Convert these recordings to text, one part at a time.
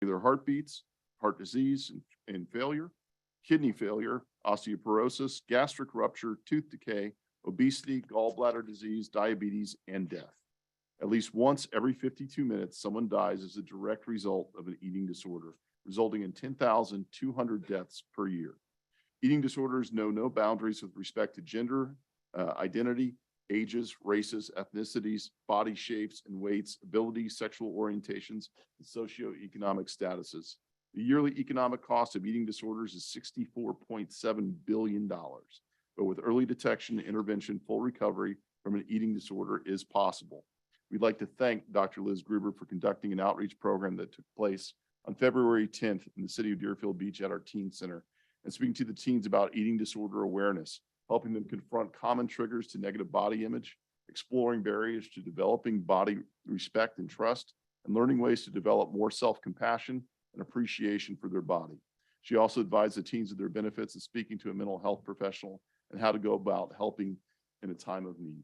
irregular heartbeats, heart disease and failure, kidney failure, osteoporosis, gastric rupture, tooth decay, obesity, gallbladder disease, diabetes, and death. At least once every 52 minutes, someone dies as a direct result of an eating disorder, resulting in 10,200 deaths per year. Eating disorders know no boundaries with respect to gender, identity, ages, races, ethnicities, body shapes and weights, abilities, sexual orientations, and socioeconomic statuses. The yearly economic cost of eating disorders is $64.7 billion. But with early detection, intervention, full recovery from an eating disorder is possible. We'd like to thank Dr. Liz Gruber for conducting an outreach program that took place on February 10th in the city of Deerfield Beach at our teen center and speaking to the teens about eating disorder awareness, helping them confront common triggers to negative body image, exploring barriers to developing body respect and trust, and learning ways to develop more self-compassion and appreciation for their body. She also advised the teens of their benefits of speaking to a mental health professional and how to go about helping in a time of need.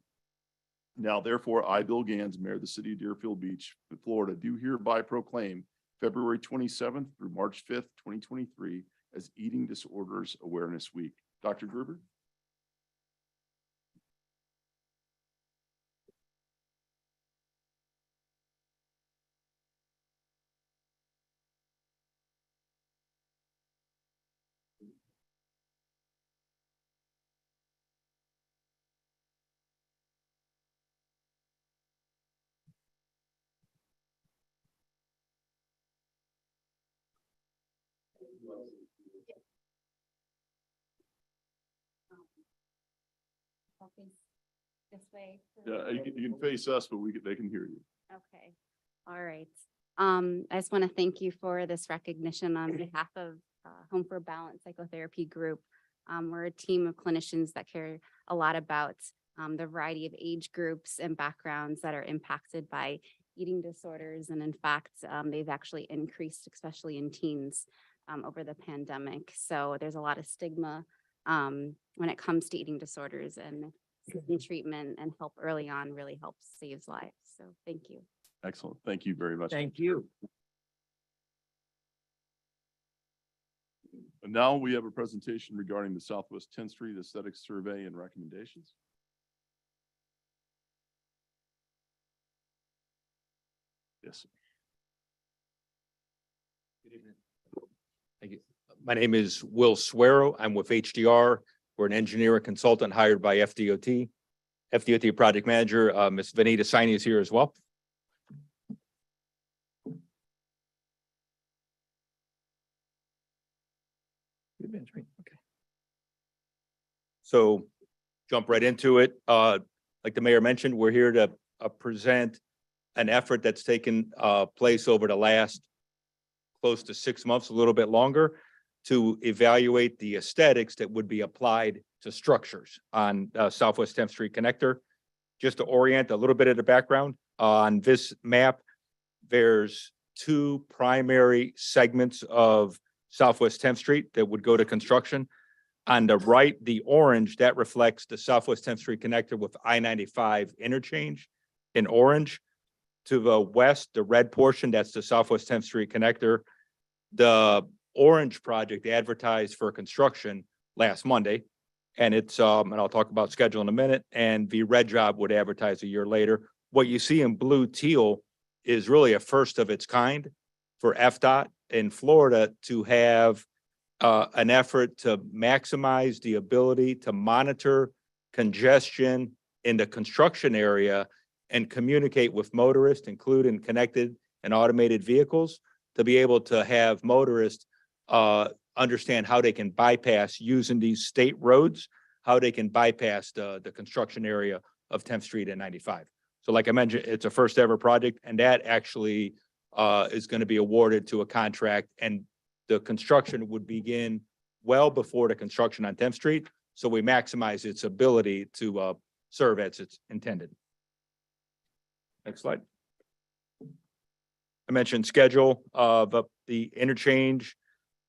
Now, therefore, I, Bill Gans, Mayor of the City of Deerfield Beach, Florida, do hereby proclaim February 27th through March 5th, 2023 as Eating Disorders Awareness Week. Dr. Gruber? This way. Yeah, you can face us, but they can hear you. Okay. All right. I just want to thank you for this recognition on behalf of Home for Balance Psychotherapy Group. We're a team of clinicians that care a lot about the variety of age groups and backgrounds that are impacted by eating disorders. And in fact, they've actually increased, especially in teens over the pandemic. So there's a lot of stigma when it comes to eating disorders, and seeking treatment and help early on really helps saves lives. So thank you. Excellent. Thank you very much. Thank you. And now we have a presentation regarding the Southwest 10th Street Aesthetics Survey and recommendations. Yes, sir. Good evening. Thank you. My name is Will Swero. I'm with HDR. We're an engineer and consultant hired by FDOT. FDOT project manager, Ms. Vanita Saini is here as well. Okay. So jump right into it. Like the mayor mentioned, we're here to present an effort that's taken place over the last close to 6 months, a little bit longer, to evaluate the aesthetics that would be applied to structures on Southwest 10th Street connector. Just to orient a little bit of the background on this map, there's 2 primary segments of Southwest 10th Street that would go to construction. On the right, the orange, that reflects the Southwest 10th Street connector with I-95 interchange in orange. To the west, the red portion, that's the Southwest 10th Street connector. The orange project advertised for construction last Monday, and it's and I'll talk about schedule in a minute, and the red job would advertise a year later. What you see in blue teal is really a first of its kind for FDOT in Florida to have an effort to maximize the ability to monitor congestion in the construction area and communicate with motorists, including connected and automated vehicles, to be able to have motorists understand how they can bypass using these state roads, how they can bypass the construction area of 10th Street and 95. So like I mentioned, it's a first ever project, and that actually is going to be awarded to a contract, and the construction would begin well before the construction on 10th Street. So we maximize its ability to serve as it's intended. Next slide. I mentioned schedule of the interchange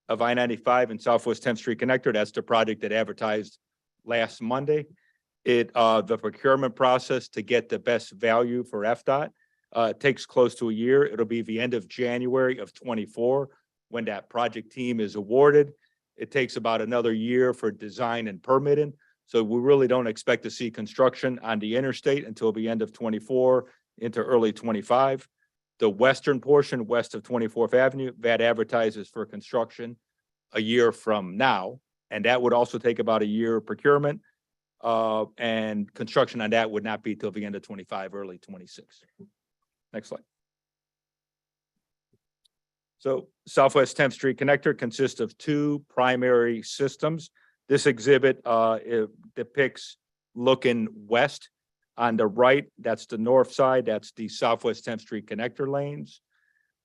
of I-95 and Southwest 10th Street connector. That's the project that advertised last Monday. The procurement process to get the best value for FDOT It takes close to a year. It'll be the end of January of 24 when that project team is awarded. It takes about another year for design and permitting. So we really don't expect to see construction on the interstate until the end of 24 into early 25. The western portion, west of 24th Avenue, that advertises for construction a year from now. And that would also take about a year of procurement. And construction on that would not be till the end of 25, early 26. Next slide. So Southwest 10th Street Connector consists of two primary systems. This exhibit it depicts looking west. On the right, that's the north side, that's the Southwest 10th Street Connector lanes.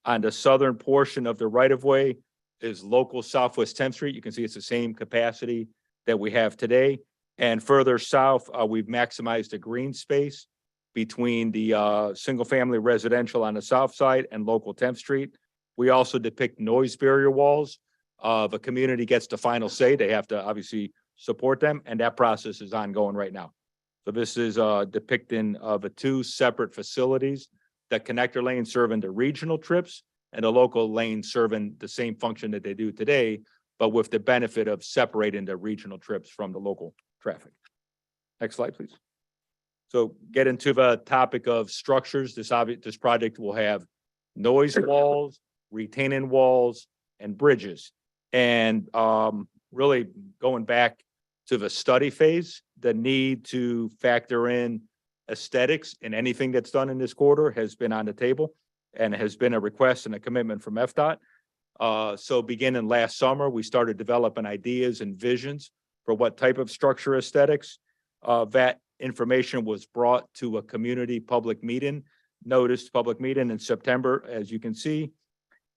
On the southern portion of the right-of-way is local Southwest 10th Street. You can see it's the same capacity that we have today. And further south, we've maximized the green space between the single-family residential on the south side and local 10th Street. We also depict noise barrier walls. The community gets the final say. They have to obviously support them, and that process is ongoing right now. So this is a depicting of the two separate facilities, that connector lane serving the regional trips and the local lane serving the same function that they do today, but with the benefit of separating the regional trips from the local traffic. Next slide, please. So get into the topic of structures. This project will have noise walls, retaining walls, and bridges. And really going back to the study phase, the need to factor in aesthetics in anything that's done in this corridor has been on the table and has been a request and a commitment from FDOT. So beginning last summer, we started developing ideas and visions for what type of structure aesthetics. That information was brought to a community public meeting, noticed public meeting in September, as you can see.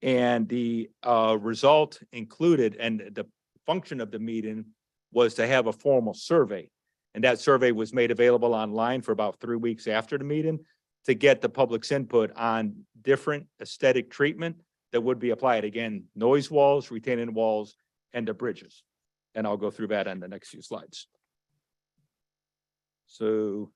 And the result included, and the function of the meeting was to have a formal survey. And that survey was made available online for about 3 weeks after the meeting to get the public's input on different aesthetic treatment that would be applied. Again, noise walls, retaining walls, and the bridges. And I'll go through that on the next few slides. So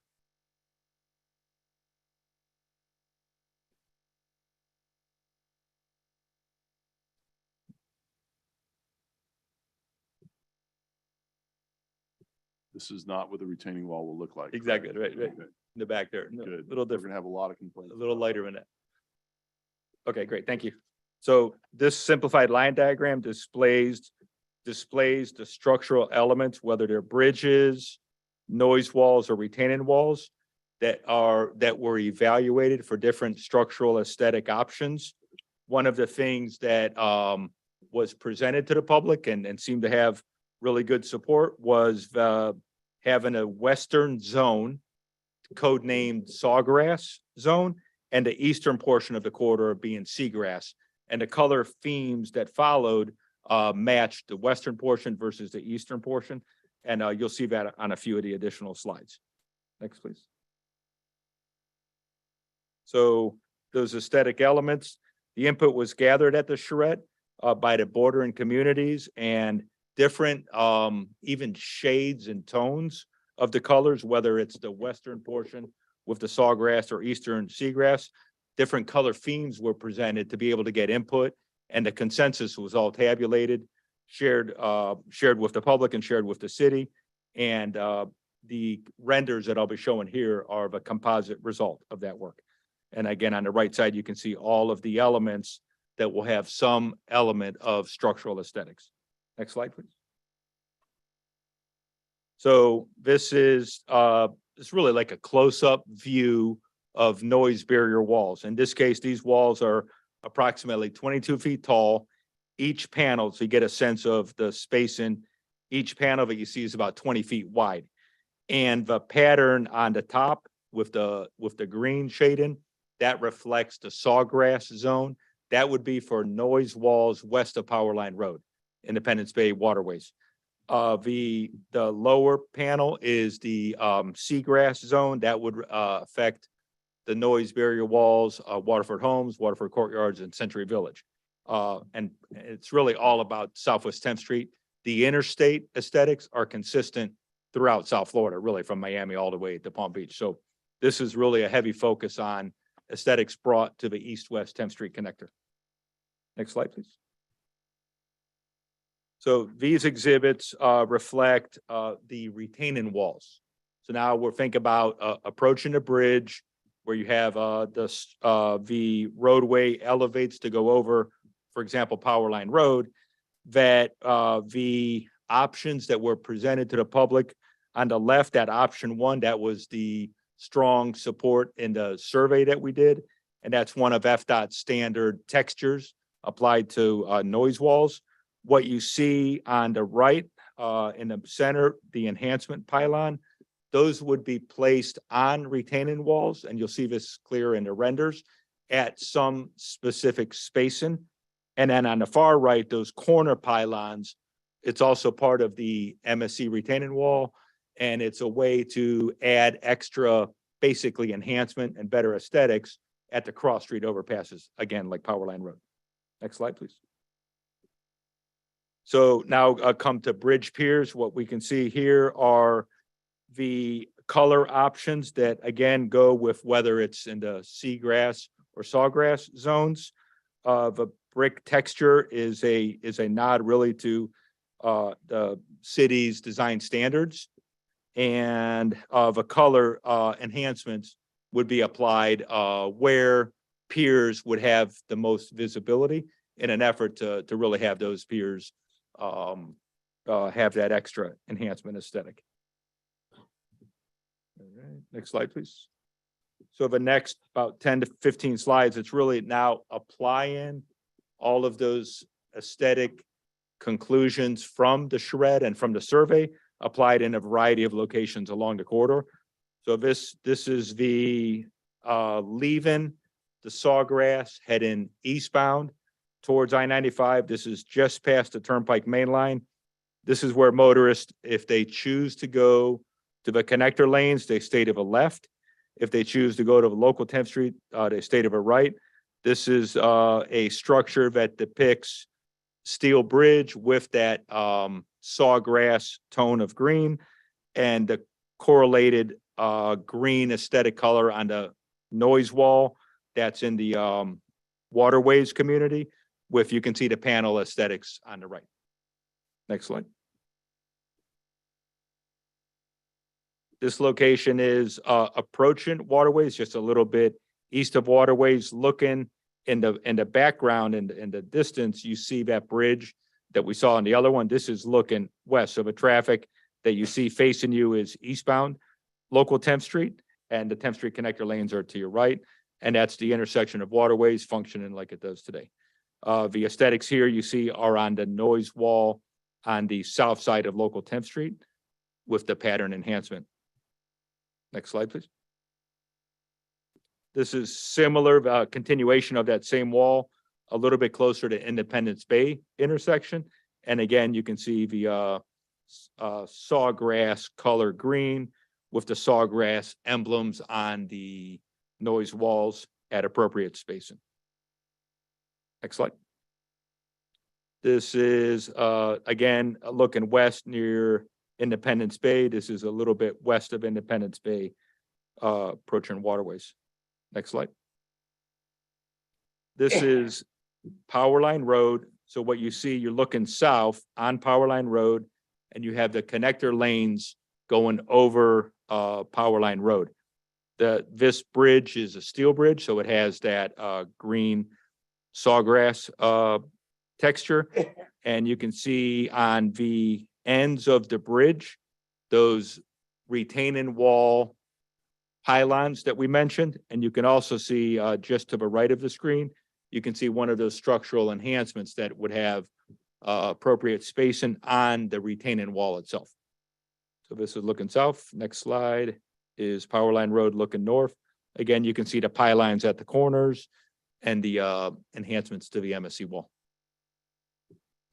This is not what the retaining wall will look like. exactly, right, right. Okay, In the back there, no, good. little We're different. gonna have a lot of complaints. A little lighter in it. Okay, great, thank you. So this simplified line diagram displays the structural elements, whether they're bridges, noise walls, or retaining walls that were evaluated for different structural aesthetic options. One of the things that was presented to the public and seemed to have really good support was having a western zone codenamed Sawgrass Zone, and the eastern portion of the corridor being seagrass. And the color themes that followed matched the western portion versus the eastern portion. And you'll see that on a few of the additional slides. Next, please. So those aesthetic elements, the input was gathered at the charrette by the bordering communities, and different even shades and tones of the colors, whether it's the western portion with the sawgrass or eastern seagrass. Different color themes were presented to be able to get input, and the consensus was all tabulated, shared with the public and shared with the city. And the renders that I'll be showing here are the composite result of that work. And again, on the right side, you can see all of the elements that will have some element of structural aesthetics. Next slide, please. So this is it's really like a close-up view of noise barrier walls. In this case, these walls are approximately 22 feet tall. Each panel, so you get a sense of the spacing, each panel that you see is about 20 feet wide. And the pattern on the top with the green shading, that reflects the sawgrass zone. That would be for noise walls west of Powerline Road, Independence Bay Waterways. The lower panel is the seagrass zone that would affect the noise barrier walls, Waterford Homes, Waterford Courtyards, and Century Village. And it's really all about Southwest 10th Street. The interstate aesthetics are consistent throughout South Florida, really from Miami all the way to Palm Beach. So this is really a heavy focus on aesthetics brought to the east-west 10th Street connector. Next slide, please. So these exhibits reflect the retaining walls. So now we're thinking about approaching the bridge where you have the roadway elevates to go over, for example, Power Line Road, that the options that were presented to the public on the left, that option one, that was the strong support in the survey that we did. And that's one of FDOT's standard textures applied to noise walls. What you see on the right in the center, the enhancement pylon, those would be placed on retaining walls, and you'll see this clear in the renders at some specific spacing. And then on the far right, those corner pylons, it's also part of the MSC retaining wall, and it's a way to add extra, basically enhancement and better aesthetics at the cross street overpasses, again, like Power Line Road. Next slide, please. So now come to bridge piers. What we can see here are the color options that again go with whether it's in the seagrass or sawgrass zones. The brick texture is a nod really to the city's design standards, and the color enhancements would be applied where piers would have the most visibility in an effort to really have those piers have that extra enhancement aesthetic. All right, next slide, please. So the next about 10 to 15 slides, it's really now applying all of those aesthetic conclusions from the shred and from the survey applied in a variety of locations along the corridor. So this is the leaving the Sawgrass heading eastbound towards I-95. This is just past the Turnpike Main Line. This is where motorists, if they choose to go to the connector lanes, they stay to the left. If they choose to go to the local 10th Street, they stay to the right. This is a structure that depicts steel bridge with that sawgrass tone of green and the correlated green aesthetic color on the noise wall that's in the waterways community with, you can see the panel aesthetics on the right. Next slide. This location is approaching waterways, just a little bit east of waterways. Looking in the background, in the distance, you see that bridge that we saw in the other one. This is looking west. So the traffic that you see facing you is eastbound, local 10th Street, and the 10th Street connector lanes are to your right. And that's the intersection of waterways functioning like it does today. The aesthetics here you see are on the noise wall on the south side of local 10th Street with the pattern enhancement. Next slide, please. This is similar continuation of that same wall, a little bit closer to Independence Bay intersection. And again, you can see the sawgrass color green with the sawgrass emblems on the noise walls at appropriate spacing. Next slide. This is again looking west near Independence Bay. This is a little bit west of Independence Bay, approaching waterways. Next slide. This is Power Line Road. So what you see, you're looking south on Power Line Road, and you have the connector lanes going over Power Line Road. This bridge is a steel bridge, so it has that green sawgrass texture, and you can see on the ends of the bridge those retaining wall pylons that we mentioned, and you can also see just to the right of the screen, you can see one of those structural enhancements that would have appropriate spacing on the retaining wall itself. So this is looking south. Next slide is Power Line Road looking north. Again, you can see the pylons at the corners and the enhancements to the MSC wall.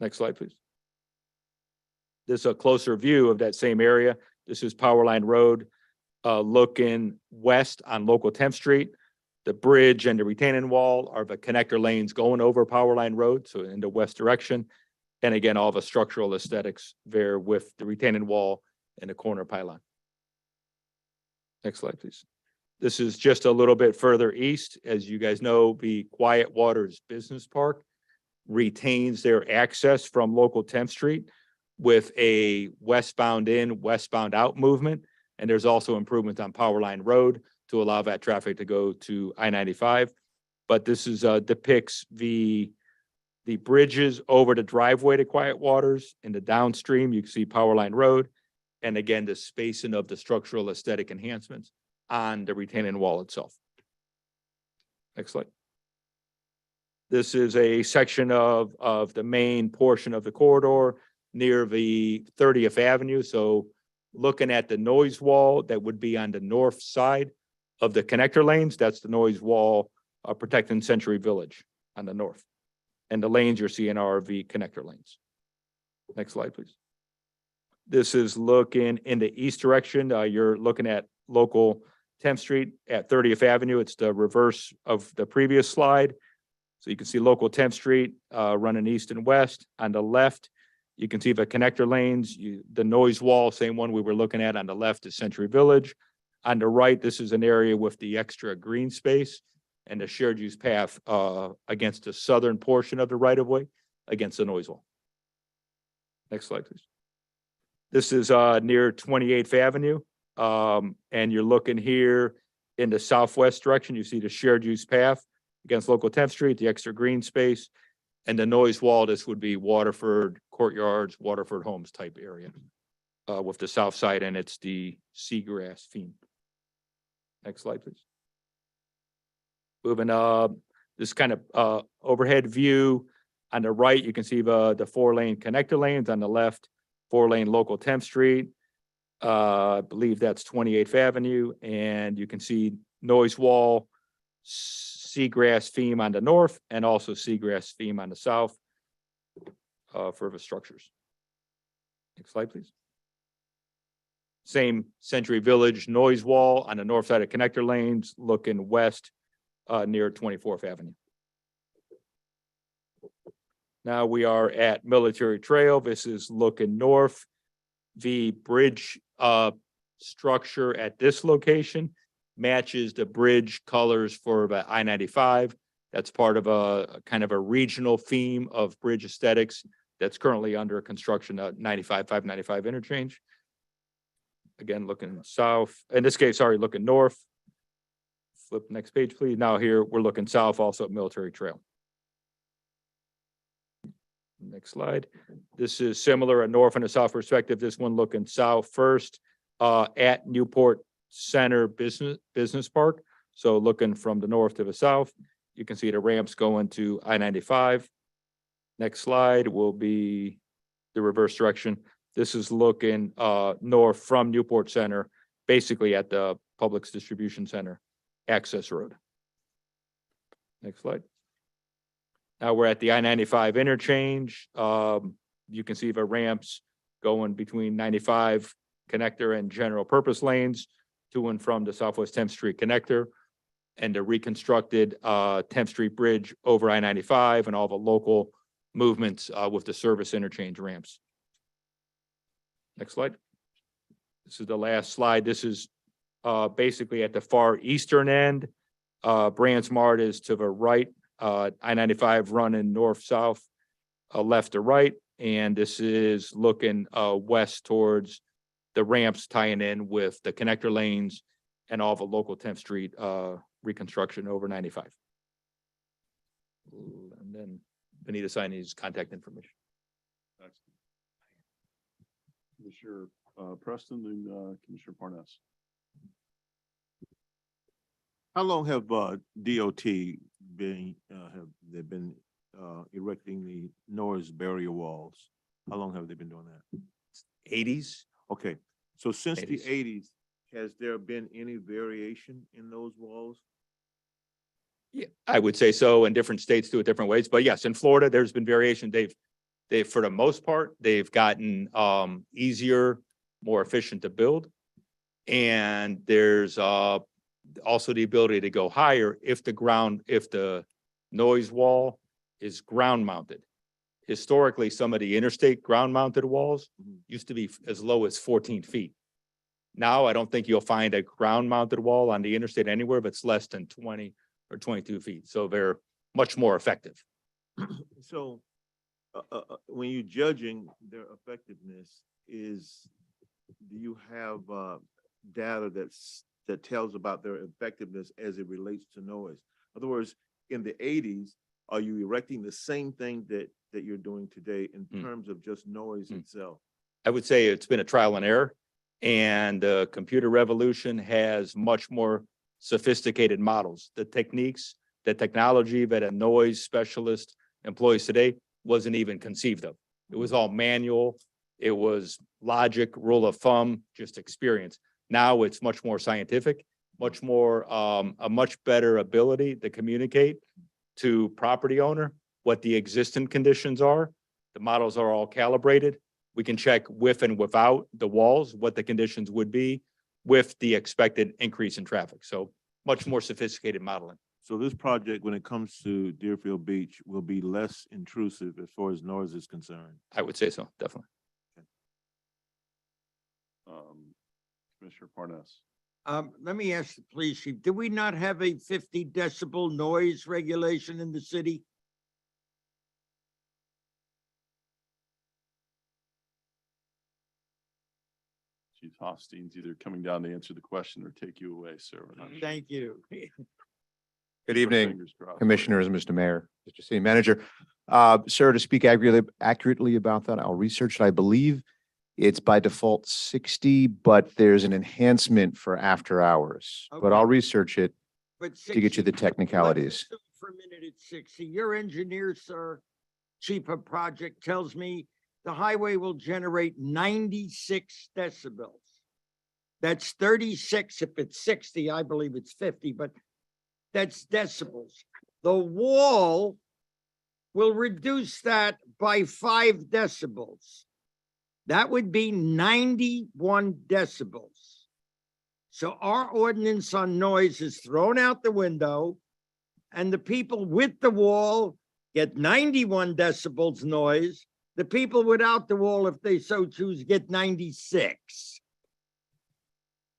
Next slide, please. This is a closer view of that same area. This is Power Line Road looking west on local 10th Street. The bridge and the retaining wall are the connector lanes going over Power Line Road, so in the west direction. And again, all the structural aesthetics there with the retaining wall and the corner pylon. Next slide, please. This is just a little bit further east. As you guys know, the Quiet Waters Business Park retains their access from local 10th Street with a westbound in, westbound out movement. And there's also improvements on Power Line Road to allow that traffic to go to I-95. But this is depicts the bridges over the driveway to Quiet Waters. In the downstream, you can see Power Line Road. And again, the spacing of the structural aesthetic enhancements on the retaining wall itself. Next slide. This is a section of the main portion of the corridor near the 30th Avenue. So looking at the noise wall that would be on the north side of the connector lanes, that's the noise wall protecting Century Village on the north. And the lanes you're seeing are the connector lanes. Next slide, please. This is looking in the east direction. You're looking at local 10th Street at 30th Avenue. It's the reverse of the previous slide. So you can see local 10th Street running east and west. On the left, you can see the connector lanes, the noise wall, same one we were looking at on the left is Century Village. On the right, this is an area with the extra green space and the shared use path against the southern portion of the right of way against the noise wall. Next slide, please. This is near 28th Avenue. And you're looking here in the southwest direction, you see the shared use path against local 10th Street, the extra green space, and the noise wall. This would be Waterford Courtyards, Waterford Homes type area with the south side, and it's the seagrass theme. Next slide, please. Moving this kind of overhead view. On the right, you can see the 4-lane connector lanes. On the left, 4-lane local 10th Street. I believe that's 28th Avenue, and you can see noise wall, seagrass theme on the north, and also seagrass theme on the south for the structures. Next slide, please. Same Century Village noise wall on the north side of connector lanes, looking west near 24th Avenue. Now we are at Military Trail. This is looking north. The bridge structure at this location matches the bridge colors for the I-95. That's part of a kind of a regional theme of bridge aesthetics that's currently under construction at 595 interchange. Again, looking south, in this case, sorry, looking north. Flip next page, please. Now here, we're looking south also at Military Trail. Next slide. This is similar, a north and a south perspective. This one looking south first at Newport Center Business Park. So looking from the north to the south, you can see the ramps going to I-95. Next slide will be the reverse direction. This is looking north from Newport Center, basically at the Publix Distribution Center access road. Next slide. Now we're at the I-95 interchange. You can see the ramps going between 95 connector and general purpose lanes to and from the Southwest 10th Street connector and the reconstructed 10th Street Bridge over I-95 and all the local movements with the service interchange ramps. Next slide. This is the last slide. This is basically at the far eastern end. BrandsMart is to the right. I-95 running north-south, left to right. And this is looking west towards the ramps tying in with the connector lanes and all the local 10th Street reconstruction over 95. And then Benita Signey's contact information. Commissioner Preston and Commissioner Parnas. How long have DOT been, have they been erecting the noise barrier walls? How long have they been doing that? 80s. Okay, so since the 80s. 80s, has there been any variation in those walls? Yeah, I would say so, and different states do it different ways. But yes, in Florida, there's been variation. They've for the most part, they've gotten easier, more efficient to build. And there's also the ability to go higher if the noise wall is ground mounted. Historically, some of the interstate ground mounted walls used to be as low as 14 feet. Now, I don't think you'll find a ground mounted wall on the interstate anywhere that's less than 20 or 22 feet. So they're much more effective. So, when you're judging their effectiveness, do you have, data that tells about their effectiveness as it relates to noise? In other words, in the eighties, are you erecting the same thing that you're doing today in Mm. terms of just noise Mm. itself? I would say it's been a trial and error. And the computer revolution has much more sophisticated models. The techniques, the technology that a noise specialist employs today wasn't even conceived of. It was all manual. It was logic, rule of thumb, just experience. Now it's much more scientific, much more, a much better ability to communicate to property owner what the existing conditions are. The models are all calibrated. We can check with and without the walls, what the conditions would be with the expected increase in traffic. So much more sophisticated modeling. So this project, when it comes to Deerfield Beach, will be less intrusive as far as noise is concerned. I would say so, definitely. Commissioner Parnas. Let me ask the police chief, do we not have a 50 decibel noise regulation in the city? Chief Hofstein's either coming down to answer the question or take you away, sir. We're not sure. Thank you. Good Keep our evening, fingers crossed. Commissioners, Mr. Mayor, Mr. City Manager. Sir, to speak accurately about that, I'll research it. I believe it's by default 60, but there's an enhancement for after hours. But Okay. I'll research it But to get you 60 the technicalities. let's assume for a minute, it's 60. Your engineer, sir, chief of project, tells me the highway will generate 96 decibels. That's 36. If it's 60, I believe it's 50, but that's decibels. The wall will reduce that by 5 decibels. That would be 91 decibels. So our ordinance on noise is thrown out the window, and the people with the wall get 91 decibels noise. The people without the wall, if they so choose, get 96.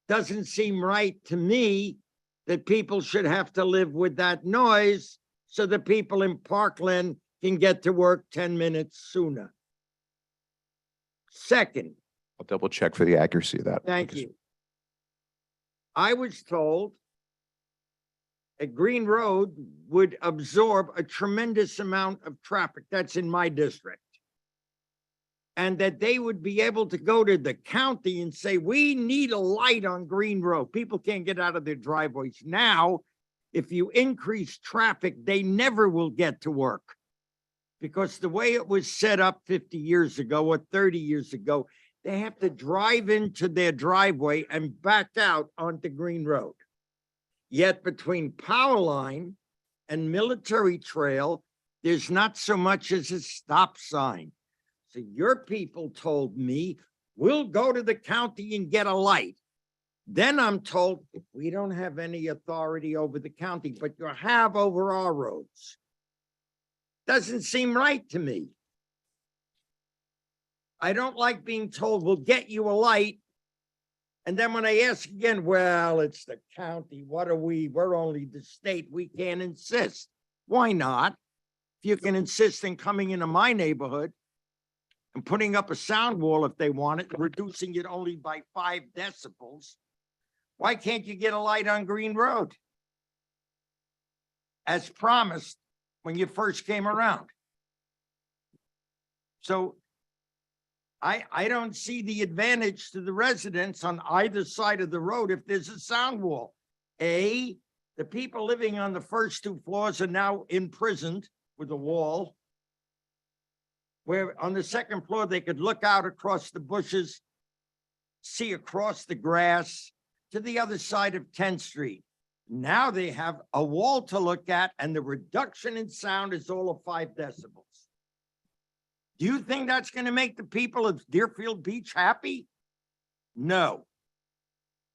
Doesn't seem right to me that people should have to live with that noise so the people in Parkland can get to work 10 minutes sooner. Second, I'll double check for the accuracy of that. thank because- you. I was told a Green Road would absorb a tremendous amount of traffic. That's in my district. And that they would be able to go to the county and say, we need a light on Green Road. People can't get out of their driveways. Now, if you increase traffic, they never will get to work. Because the way it was set up 50 years ago or 30 years ago, they have to drive into their driveway and back out onto Green Road. Yet between Power Line and Military Trail, there's not so much as a stop sign. So your people told me, we'll go to the county and get a light. Then I'm told, we don't have any authority over the county, but you have over our roads. Doesn't seem right to me. I don't like being told, we'll get you a light. And then when I ask again, well, it's the county. What are we? We're only the state. We can't insist. Why not? If you can insist in coming into my neighborhood and putting up a sound wall if they want it, reducing it only by 5 decibels, why can't you get a light on Green Road? As promised when you first came around. So I don't see the advantage to the residents on either side of the road if there's a sound wall. The people living on the first 2 floors are now imprisoned with a wall, where on the second floor, they could look out across the bushes, see across the grass to the other side of 10th Street. Now they have a wall to look at, and the reduction in sound is all of 5 decibels. Do you think that's going to make the people of Deerfield Beach happy? No.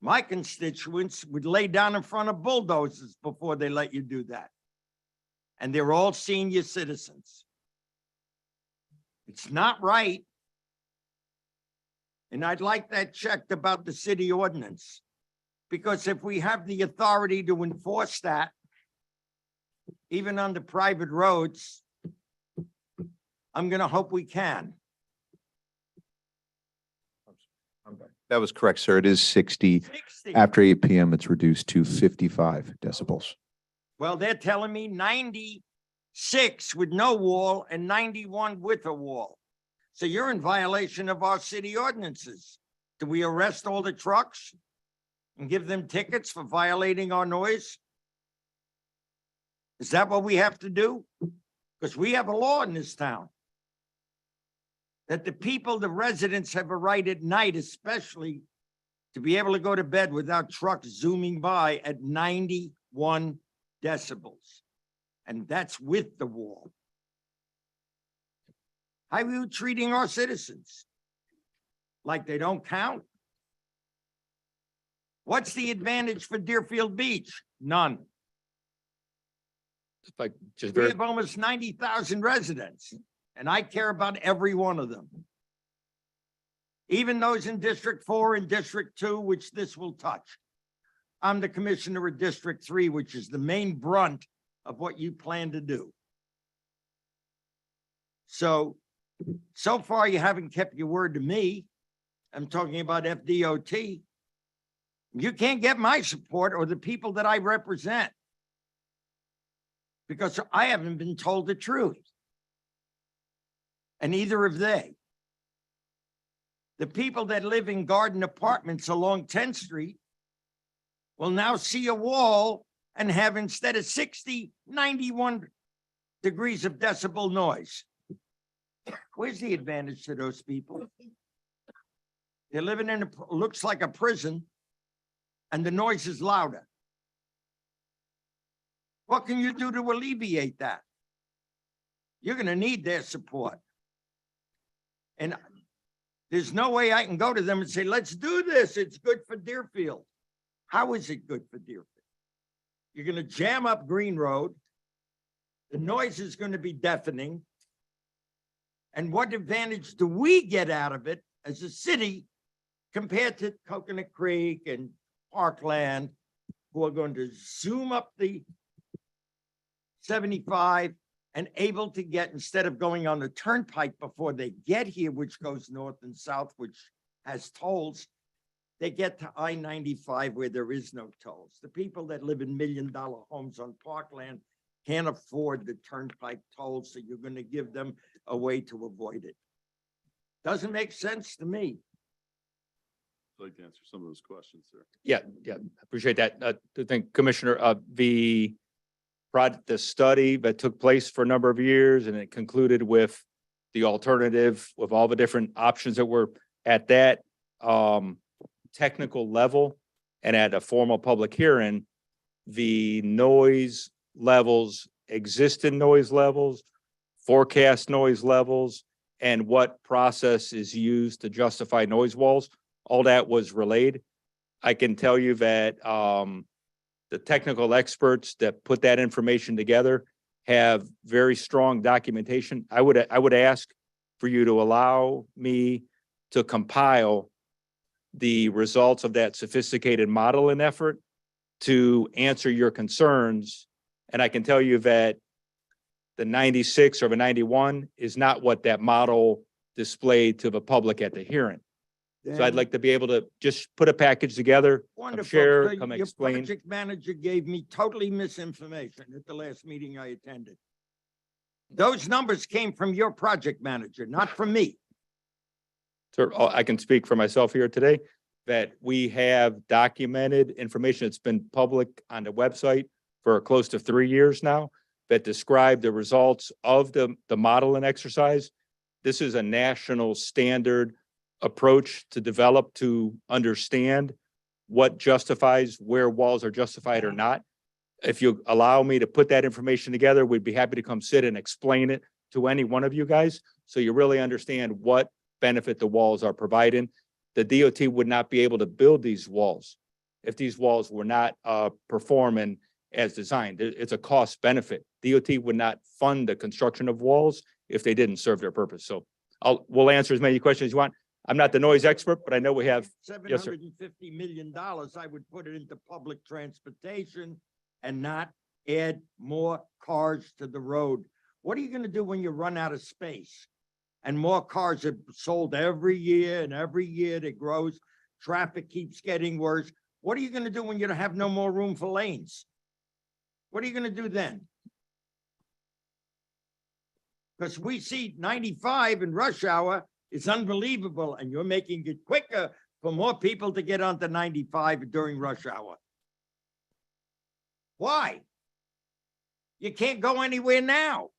My constituents would lay down in front of bulldozers before they let you do that. And they're all senior citizens. It's not right. And I'd like that checked about the city ordinance. Because if we have the authority to enforce that, even on the private roads, I'm gonna hope we can. That was correct, sir. It is 60. 60. After 8 PM, it's reduced to 55 decibels. Well, they're telling me 96 with no wall and 91 with a wall. So you're in violation of our city ordinances. Do we arrest all the trucks and give them tickets for violating our noise? Is that what we have to do? Because we have a law in this town that the people, the residents have a right at night, especially to be able to go to bed without trucks zooming by at 91 decibels. And that's with the wall. How are you treating our citizens? Like they don't count? What's the advantage for Deerfield Beach? None. Like, just We very, have almost 90,000 residents, and I care about every one of them. Even those in District 4 and District 2, which this will touch. I'm the commissioner of District 3, which is the main brunt of what you plan to do. So far you haven't kept your word to me. I'm talking about FDOT. You can't get my support or the people that I represent, because I haven't been told the truth. And neither have they. The people that live in garden apartments along 10th Street will now see a wall and have, instead of 60, 91 degrees of decibel noise. Where's the advantage to those people? They're living in looks like a prison, and the noise is louder. What can you do to alleviate that? You're gonna need their support. And there's no way I can go to them and say, let's do this. It's good for Deerfield. How is it good for Deerfield? You're gonna jam up Green Road. The noise is gonna be deafening. And what advantage do we get out of it as a city compared to Coconut Creek and Parkland, who are going to zoom up the 75 and able to get, instead of going on the turnpike before they get here, which goes north and south, which has tolls, they get to I-95 where there is no tolls. The people that live in $1 million homes on Parkland can't afford the turnpike tolls, so you're going to give them a way to avoid it. Doesn't make sense to me. I'd like to answer some of those questions there. yeah, appreciate that. I think Commissioner, the study that took place for a number of years, and it concluded with the alternative, with all the different options that were at that technical level and at a formal public hearing, the noise levels, existing noise levels, forecast noise levels, and what process is used to justify noise walls, all that was relayed. I can tell you that the technical experts that put that information together have very strong documentation. I would ask for you to allow me to compile the results of that sophisticated modeling effort to answer your concerns. And I can tell you that the 96 or the 91 is not what that model displayed to the public at the hearing. So I'd like to be able to just put a package together, Wonderful. share, So come your explain. project manager gave me totally misinformation at the last meeting I attended. Those numbers came from your project manager, not from me. Sir, I can speak for myself here today, that we have documented information that's been public on the website for close to 3 years now that describe the results of the modeling exercise. This is a national standard approach to develop to understand what justifies where walls are justified or not. If you allow me to put that information together, we'd be happy to come sit and explain it to any one of you guys, so you really understand what benefit the walls are providing. The DOT would not be able to build these walls if these walls were not performing as designed. It's a cost benefit. DOT would not fund the construction of walls if they didn't serve their purpose. So we'll answer as many questions as you want. I'm not the noise expert, but I know we have, Seven yes, sir. hundred and $50 million, I would put it into public transportation and not add more cars to the road. What are you gonna do when you run out of space? And more cars are sold every year and every year that grows, traffic keeps getting worse. What are you gonna do when you don't have no more room for lanes? What are you gonna do then? Because we see 95 in rush hour, it's unbelievable, and you're making it quicker for more people to get onto 95 during rush hour. Why? You can't go anywhere now.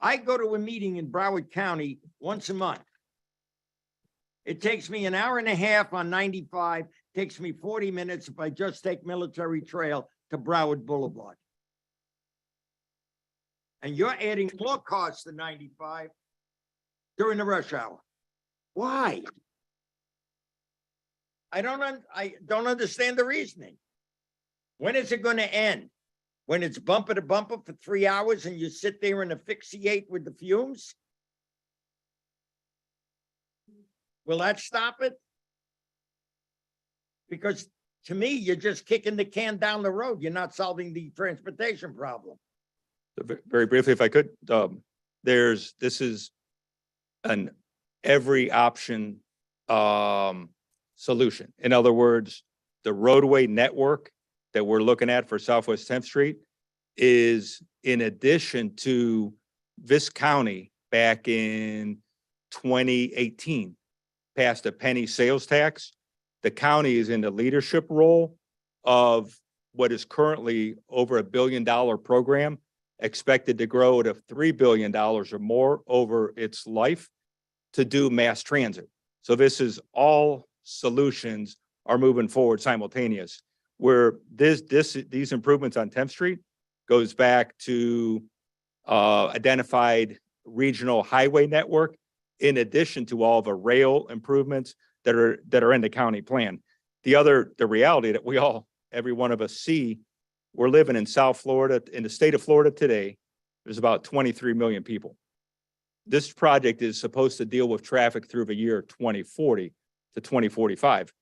I go to a meeting in Broward County once a month. It takes me an hour and a half on 95, takes me 40 minutes if I just take Military Trail to Broward Boulevard. And you're adding more cars to 95 during the rush hour. Why? I don't understand the reasoning. When is it gonna end? When it's bumper to bumper for 3 hours and you sit there and asphyxiate with the fumes? Will that stop it? Because to me, you're just kicking the can down the road. You're not solving the transportation problem. Very briefly, if I could, this is an every option solution. In other words, the roadway network that we're looking at for Southwest 10th Street is in addition to this county back in 2018 passed a penny sales tax. The county is in the leadership role of what is currently over $1 billion program, expected to grow to $3 billion or more over its life to do mass transit. So this is all solutions are moving forward simultaneous. Where these improvements on 10th Street goes back to identified regional highway network, in addition to all the rail improvements that are in the county plan. The reality that every one of us see, we're living in South Florida, in the state of Florida today, there's about 23 million people. This project is supposed to deal with traffic through the year 2040 to 2045.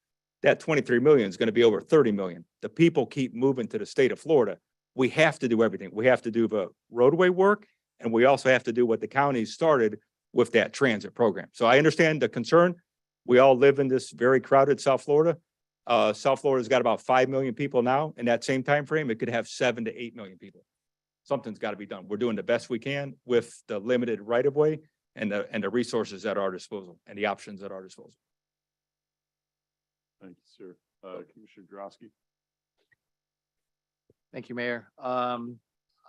That 23 million is going to be over 30 million. The people keep moving to the state of Florida. We have to do everything. We have to do the roadway work, and we also have to do what the county started with that transit program. So I understand the concern. We all live in this very crowded South Florida. South Florida's got about 5 million people now. In that same time frame, it could have 7 to 8 million people. Something's got to be done. We're doing the best we can with the limited right of way and the resources at our disposal and the options at our disposal. Thank you, sir. Commissioner Drosky. Thank you, Mayor.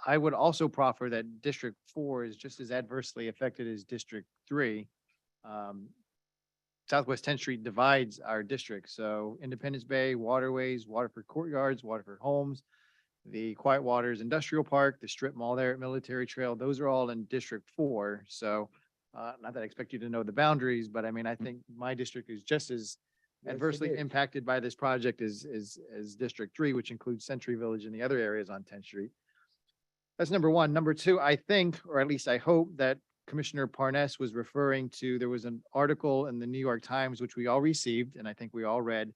I would also proffer that District 4 is just as adversely affected as District 3. Southwest 10th Street divides our district, so Independence Bay, Waterways, Waterford Courtyards, Waterford Homes, the Quiet Waters Industrial Park, the strip mall there at Military Trail, those are all in District 4. So not that I expect you to know the boundaries, but I mean, I think my district is just as adversely impacted by this project as District 3, which includes Century Village and the other areas on 10th Street. That's number one. Number two, I think, or at least I hope, that Commissioner Parnas was referring to, there was an article in the New York Times, which we all received, and I think we all read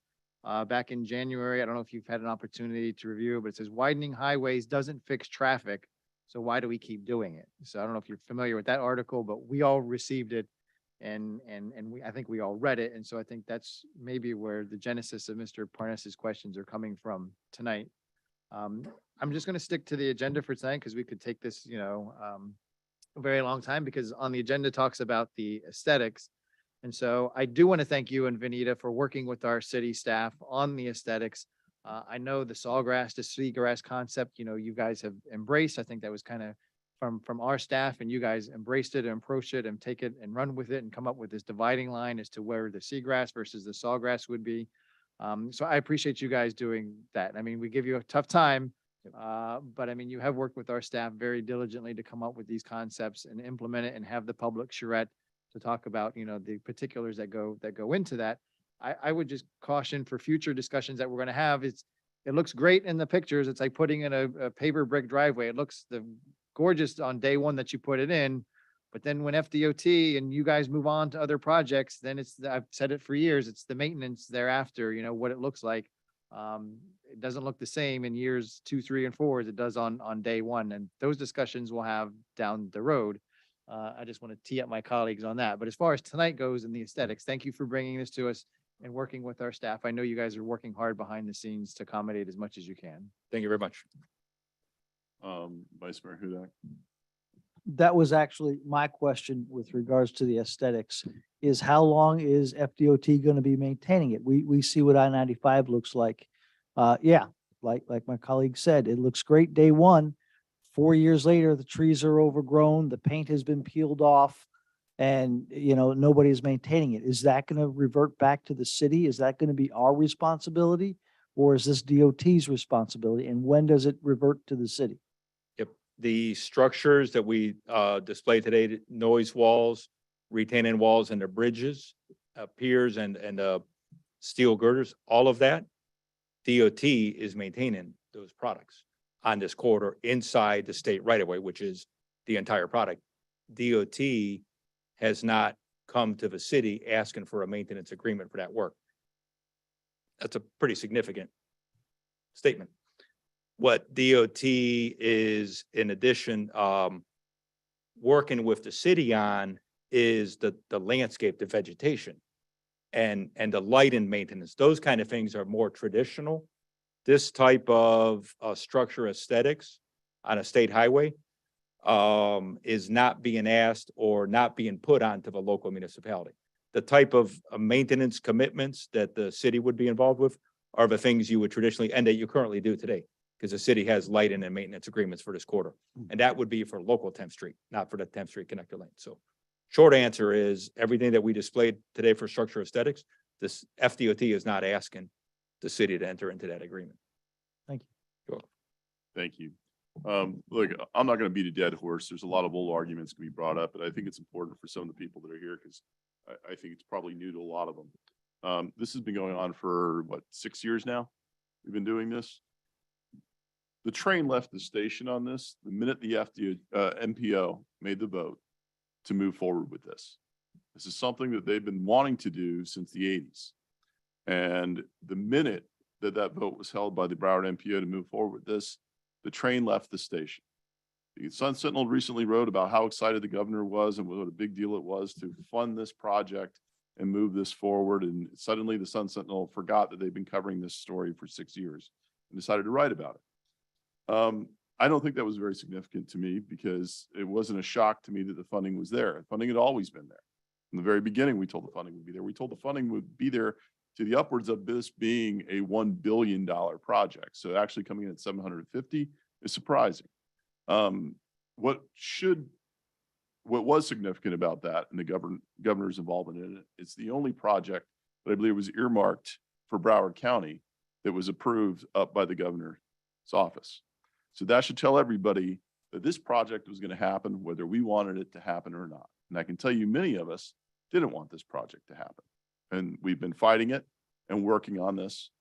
back in January. I don't know if you've had an opportunity to review it, but it says widening highways doesn't fix traffic. So why do we keep doing it? So I don't know if you're familiar with that article, but we all received it. And I think we all read it. And so I think that's maybe where the genesis of Mr. Parnas's questions are coming from tonight. I'm just going to stick to the agenda for tonight because we could take this, a very long time, because on the agenda talks about the aesthetics. And so I do want to thank you and Vanita for working with our city staff on the aesthetics. I know the sawgrass to seagrass concept, you guys have embraced. I think that was kind of from our staff, and you guys embraced it and approached it and take it and run with it and come up with this dividing line as to where the seagrass versus the sawgrass would be. So I appreciate you guys doing that. I mean, we give you a tough time, but I mean, you have worked with our staff very diligently to come up with these concepts and implement it and have the public charrette to talk about, the particulars that go into that. I would just caution for future discussions that we're going to have. It looks great in the pictures. It's like putting in a paver brick driveway. It looks gorgeous on day one that you put it in, But then when FDOT and you guys move on to other projects, then I've said it for years, it's the maintenance thereafter, what it looks like. It doesn't look the same in years 2, 3, and 4 as it does on day one. And those discussions we'll have down the road. I just want to tee up my colleagues on that. But as far as tonight goes and the aesthetics, thank you for bringing this to us and working with our staff. I know you guys are working hard behind the scenes to accommodate as much as you can. Thank you very much. Vice Mayor Hudak. That was actually my question with regards to the aesthetics, is how long is FDOT going to be maintaining it? We see what I-95 looks like. Yeah, like my colleague said, it looks great day one. 4 years later, the trees are overgrown, the paint has been peeled off, and nobody's maintaining it. Is that going to revert back to the city? Is that going to be our responsibility? Or is this DOT's responsibility? And when does it revert to the city? Yep. The structures that we displayed today, the noise walls, retaining walls and the bridges, piers and steel girders, all of that, DOT is maintaining those products on this corridor inside the state right of way, which is the entire product. DOT has not come to the city asking for a maintenance agreement for that work. That's a pretty significant statement. What DOT is, in addition, working with the city on is the landscape, the vegetation and the light and maintenance. Those kind of things are more traditional. This type of structure aesthetics on a state highway is not being asked or not being put onto the local municipality. The type of maintenance commitments that the city would be involved with are the things you would traditionally, and that you currently do today, because the city has lighting and maintenance agreements for this corridor. And that would be for local 10th Street, not for the 10th Street connector lane. So short answer is everything that we displayed today for structure aesthetics, this FDOT is not asking the city to enter into that agreement. Thank you. Thank you. Look, I'm not going to beat a dead horse. There's a lot of old arguments can be brought up, but I think it's important for some of the people that are here because I think it's probably new to a lot of them. This has been going on for 6 years now? We've been doing this. The train left the station on this the minute the MPO made the vote to move forward with this. This is something that they've been wanting to do since the 80s. And the minute that vote was held by the Broward MPO to move forward with this, the train left the station. The Sun Sentinel recently wrote about how excited the governor was and what a big deal it was to fund this project and move this forward. And suddenly the Sun Sentinel forgot that they've been covering this story for 6 years and decided to write about it. I don't think that was very significant to me because it wasn't a shock to me that the funding was there. Funding had always been there. From the very beginning, we told the funding would be there. We told the funding would be there to the upwards of this being a $1 billion project. So actually coming in at 750 is surprising. What was significant about that and the governor's involvement in it, it's the only project that I believe was earmarked for Broward County that was approved up by the governor's office. So that should tell everybody that this project was going to happen, whether we wanted it to happen or not. And I can tell you many of us didn't want this project to happen. And we've been fighting it and working on this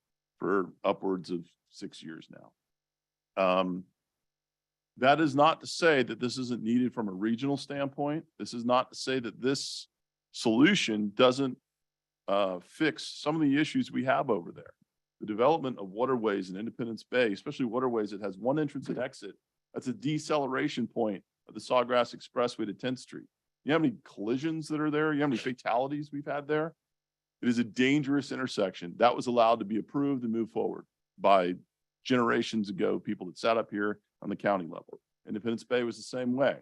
for upwards of 6 years now. That is not to say that this isn't needed from a regional standpoint. This is not to say that this solution doesn't fix some of the issues we have over there. The development of waterways in Independence Bay, especially waterways that has one entrance and exit, that's a deceleration point of the Sawgrass Expressway to 10th Street. You know how many collisions that are there? You know how many fatalities we've had there? It is a dangerous intersection. That was allowed to be approved and move forward by generations ago, people that sat up here on the county level. Independence Bay was the same way.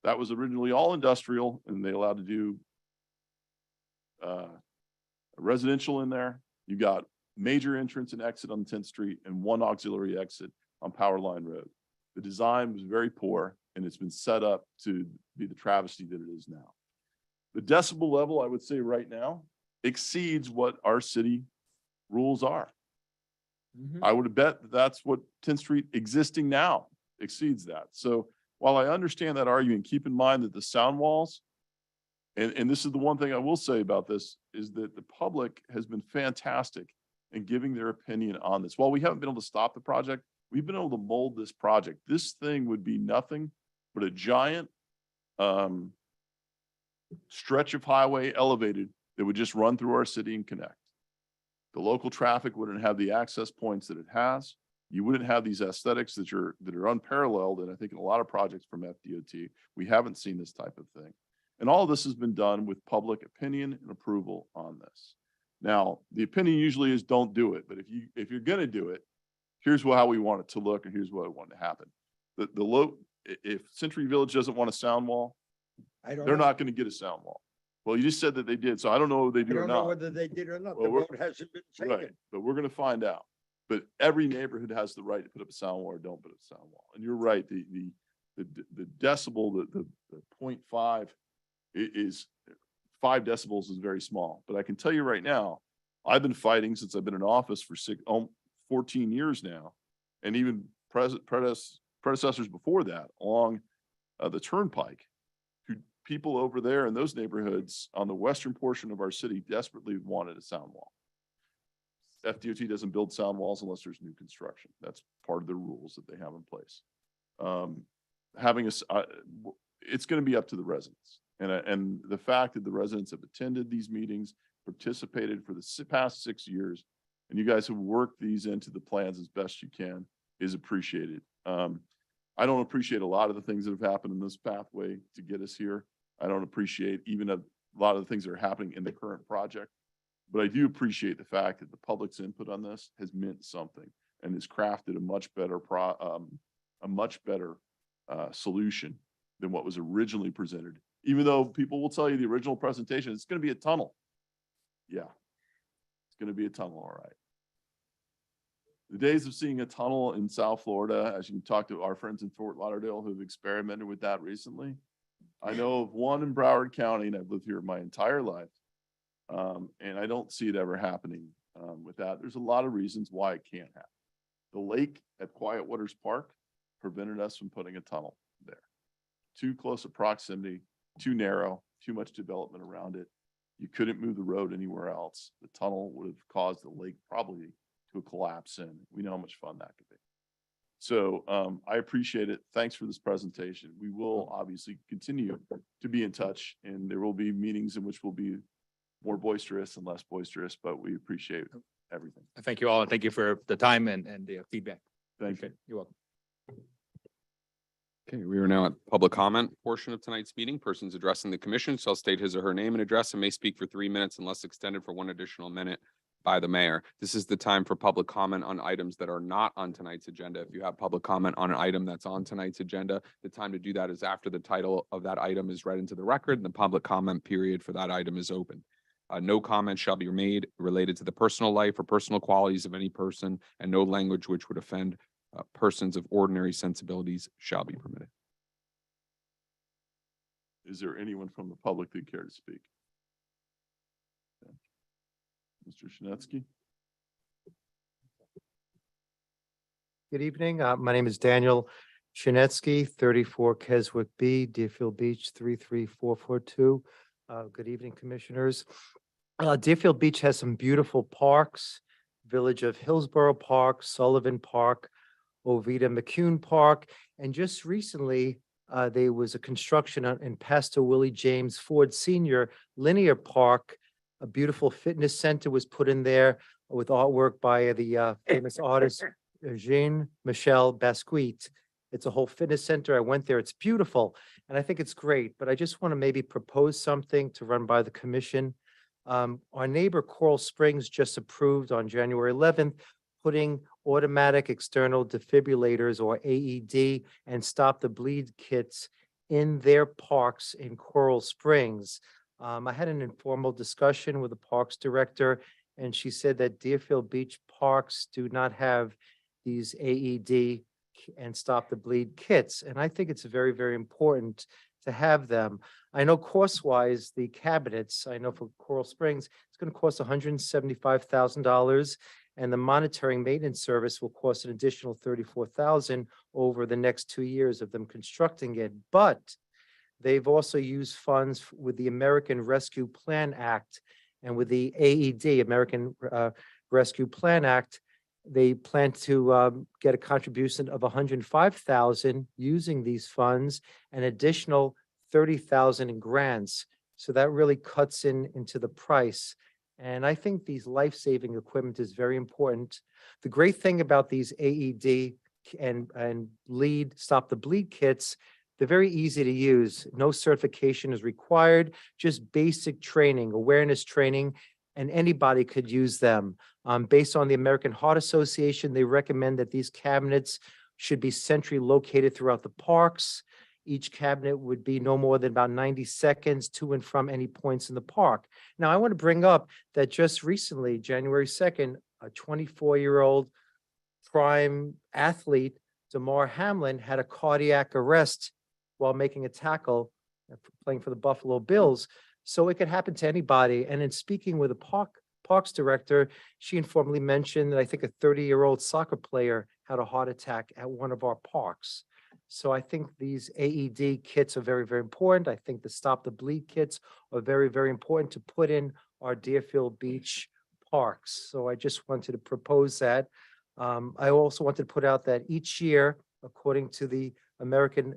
That was originally all industrial and they allowed to do residential in there. You got major entrance and exit on 10th Street and one auxiliary exit on Power Line Road. The design was very poor and it's been set up to be the travesty that it is now. The decibel level, I would say right now, exceeds what our city rules are. I would bet that that's what 10th Street existing now exceeds that. So while I understand that argument, keep in mind that the sound walls, and this is the one thing I will say about this, is that the public has been fantastic in giving their opinion on this. While we haven't been able to stop the project, we've been able to mold this project. This thing would be nothing but a giant stretch of highway elevated that would just run through our city and connect. The local traffic wouldn't have the access points that it has. You wouldn't have these aesthetics that are unparalleled. And I think in a lot of projects from FDOT, we haven't seen this type of thing. And all of this has been done with public opinion and approval on this. Now, the opinion usually is don't do it, but if you're gonna do it, here's how we want it to look and here's what I want to happen. If Century Village doesn't want a sound wall, they're not gonna get a sound wall. Well, you just said that they did, so I don't know whether they I do or don't know not. whether they did or not. The Well, we're- vote hasn't been Right, taken. but we're gonna find out. But every neighborhood has the right to put up a sound wall or don't put up a sound wall. And you're right, the decibel, the 0.5 is 5 decibels is very small. But I can tell you right now, I've been fighting since I've been in office for 14 years now. And even predecessors before that along the turnpike, who people over there in those neighborhoods on the western portion of our city desperately wanted a sound wall. FDOT doesn't build sound walls unless there's new construction. That's part of the rules that they have in place. It's going to be up to the residents. And the fact that the residents have attended these meetings, participated for the past 6 years, and you guys have worked these into the plans as best you can is appreciated. I don't appreciate a lot of the things that have happened in this pathway to get us here. I don't appreciate even a lot of the things that are happening in the current project. But I do appreciate the fact that the public's input on this has meant something and has crafted a much better solution than what was originally presented. Even though people will tell you the original presentation, it's going to be a tunnel. Yeah, it's going to be a tunnel, all right. The days of seeing a tunnel in South Florida, as you can talk to our friends in Fort Lauderdale who've experimented with that recently. I know of one in Broward County, and I've lived here my entire life. And I don't see it ever happening with that. There's a lot of reasons why it can't happen. The lake at Quiet Waters Park prevented us from putting a tunnel there. Too close a proximity, too narrow, too much development around it. You couldn't move the road anywhere else. The tunnel would have caused the lake probably to collapse in. We know how much fun that could be. So I appreciate it. Thanks for this presentation. We will obviously continue to be in touch, and there will be meetings in which we'll be more boisterous and less boisterous, but we appreciate everything. Thank you all, and thank you for the time and the feedback. Thank you. Okay, you're welcome. Okay, we are now at the public comment portion of tonight's meeting. Persons addressing the commission shall state his or her name and address and may speak for 3 minutes unless extended for 1 additional minute by the mayor. This is the time for public comment on items that are not on tonight's agenda. If you have public comment on an item that's on tonight's agenda, the time to do that is after the title of that item is read into the record and the public comment period for that item is open. No comment shall be made related to the personal life or personal qualities of any person, and no language which would offend persons of ordinary sensibilities shall be permitted. Is there anyone from the public that care to speak? Mr. Shinetsky? Good evening. My name is Daniel Shinetsky, 34 Keswick B, Deerfield Beach, 33442. Good evening, commissioners. Deerfield Beach has some beautiful parks, Village of Hillsborough Park, Sullivan Park, Ovida McCune Park, and just recently, there was a construction in Pastor Willie James Ford Senior Linear Park. A beautiful fitness center was put in there with artwork by the famous artist Jean-Michel Basquiat. It's a whole fitness center. I went there. It's beautiful. And I think it's great, but I just want to maybe propose something to run by the commission. Our neighbor Coral Springs just approved on January 11th, putting automatic external defibrillators or AED and stop the bleed kits in their parks in Coral Springs. I had an informal discussion with the parks director, and she said that Deerfield Beach parks do not have these AED and stop the bleed kits. And I think it's very, very important to have them. I know cost-wise, the cabinets, I know for Coral Springs, it's going to cost $175,000. And the monitoring maintenance service will cost an additional $34,000 over the next 2 years of them constructing it. But they've also used funds with the American Rescue Plan Act and with the AED, American Rescue Plan Act. They plan to get a contribution of $105,000 using these funds, an additional $30,000 in grants. So that really cuts into the price. And I think these life-saving equipment is very important. The great thing about these AED and lead, stop the bleed kits, they're very easy to use. No certification is required, just basic training, awareness training, and anybody could use them. Based on the American Heart Association, they recommend that these cabinets should be centrally located throughout the parks. Each cabinet would be no more than about 90 seconds to and from any points in the park. Now, I want to bring up that just recently, January 2nd, a 24-year-old prime athlete, Damar Hamlin, had a cardiac arrest while making a tackle, playing for the Buffalo Bills. So it could happen to anybody. And in speaking with the parks director, she informally mentioned that I think a 30-year-old soccer player had a heart attack at one of our parks. So I think these AED kits are very, very important. I think the Stop the Bleed kits are very, very important to put in our Deerfield Beach parks. So I just wanted to propose that. I also wanted to put out that each year, according to the American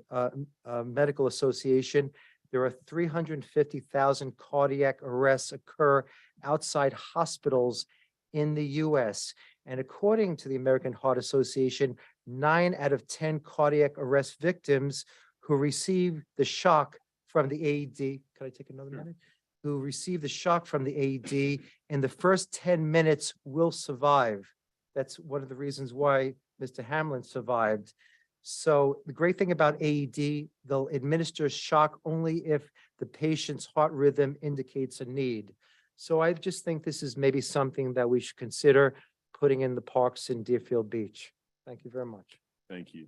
Medical Association, there are 350,000 cardiac arrests occur outside hospitals in the US. And according to the American Heart Association, 9 out of 10 cardiac arrest victims who receive the shock from the AED, can I take another minute? Who receive the shock from the AED in the first 10 minutes will survive. That's one of the reasons why Mr. Hamlin survived. So the great thing about AED, they'll administer shock only if the patient's heart rhythm indicates a need. So I just think this is maybe something that we should consider putting in the parks in Deerfield Beach. Thank you very much. Thank you.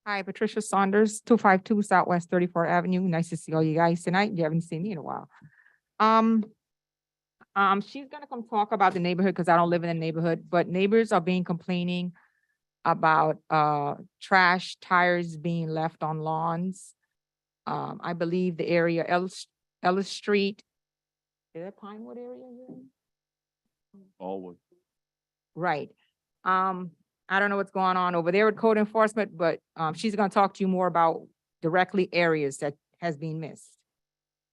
Hi, Patricia Saunders, 252 Southwest 34th Avenue. Nice to see all you guys tonight. You haven't seen me in a while. She's gonna come talk about the neighborhood because I don't live in the neighborhood, but neighbors are complaining about trash, tires being left on lawns. I believe the area Ellis Street. Is that Pinewood area here? Alwood. Right. I don't know what's going on over there with code enforcement, but she's gonna talk to you more about directly areas that has been missed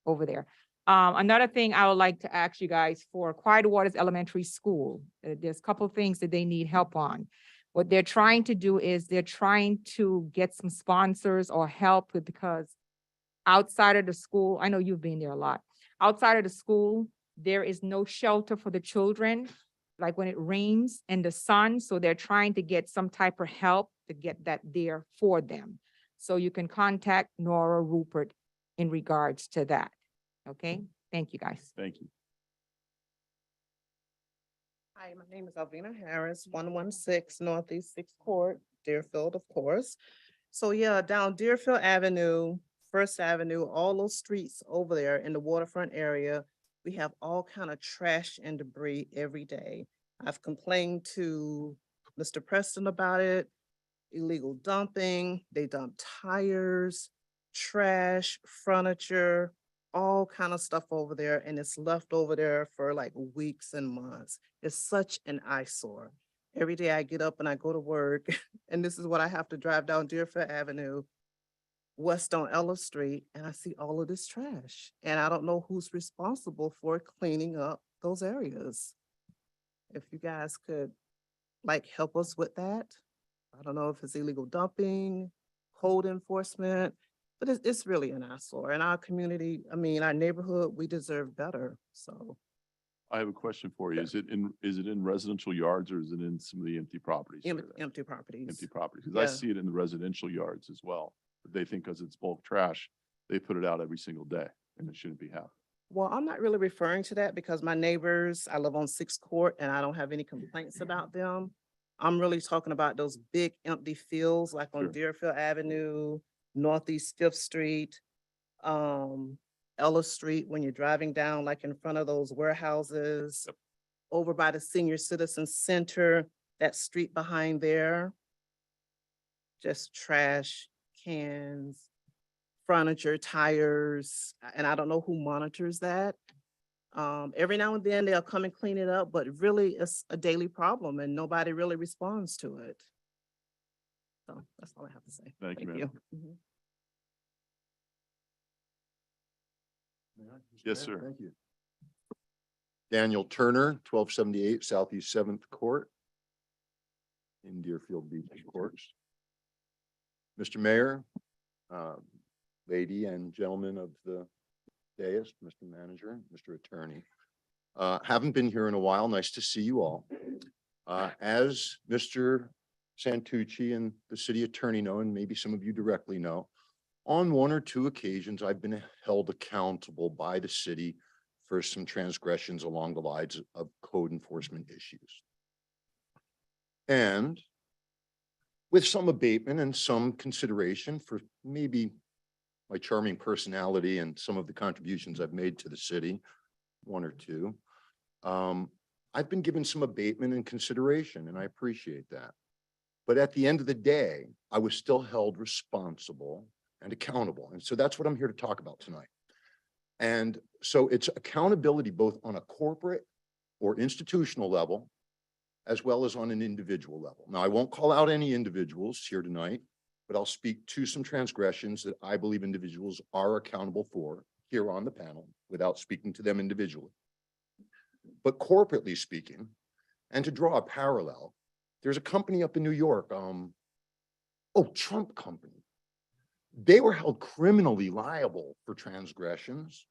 over there. Another thing I would like to ask you guys for Quiet Waters Elementary School, there's a couple things that they need help on. What they're trying to do is they're trying to get some sponsors or help with, because outside of the school, I know you've been there a lot. Outside of the school, there is no shelter for the children, like when it rains and the sun. So they're trying to get some type of help to get that there for them. So you can contact Nora Rupert in regards to that. Okay, thank you, guys. Thank you. Hi, my name is Alvina Harris, 116 Northeast 6th Court, Deerfield, of course. So yeah, down Deerfield Avenue, First Avenue, all those streets over there in the waterfront area, we have all kind of trash and debris every day. I've complained to Mr. Preston about it, illegal dumping, they dump tires, trash, furniture, all kind of stuff over there, and it's left over there for like weeks and months. It's such an eyesore. Every day I get up and I go to work, and this is what I have to drive down Deerfield Avenue, west on Ellis Street, and I see all of this trash. And I don't know who's responsible for cleaning up those areas. If you guys could like help us with that. I don't know if it's illegal dumping, code enforcement, but it's really an eyesore. In our community, I mean, our neighborhood, we deserve better, so. I have a question for you. Is it in residential yards or is it in some of the empty properties? Empty properties. Empty properties, because I Yeah. see it in the residential yards as well. But they think because it's bulk trash, they put it out every single day and it shouldn't be happening. Well, I'm not really referring to that because my neighbors, I live on 6th Court and I don't have any complaints about them. I'm really talking about those big empty fields like on Sure. Deerfield Avenue, Northeast 5th Street, Ellis Street, when you're driving down, like in front of those warehouses, Yep. over by the Senior Citizen Center, that street behind there. Just trash, cans, furniture, tires, and I don't know who monitors that. Every now and then they'll come and clean it up, but really it's a daily problem and nobody really responds to it. So that's all I have to say. Thank you, ma'am. Mhm. Yes, sir. Thank you. Daniel Turner, 1278 Southeast Seventh Court in Deerfield Beach, of course. Mr. Mayor, lady and gentlemen of the dais, Mr. Manager, Mr. Attorney. Haven't been here in a while. Nice to see you all. As Mr. Santucci and the city attorney know, and maybe some of you directly know, on one or two occasions, I've been held accountable by the city for some transgressions along the lines of code enforcement issues. And with some abatement and some consideration for maybe my charming personality and some of the contributions I've made to the city, one or two, I've been given some abatement and consideration, and I appreciate that. But at the end of the day, I was still held responsible and accountable. And so that's what I'm here to talk about tonight. And so it's accountability both on a corporate or institutional level, as well as on an individual level. Now, I won't call out any individuals here tonight, but I'll speak to some transgressions that I believe individuals are accountable for here on the panel without speaking to them individually. But corporately speaking, and to draw a parallel, there's a company up in New York, Trump Company. They were held criminally liable for transgressions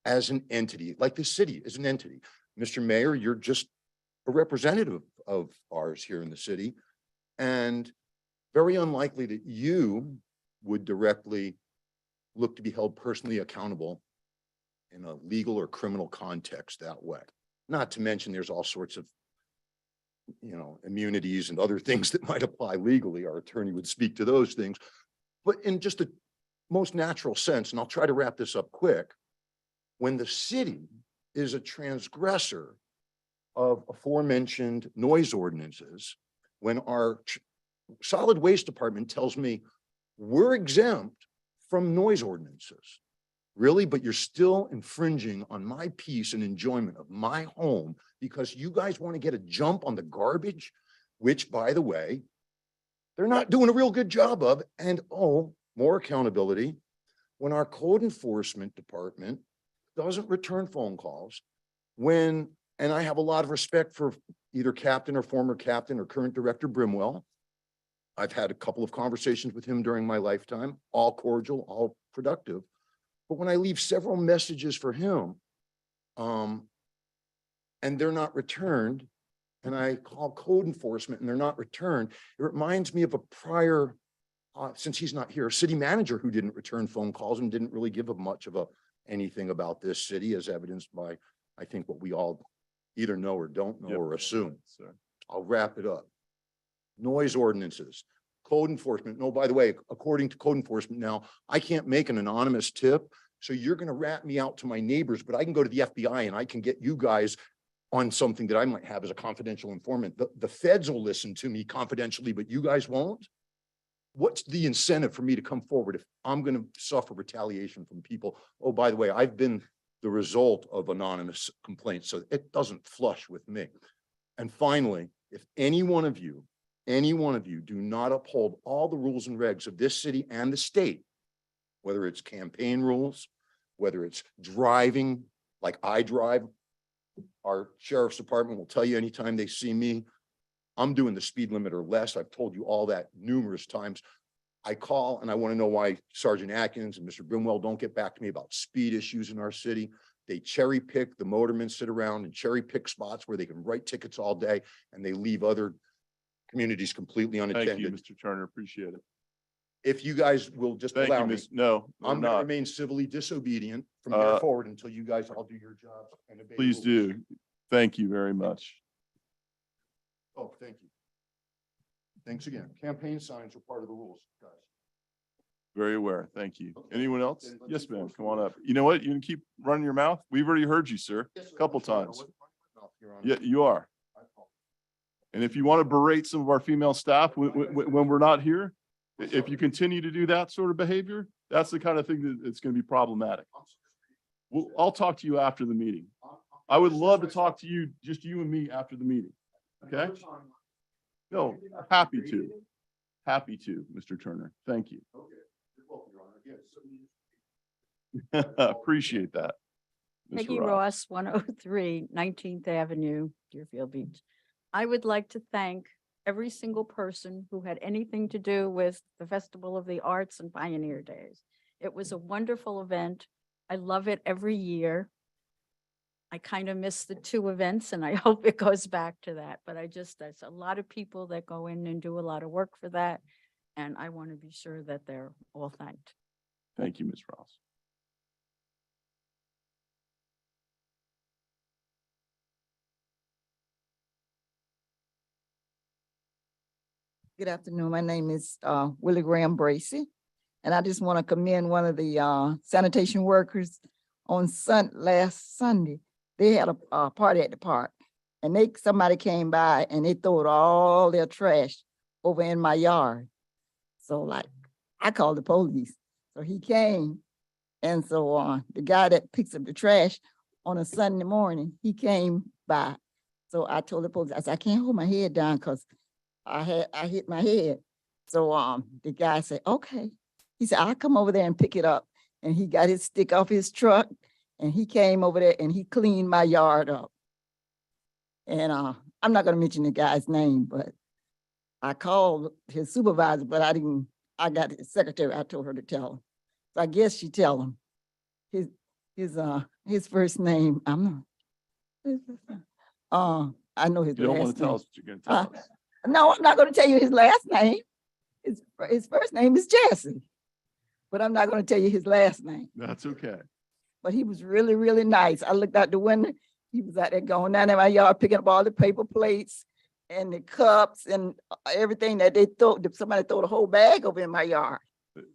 as an entity, like the city is an entity. Mr. Mayor, you're just a representative of ours here in the city, and very unlikely that you would directly look to be held personally accountable in a legal or criminal context that way. Not to mention there's all sorts of, immunities and other things that might apply legally. Our attorney would speak to those things. But in just the most natural sense, and I'll try to wrap this up quick, when the city is a transgressor of aforementioned noise ordinances, when our solid waste department tells me we're exempt from noise ordinances, really, but you're still infringing on my peace and enjoyment of my home because you guys want to get a jump on the garbage, which, by the way, they're not doing a real good job of. And more accountability when our code enforcement department doesn't return phone calls and I have a lot of respect for either captain or former captain or current director Brimwell. I've had a couple of conversations with him during my lifetime, all cordial, all productive. But when I leave several messages for him, and they're not returned, and I call code enforcement and they're not returned, it reminds me of a prior, since he's not here, city manager who didn't return phone calls and didn't really give much of anything about this city, as evidenced by, I think, what we all either know or don't know or assume. I'll wrap it up. Noise ordinances, code enforcement. No, by the way, according to code enforcement now, I can't make an anonymous tip. So you're going to rat me out to my neighbors, but I can go to the FBI and I can get you guys on something that I might have as a confidential informant. The feds will listen to me confidentially, but you guys won't. What's the incentive for me to come forward if I'm going to suffer retaliation from people? Oh, by the way, I've been the result of anonymous complaints, so it doesn't flush with me. And finally, if any one of you do not uphold all the rules and regs of this city and the state, whether it's campaign rules, whether it's driving like I drive, our sheriff's department will tell you anytime they see me, I'm doing the speed limit or less. I've told you all that numerous times. I call and I want to know why Sergeant Atkins and Mr. Brimwell don't get back to me about speed issues in our city. They cherry pick, the motormen sit around and cherry pick spots where they can write tickets all day and they leave other communities completely Thank you, unattended. Mr. Turner. Appreciate it. If you guys will just Thank allow you, me, Miss. No, I'm going to not. remain civilly disobedient from here Uh, forward until you guys all do your jobs. And obey the Please rules. do. Thank you very much. Oh, thank you. Thanks again. Campaign signs are part of the rules, guys. Very aware. Thank you. Anyone else? Then let's Yes, ma'am. enforce Come the on rules. up. You know what? You can keep running your mouth. We've already heard you, sir. Yes, sir. Couple I'm sorry. I times. wasn't running my mouth, Your Honor. Yeah, you are. I apologize. And if you want to berate some of our female staff when we're not here, if you continue to do that sort of behavior, that's the kind of thing that it's going to be problematic. I'm sorry. Well, I'll talk to you after the meeting. I would love to talk to you, just you and me after the meeting. Okay? No, happy to. Happy to, Mr. Turner. Thank you. Okay. You're welcome, Your Honor. Again, Appreciate that. Ms. Peggy Ross, 103 19th Avenue, Deerfield Beach. I would like to thank every single person who had anything to do with the Festival of the Arts and Pioneer Days. It was a wonderful event. I love it every year. I kind of miss the two events and I hope it goes back to that. But there's a lot of people that go in and do a lot of work for that. And I want to be sure that they're all thanked. Thank you, Ms. Ross. Good afternoon. My name is Willie Graham Bracy. And I just want to commend one of the sanitation workers on last Sunday. They had a party at the park and somebody came by and they threw all their trash over in my yard. So like, I called the police. So he came. And so the guy that picks up the trash on a Sunday morning, he came by. So I told the police, I said, I can't hold my head down because I hit my head. So the guy said, okay. He said, I'll come over there and pick it up. And he got his stick off his truck and he came over there and he cleaned my yard up. And I'm not gonna mention the guy's name, but I called his supervisor, but I got his secretary, I told her to tell him. So I guess she tell him. His first name, I'm not. I know his You don't want last to tell name. us what you're going to tell us. No, I'm not gonna tell you his last name. His first name is Jesse, but I'm not gonna tell you his last name. That's okay. But he was really, really nice. I looked out the window, he was out there going down in my yard, picking up all the paper plates and the cups and everything that somebody threw the whole bag over in my yard.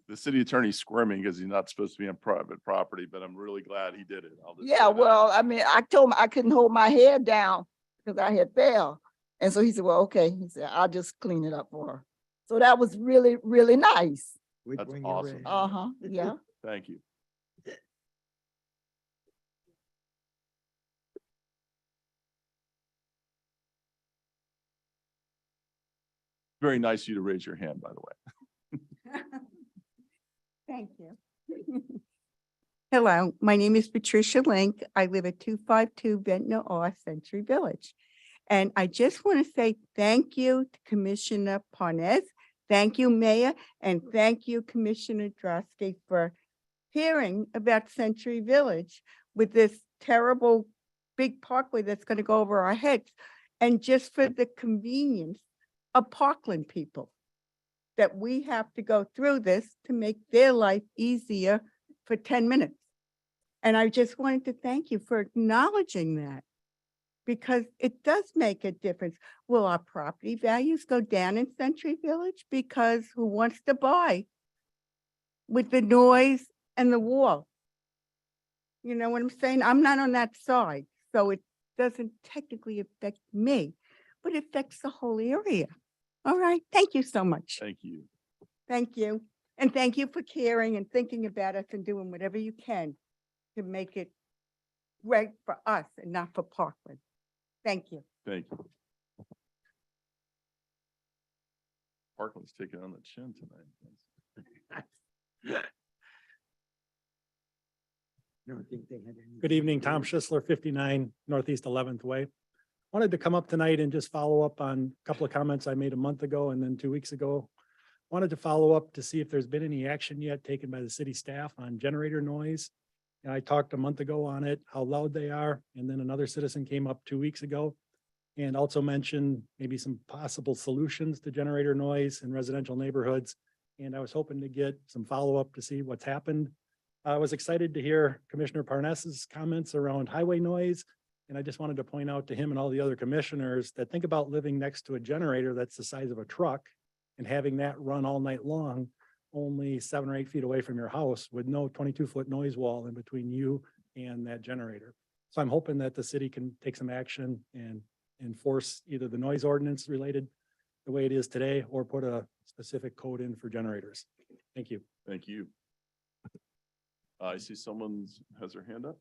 The city attorney's squirming because he's not supposed to be on private property, but I'm really glad he did it. I'll just say Yeah, that. well, I mean, I told him I couldn't hold my head down because I had fell. And so he said, well, okay. He said, I'll just clean it up for her. So that was really, really nice. That's awesome. Uh-huh, yeah. Thank you. Very nice of you to raise your hand, by the way. Thank you. Hello, my name is Patricia Link. I live at 252 Ventnor Ave, Century Village. And I just want to say thank you to Commissioner Parnes, thank you, Mayor, and thank you, Commissioner Drosky, for hearing about Century Village with this terrible big parkway that's going to go over our heads. And just for the convenience of Parkland people, that we have to go through this to make their life easier for 10 minutes. And I just wanted to thank you for acknowledging that, because it does make a difference. Will our property values go down in Century Village? Because who wants to buy with the noise and the wall? You know what I'm saying? I'm not on that side, so it doesn't technically affect me, but it affects the whole area. All right, thank you so much. Thank you. Thank you. And thank you for caring and thinking about us and doing whatever you can to make it right for us and not for Parkland. Thank you. Thank you. Parkland's taking on the chin tonight. Good evening, Tom Schisler, 59 Northeast 11th Way. Wanted to come up tonight and just follow up on a couple of comments I made a month ago and then 2 weeks ago. Wanted to follow up to see if there's been any action yet taken by the city staff on generator noise. And I talked a month ago on it, how loud they are. And then another citizen came up 2 weeks ago and also mentioned maybe some possible solutions to generator noise in residential neighborhoods. And I was hoping to get some follow-up to see what's happened. I was excited to hear Commissioner Parnas's comments around highway noise. And I just wanted to point out to him and all the other commissioners that think about living next to a generator that's the size of a truck and having that run all night long, only 7 or 8 feet away from your house with no 22-foot noise wall in between you and that generator. So I'm hoping that the city can take some action and enforce either the noise ordinance related the way it is today or put a specific code in for generators. Thank you. Thank you. I see someone has their hand up.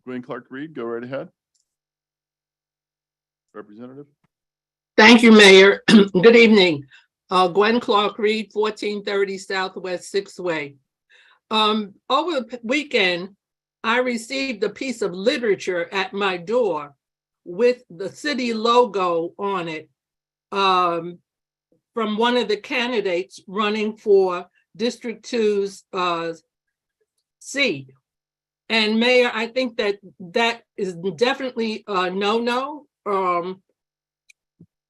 Gwen Clark Reed, go right ahead. Representative. Thank you, Mayor. Good evening. Gwen Clark Reed, 1430 Southwest Sixth Way. Over the weekend, I received a piece of literature at my door with the city logo on it from one of the candidates running for District 2's seat. And Mayor, I think that is definitely a no-no.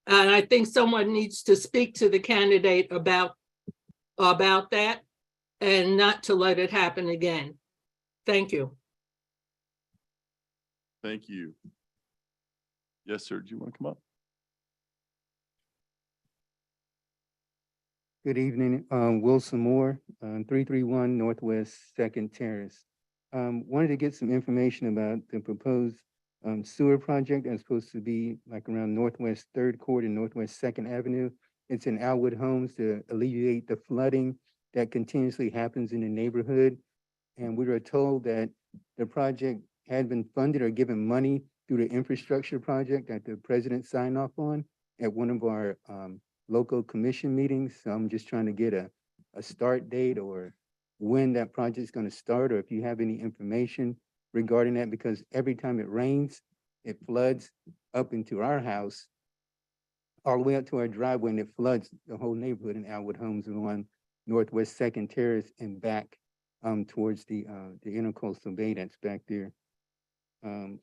And I think someone needs to speak to the candidate about that and not to let it happen again. Thank you. Thank you. Yes, sir. Do you want to come up? Good evening, Wilson Moore, 331 Northwest Second Terrace. Wanted to get some information about the proposed sewer project that's supposed to be like around Northwest Third Court and Northwest Second Avenue. It's in Alwood Homes to alleviate the flooding that continuously happens in the neighborhood. And we were told that the project had been funded or given money through the infrastructure project that the president signed off on at one of our local commission meetings. So I'm just trying to get a start date or when that project's going to start, or if you have any information regarding that, because every time it rains, it floods up into our house, all the way up to our driveway, and it floods the whole neighborhood in Alwood Homes and on Northwest Second Terrace and back towards the intercoastal bay that's back there.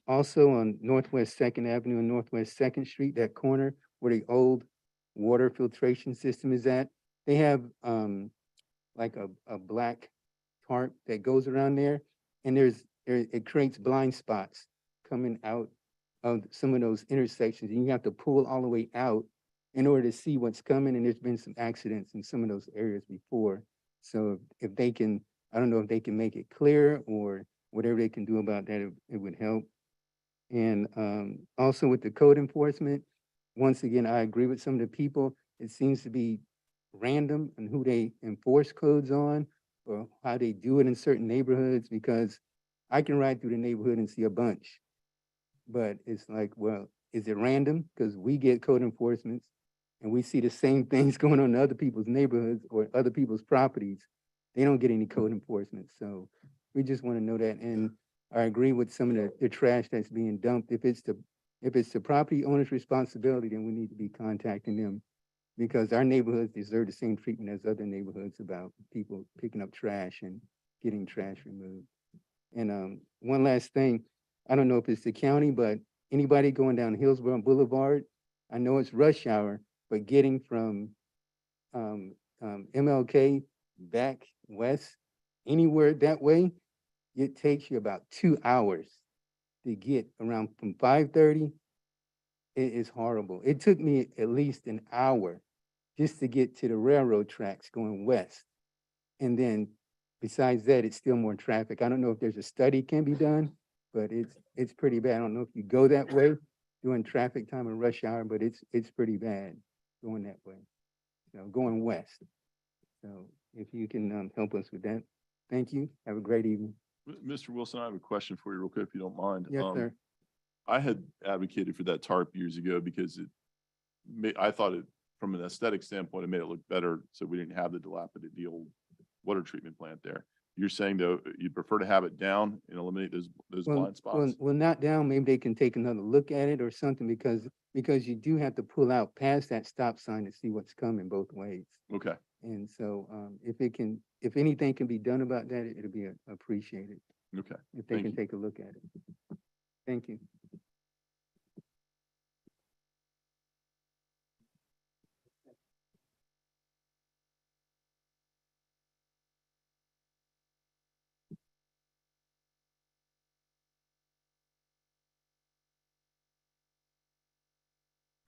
Also on Northwest Second Avenue and Northwest Second Street, that corner where the old water filtration system is at, they have like a black tarp that goes around there, and it creates blind spots coming out of some of those intersections, and you have to pull all the way out in order to see what's coming, and there's been some accidents in some of those areas before. So if they can, I don't know if they can make it clear or whatever they can do about that, it would help. And also with the code enforcement, once again, I agree with some of the people. It seems to be random on who they enforce codes on or how they do it in certain neighborhoods, because I can ride through the neighborhood and see a bunch. But it's like, well, is it random? Because we get code enforcements and we see the same things going on in other people's neighborhoods or other people's properties. They don't get any code enforcement. So we just want to know that. And I agree with some of the trash that's being dumped. If it's the property owner's responsibility, then we need to be contacting them, because our neighborhoods deserve the same treatment as other neighborhoods about people picking up trash and getting trash removed. And one last thing, I don't know if it's the county, but anybody going down Hillsborough Boulevard, I know it's rush hour, but getting from MLK back west, anywhere that way, it takes you about 2 hours to get around from 5:30. It is horrible. It took me at least an hour just to get to the railroad tracks going west. And then besides that, it's still more traffic. I don't know if there's a study can be done, but it's pretty bad. I don't know if you go that way during traffic time and rush hour, but it's pretty bad going that way, going west. So if you can help us with that, thank you. Have a great evening. Mr. Wilson, I have a question for you real quick, if you don't mind. Yes, sir. I had advocated for that tarp years ago because I thought it, from an aesthetic standpoint, it made it look better, so we didn't have the dilapidated, the old water treatment plant there. You're saying though, you'd prefer to have it down and eliminate those blind spots? Well, not down, maybe they can take another look at it or something, because you do have to pull out past that stop sign to see what's coming both ways. Okay. And so if anything can be done about that, it'll be appreciated. Okay. If they Thank can you. take a look at it. Thank you.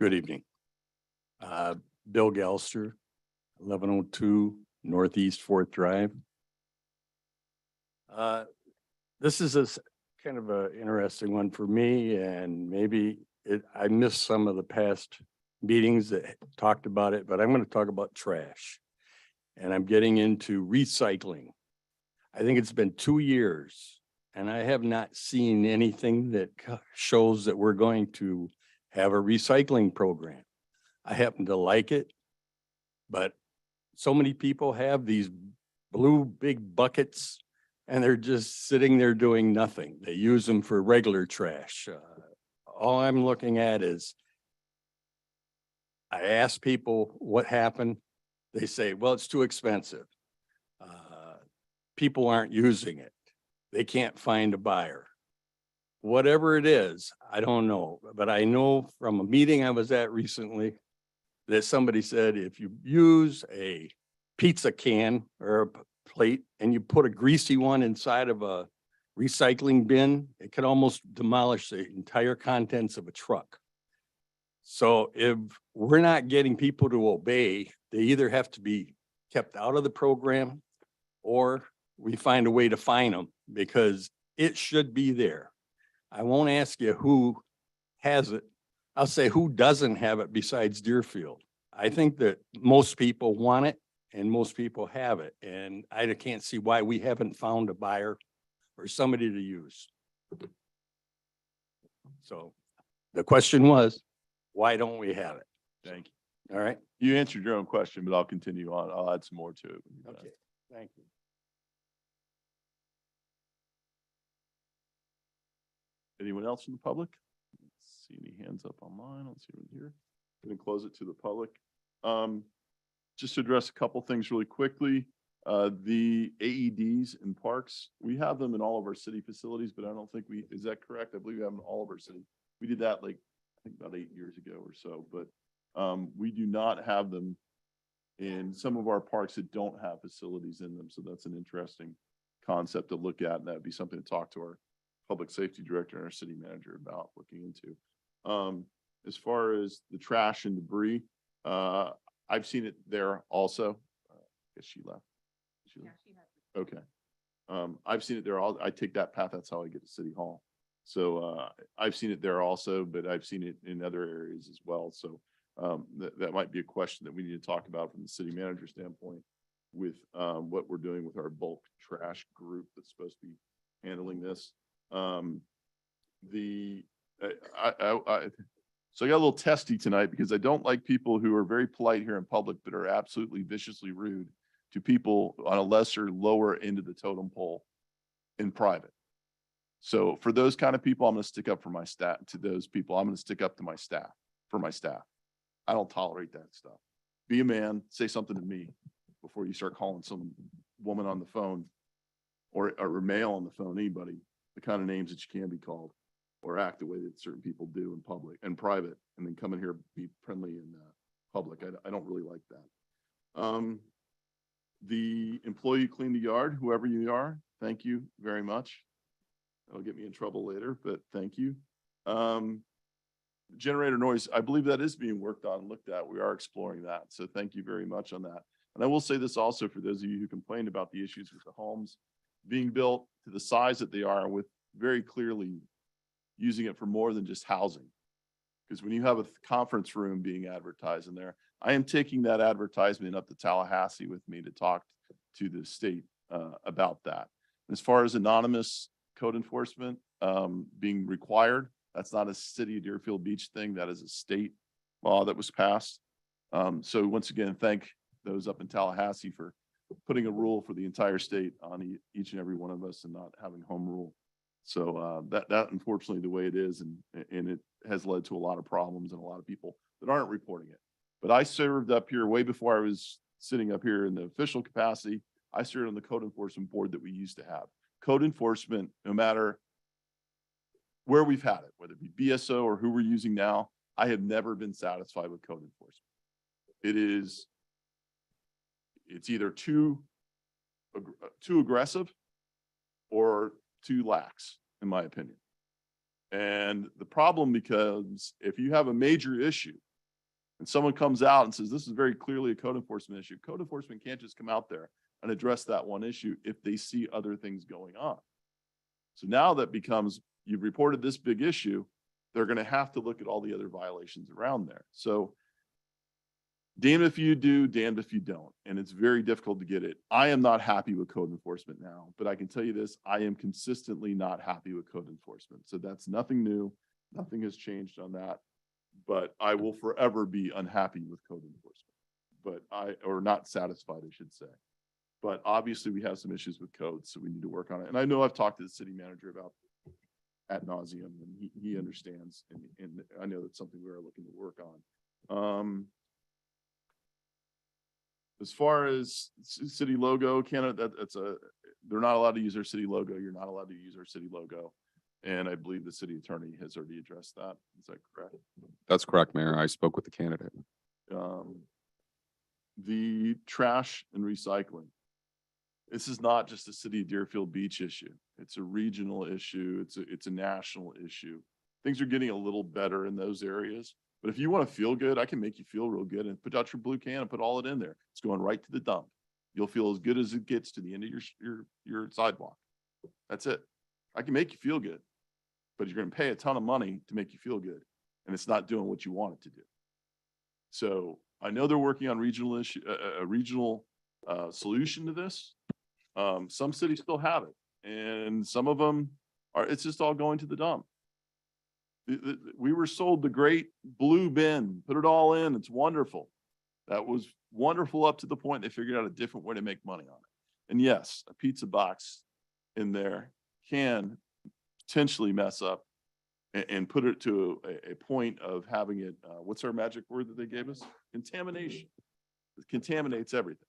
Good evening. Bill Gelster, 1102 Northeast Fourth Drive. This is kind of an interesting one for me, and maybe I missed some of the past meetings that talked about it, but I'm going to talk about trash. And I'm getting into recycling. I think it's been 2 years, and I have not seen anything that shows that we're going to have a recycling program. I happen to like it. But so many people have these blue big buckets and they're just sitting there doing nothing. They use them for regular trash. All I'm looking at is I ask people what happened. They say, well, it's too expensive. People aren't using it. They can't find a buyer. Whatever it is, I don't know, but I know from a meeting I was at recently that somebody said if you use a pizza can or a plate and you put a greasy one inside of a recycling bin, it could almost demolish the entire contents of a truck. So if we're not getting people to obey, they either have to be kept out of the program or we find a way to fine them because it should be there. I won't ask you who has it. I'll say who doesn't have it besides Deerfield. I think that most people want it and most people have it. And I can't see why we haven't found a buyer or somebody to use. So the question was, why don't we have it? Thank you. All right. You answered your own question, but I'll continue on. I'll add some more to it. when you're done. Okay. Thank you. Anyone else from the public? Let's see any hands up online. Let's see anyone here. Going to close it to the public. Just to address a couple things really quickly. The AEDs in parks, we have them in all of our city facilities, but I don't think is that correct? I believe we have them in all of our city. We did that like, I think about 8 years ago or so, but we do not have them in some of our parks that don't have facilities in them. So that's an interesting concept to look at. And that'd be something to talk to our public safety director and our city manager about looking into. As far as the trash and debris, I've seen it there also. I guess she left. Okay. I've seen it there. I take that path. That's how I get to City Hall. So I've seen it there also, but I've seen it in other areas as well. So that might be a question that we need to talk about from the city manager standpoint with what we're doing with our bulk trash group that's supposed to be handling this. So I got a little testy tonight because I don't like people who are very polite here in public, but are absolutely viciously rude to people on a lower end of the totem pole in private. So for those kind of people, I'm going to stick up for my staff. To those people, I'm going to stick up to my staff, for my staff. I don't tolerate that stuff. Be a man, say something to me before you start calling some woman on the phone or male on the phone, anybody, the kind of names that you can be called, or act the way that certain people do in public and private, and then come in here, be friendly in public. I don't really like that. The employee who cleaned the yard, whoever you are, thank you very much. That'll get me in trouble later, but thank you. Generator noise, I believe that is being worked on, looked at. We are exploring that. So thank you very much on that. And I will say this also for those of you who complained about the issues with the homes being built to the size that they are, with very clearly using it for more than just housing. Because when you have a conference room being advertised in there, I am taking that advertisement up to Tallahassee with me to talk to the state about that. As far as anonymous code enforcement being required, that's not a city of Deerfield Beach thing. That is a state law that was passed. So once again, thank those up in Tallahassee for putting a rule for the entire state on each and every one of us and not having home rule. So that unfortunately the way it is, and it has led to a lot of problems and a lot of people that aren't reporting it. But I served up here way before I was sitting up here in the official capacity. I served on the code enforcement board that we used to have. Code enforcement, no matter where we've had it, whether it be BSO or who we're using now, I have never been satisfied with code enforcement. It's either too aggressive or too lax, in my opinion. And the problem becomes if you have a major issue and someone comes out and says, this is very clearly a code enforcement issue, code enforcement can't just come out there and address that one issue if they see other things going on. So now that becomes, you've reported this big issue, they're going to have to look at all the other violations around there. So damned if you do, damned if you don't. And it's very difficult to get it. I am not happy with code enforcement now, but I can tell you this, I am consistently not happy with code enforcement. So that's nothing new. Nothing has changed on that. But I will forever be unhappy with code enforcement. Or not satisfied, I should say. But obviously we have some issues with code, so we need to work on it. And I know I've talked to the city manager about ad nauseum, and he understands, and I know that's something we're looking to work on. As far as city logo, Canada, they're not allowed to use their city logo. You're not allowed to use our city logo. And I believe the city attorney has already addressed that. Is that correct? That's correct, Mayor. I spoke with the candidate. The trash and recycling. This is not just a city of Deerfield Beach issue. It's a regional issue. It's a national issue. Things are getting a little better in those areas. But if you want to feel good, I can make you feel real good and put out your blue can and put all it in there. It's going right to the dump. You'll feel as good as it gets to the end of your sidewalk. That's it. I can make you feel good, but you're going to pay a ton of money to make you feel good, and it's not doing what you want it to do. So I know they're working on a regional solution to this. Some cities still have it, and some of them it's just all going to the dump. We were sold the great blue bin, put it all in, it's wonderful. That was wonderful up to the point they figured out a different way to make money on it. And yes, a pizza box in there can potentially mess up and put it to a point of having it, what's our magic word that they gave us? Contamination. It contaminates everything.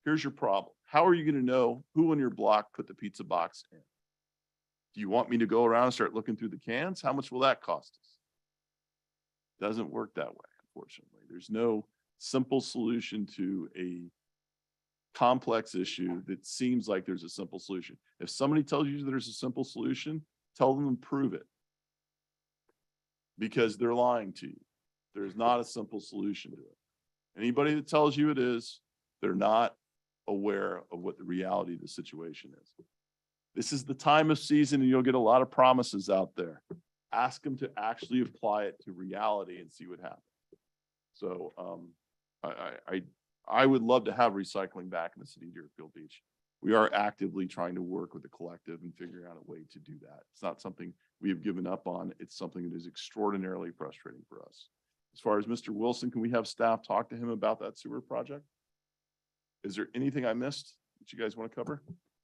Here's your problem. How are you going to know who on your block put the pizza box in? Do you want me to go around and start looking through the cans? How much will that cost us? Doesn't work that way, unfortunately. There's no simple solution to a complex issue that seems like there's a simple solution. If somebody tells you there's a simple solution, tell them to prove it. Because they're lying to you. There's not a simple solution to it. Anybody that tells you it is, they're not aware of what the reality of the situation is. This is the time of season and you'll get a lot of promises out there. Ask them to actually apply it to reality and see what happens. So I would love to have recycling back in the city of Deerfield Beach. We are actively trying to work with the collective and figuring out a way to do that. It's not something we have given up on. It's something that is extraordinarily frustrating for us. As far as Mr. Wilson, can we have staff talk to him about that sewer project? Is there anything I missed that you guys want to cover?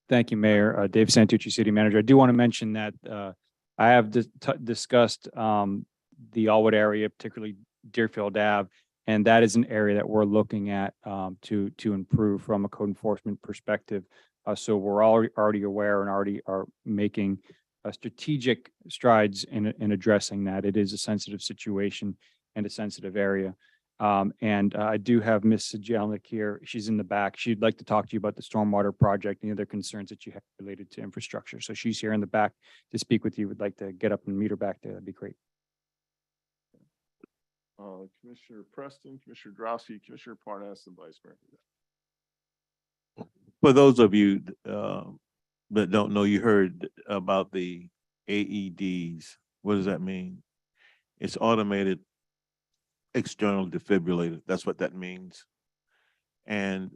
Thank you, Mayor. Dave Santucci, City Manager. I do want to mention that I have discussed the Allwood area, particularly Deerfield Ave, and that is an area that we're looking at to improve from a code enforcement perspective. So we're already aware and already are making strategic strides in addressing that. It is a sensitive situation and a sensitive area. And I do have Ms. Jelnik here. She's in the back. She'd like to talk to you about the stormwater project and the other concerns that you have related to infrastructure. So she's here in the back to speak with you. Would like to get up and meet her back there. That'd be great. Commissioner Preston, Commissioner Drosky, Commissioner Parnas, and Vice Mayor. For those of you that don't know, you heard about the AEDs. What does that mean? It's automated external defibrillator. That's what that means. And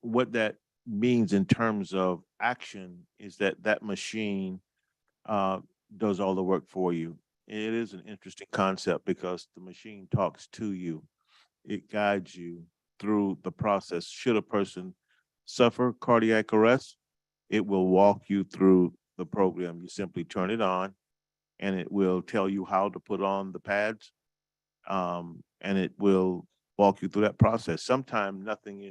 what that means in terms of action is that that machine does all the work for you. It is an interesting concept because the machine talks to you. It guides you through the process. Should a person suffer cardiac arrest, it will walk you through the program. You simply turn it on and it will tell you how to put on the pads. And it will walk you through that process. Sometimes nothing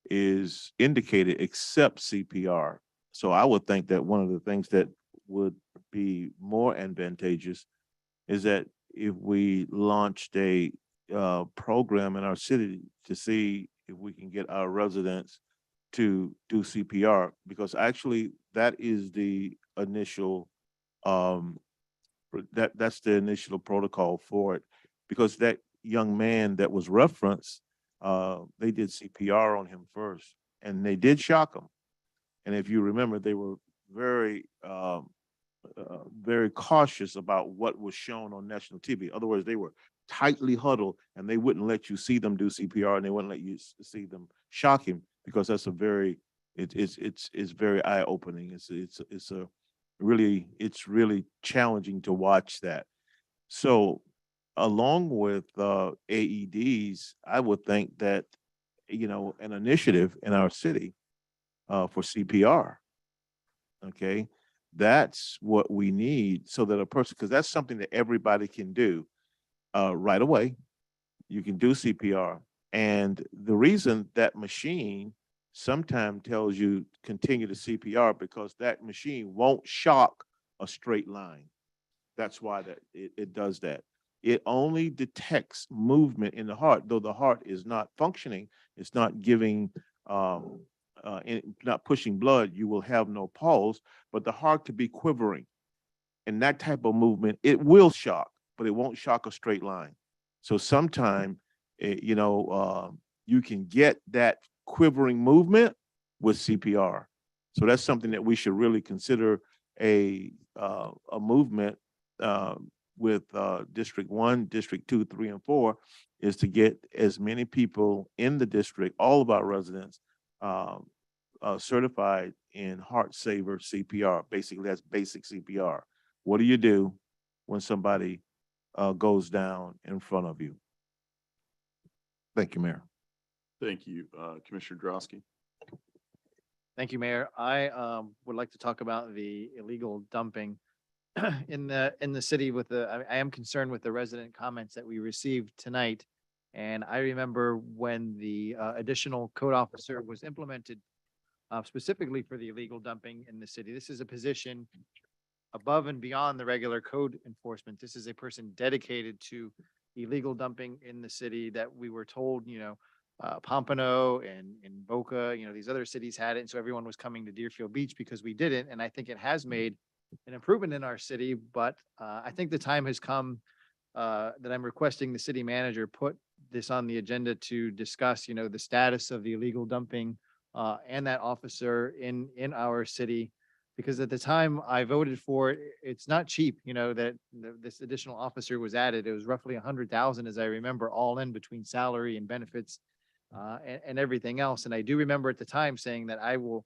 is indicated except CPR. So I would think that one of the things that would be more advantageous is that if we launched a program in our city to see if we can get our residents to do CPR, because actually that is the initial that's the initial protocol for it. Because that young man that was referenced, they did CPR on him first, and they did shock him. And if you remember, they were very, very cautious about what was shown on national TV. In other words, they were tightly huddled, and they wouldn't let you see them do CPR, and they wouldn't let you see them shock him, because that's a very, it's very eye-opening. It's really challenging to watch that. So along with AEDs, I would think that, an initiative in our city for CPR. Okay, that's what we need so that a person, because that's something that everybody can do right away. You can do CPR. And the reason that machine sometimes tells you continue the CPR because that machine won't shock a straight line. That's why it does that. It only detects movement in the heart, though the heart is not functioning. It's not giving, not pushing blood. You will have no pulse, but the heart could be quivering. And that type of movement, it will shock, but it won't shock a straight line. So sometime, you can get that quivering movement with CPR. So that's something that we should really consider a movement with District 1, District 2, 3, and 4 is to get as many people in the district, all of our residents, certified in Heart Saver CPR. Basically, that's basic CPR. What do you do when somebody goes down in front of you? Thank you, Mayor. Thank you, Commissioner Drosky. Thank you, Mayor. I would like to talk about the illegal dumping in the city with I am concerned with the resident comments that we received tonight. And I remember when the additional code officer was implemented specifically for the illegal dumping in the city. This is a position above and beyond the regular code enforcement. This is a person dedicated to illegal dumping in the city that we were told, Pompano and Boca, these other cities had it. And so everyone was coming to Deerfield Beach because we didn't. And I think it has made an improvement in our city, but I think the time has come that I'm requesting the city manager put this on the agenda to discuss, the status of the illegal dumping and that officer in our city. Because at the time I voted for it, it's not cheap, that this additional officer was added. It was roughly 100,000, as I remember, all in between salary and benefits and everything else. And I do remember at the time saying that I will,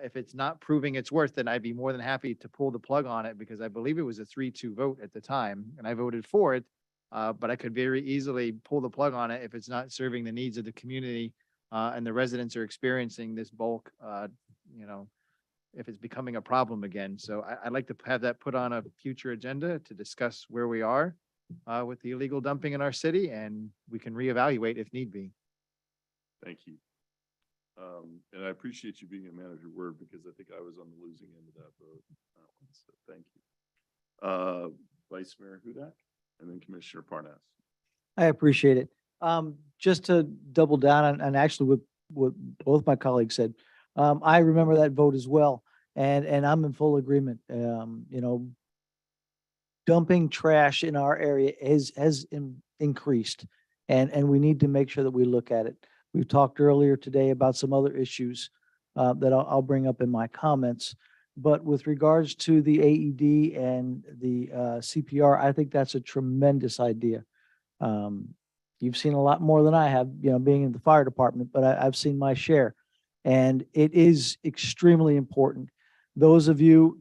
if it's not proving its worth, then I'd be more than happy to pull the plug on it because I believe it was a 3-2 vote at the time and I voted for it. But I could very easily pull the plug on it if it's not serving the needs of the community and the residents are experiencing this bulk, if it's becoming a problem again. So I'd like to have that put on a future agenda to discuss where we are with the illegal dumping in our city and we can reevaluate if need be. Thank you. And I appreciate you being a manager word because I think I was on the losing end of that vote. So thank you. Vice Mayor Hudak and then Commissioner Parnas. I appreciate it. Just to double down on, and actually what both my colleagues said, I remember that vote as well, and I'm in full agreement. Dumping trash in our area has increased, and we need to make sure that we look at it. We've talked earlier today about some other issues that I'll bring up in my comments. But with regards to the AED and the CPR, I think that's a tremendous idea. You've seen a lot more than I have, being in the fire department, but I've seen my share. And it is extremely important. Those of you,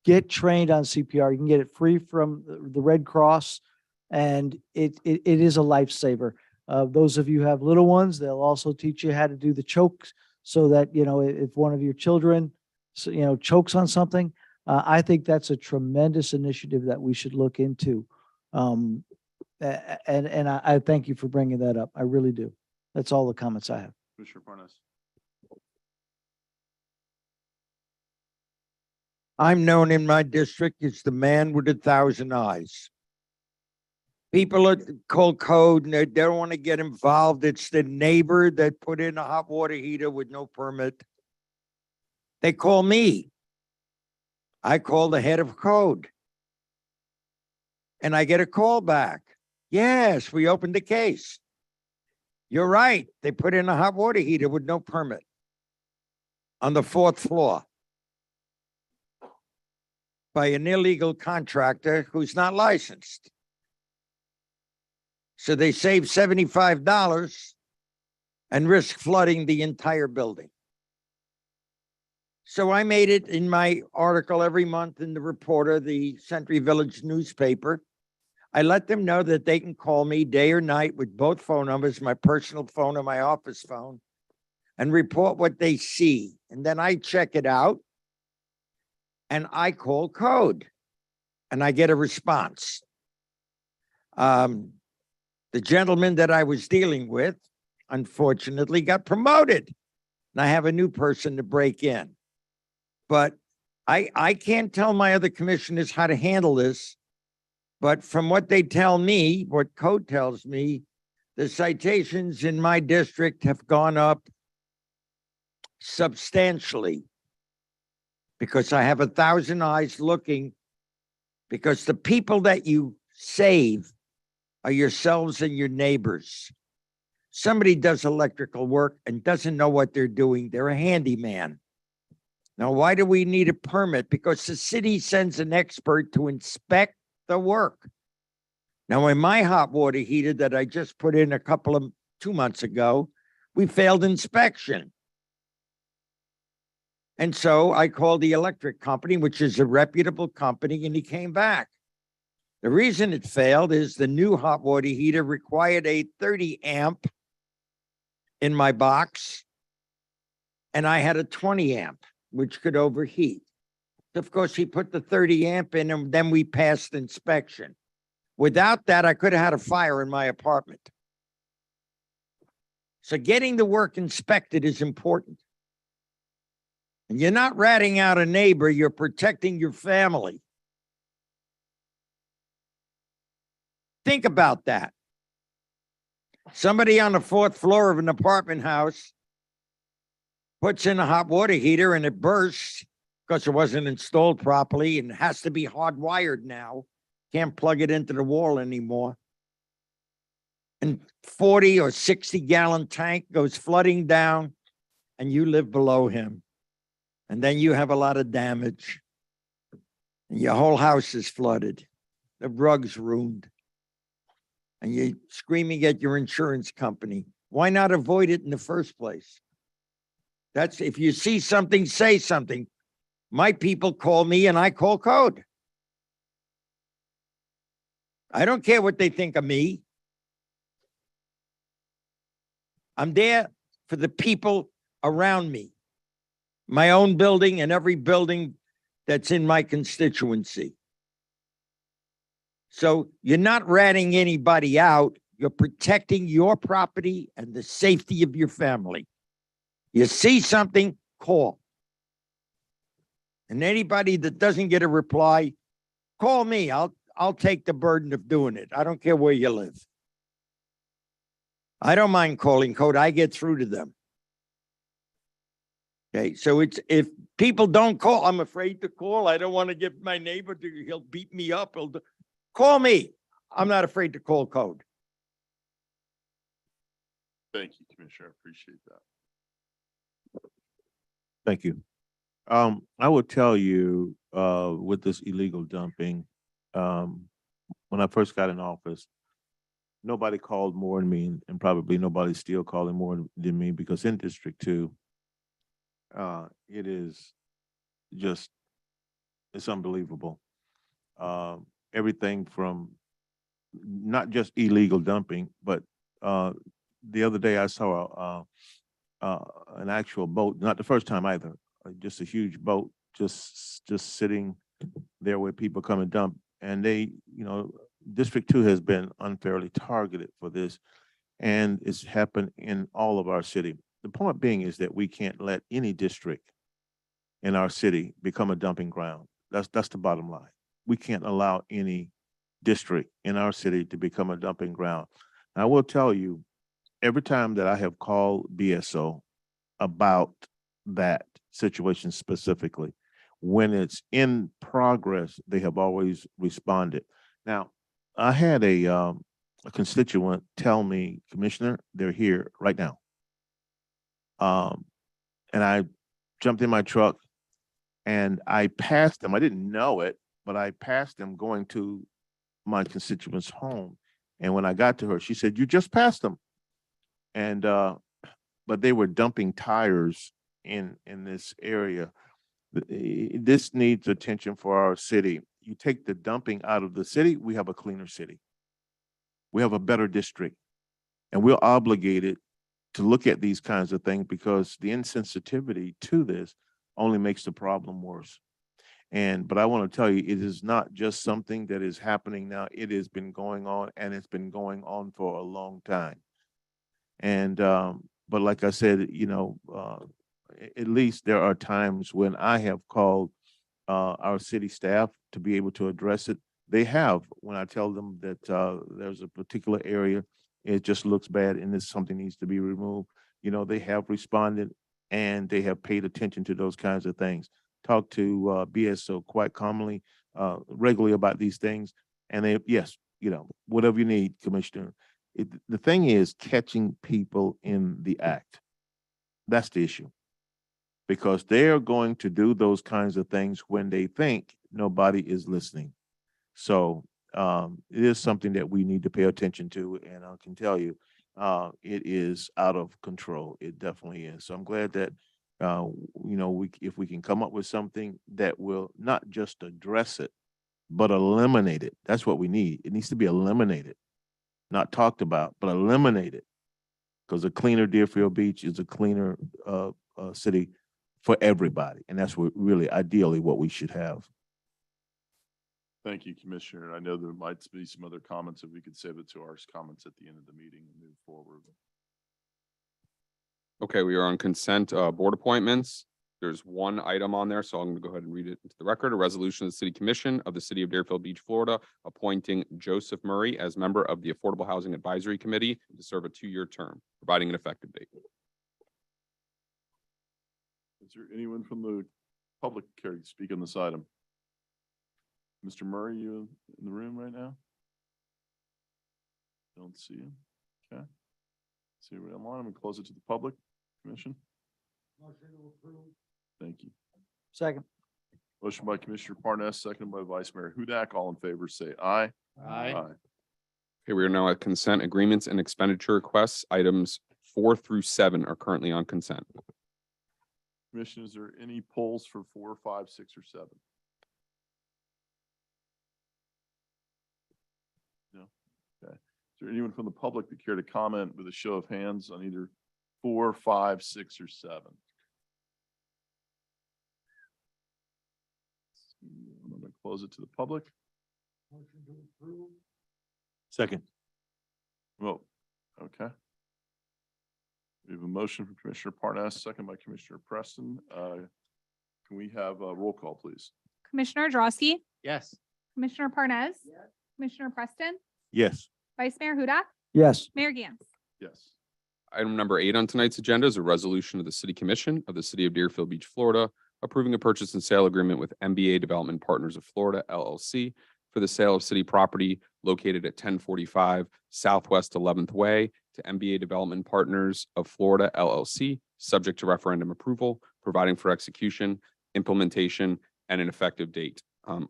get trained on CPR. You can get it free from the Red Cross, and it is a lifesaver. Those of you who have little ones, they'll also teach you how to do the choke so that, if one of your children, chokes on something, I think that's a tremendous initiative that we should look into. And I thank you for bringing that up. I really do. That's all the comments I have. Commissioner Parnas. I'm known in my district as the man with 1,000 eyes. People are called code and they don't want to get involved. It's the neighbor that put in a hot water heater with no permit. They call me. I call the head of code. And I get a call back. Yes, we opened the case. You're right. They put in a hot water heater with no permit on the 4th floor by an illegal contractor who's not licensed. So they save $75 and risk flooding the entire building. So I made it in my article every month in the Reporter, the Century Village newspaper. I let them know that they can call me day or night with both phone numbers, my personal phone and my office phone, and report what they see. And then I check it out and I call code and I get a response. The gentleman that I was dealing with, unfortunately, got promoted. And I have a new person to break in. But I can't tell my other commissioners how to handle this. But from what they tell me, what code tells me, the citations in my district have gone up substantially because I have 1,000 eyes looking, because the people that you save are yourselves and your neighbors. Somebody does electrical work and doesn't know what they're doing. They're a handyman. Now, why do we need a permit? Because the city sends an expert to inspect the work. Now, in my hot water heater that I just put in 2 months ago, we failed inspection. And so I called the electric company, which is a reputable company, and he came back. The reason it failed is the new hot water heater required a 30 amp in my box, and I had a 20 amp, which could overheat. Of course, he put the 30 amp in, and then we passed inspection. Without that, I could have had a fire in my apartment. So getting the work inspected is important. And you're not ratting out a neighbor, you're protecting your family. Think about that. Somebody on the 4th floor of an apartment house puts in a hot water heater and it bursts because it wasn't installed properly and has to be hardwired now. Can't plug it into the wall anymore. And 40 or 60 gallon tank goes flooding down and you live below him. And then you have a lot of damage. And your whole house is flooded. The rug's ruined. And you're screaming at your insurance company. Why not avoid it in the first place? That's, if you see something, say something. My people call me and I call code. I don't care what they think of me. I'm there for the people around me. My own building and every building that's in my constituency. So you're not ratting anybody out. You're protecting your property and the safety of your family. You see something, call. And anybody that doesn't get a reply, call me. I'll take the burden of doing it. I don't care where you live. I don't mind calling code. I get through to them. Okay, so it's, if people don't call, I'm afraid to call. I don't want to get my neighbor to, he'll beat me up. Call me. I'm not afraid to call code. Thank you, Commissioner. I appreciate that. Thank you. I will tell you, with this illegal dumping, when I first got in office, nobody called more than me, and probably nobody's still calling more than me, because in District 2, it is just, it's unbelievable. Everything from not just illegal dumping, but the other day I saw an actual boat, not the first time either, just a huge boat just sitting there where people come and dump. And they, District 2 has been unfairly targeted for this, and it's happened in all of our city. The point being is that we can't let any district in our city become a dumping ground. That's the bottom line. We can't allow any district in our city to become a dumping ground. I will tell you, every time that I have called BSO about that situation specifically, when it's in progress, they have always responded. Now, I had a constituent tell me, Commissioner, they're here right now. And I jumped in my truck and I passed them. I didn't know it, but I passed them going to my constituent's home. And when I got to her, she said, "You just passed them." And but they were dumping tires in this area. This needs attention for our city. you take the dumping out of the city, we have a cleaner city. We have a better district. And we're obligated to look at these kinds of things because the insensitivity to this only makes the problem worse. But I want to tell you, it is not just something that is happening now. It has been going on, and it's been going on for a long time. But like I said, you know, at least there are times when I have called our city staff to be able to address it. They have, when I tell them that there's a particular area, it just looks bad and it's something needs to be removed. You know, they have responded and they have paid attention to those kinds of things. Talk to BSO quite commonly, regularly about these things. And they, yes, you know, whatever you need, Commissioner. The thing is catching people in the act. That's the issue. Because they're going to do those kinds of things when they think nobody is listening. So it is something that we need to pay attention to. And I can tell you, it is out of control. It definitely is. So I'm glad that, you know, if we can come up with something that will not just address it, but eliminate it. That's what we need. It needs to be eliminated, not talked about, but eliminated. Because a cleaner Deerfield Beach is a cleaner city for everybody. And that's what really ideally what we should have. Thank you, Commissioner. I know there might be some other comments, if we could save it to our comments at the end of the meeting and move forward. Okay, we are on consent, board appointments. There's one item on there, so I'm gonna go ahead and read it into the record. A resolution of the City Commission of the City of Deerfield Beach, Florida, appointing Joseph Murray as member of the Affordable Housing Advisory Committee to serve a 2-year term, providing an effective date. Is there anyone from the public care to speak on this item? Mr. Murray, you in the room right now? Don't see him. Okay. See right online. I'm gonna close it to the public commission. Thank you. Second. Motion by Commissioner Parnas, seconded by Vice Mayor Hudak. All in favor, say aye. Aye. Okay, we are now at consent agreements and expenditure requests. Items 4 through 7 are currently on consent. Commissioner, is there any polls for 4, 5, 6, or 7? No. Okay. Is there anyone from the public that care to comment with a show of hands on either 4, 5, 6, or 7? I'm going to close it to the public. Second. Vote. Okay. We have a motion from Commissioner Parnas, second by Commissioner Preston. Can we have a roll call, please? Commissioner Drosky, Yes. Commissioner Parnas, Commissioner Preston, Yes. Vice Mayor Hudak, Yes. Mayor Gantz. Yes. Item number 8 on tonight's agenda is a resolution of the City Commission of the City of Deerfield Beach, Florida, approving a purchase and sale agreement with MBA Development Partners of Florida, LLC, for the sale of city property located at 1045 Southwest 11th Way to MBA Development Partners of Florida, LLC, subject to referendum approval, providing for execution, implementation, and an effective date.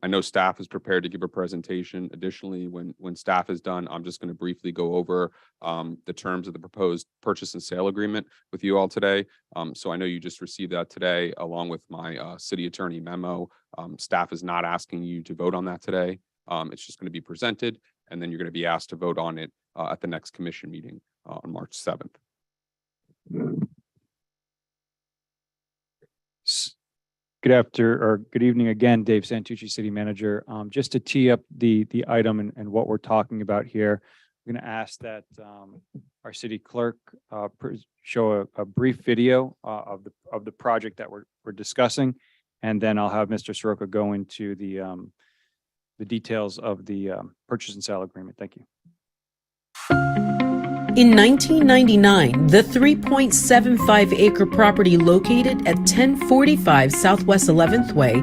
I know staff is prepared to give a presentation. Additionally, when staff is done, I'm just going to briefly go over the terms of the proposed purchase and sale agreement with you all today. So I know you just received that today, along with my city attorney memo. Staff is not asking you to vote on that today. It's just going to be presented, and then you're going to be asked to vote on it at the next commission meeting on March 7th. Good evening again, Dave Santucci, City Manager. Just to tee up the item and what we're talking about here, I'm going to ask that our city clerk show a brief video of the project that we're discussing, and then I'll have Mr. Soroka go into the details of the purchase and sale agreement. Thank you. In 1999, the 3.75-acre property located at 1045 Southwest 11th Way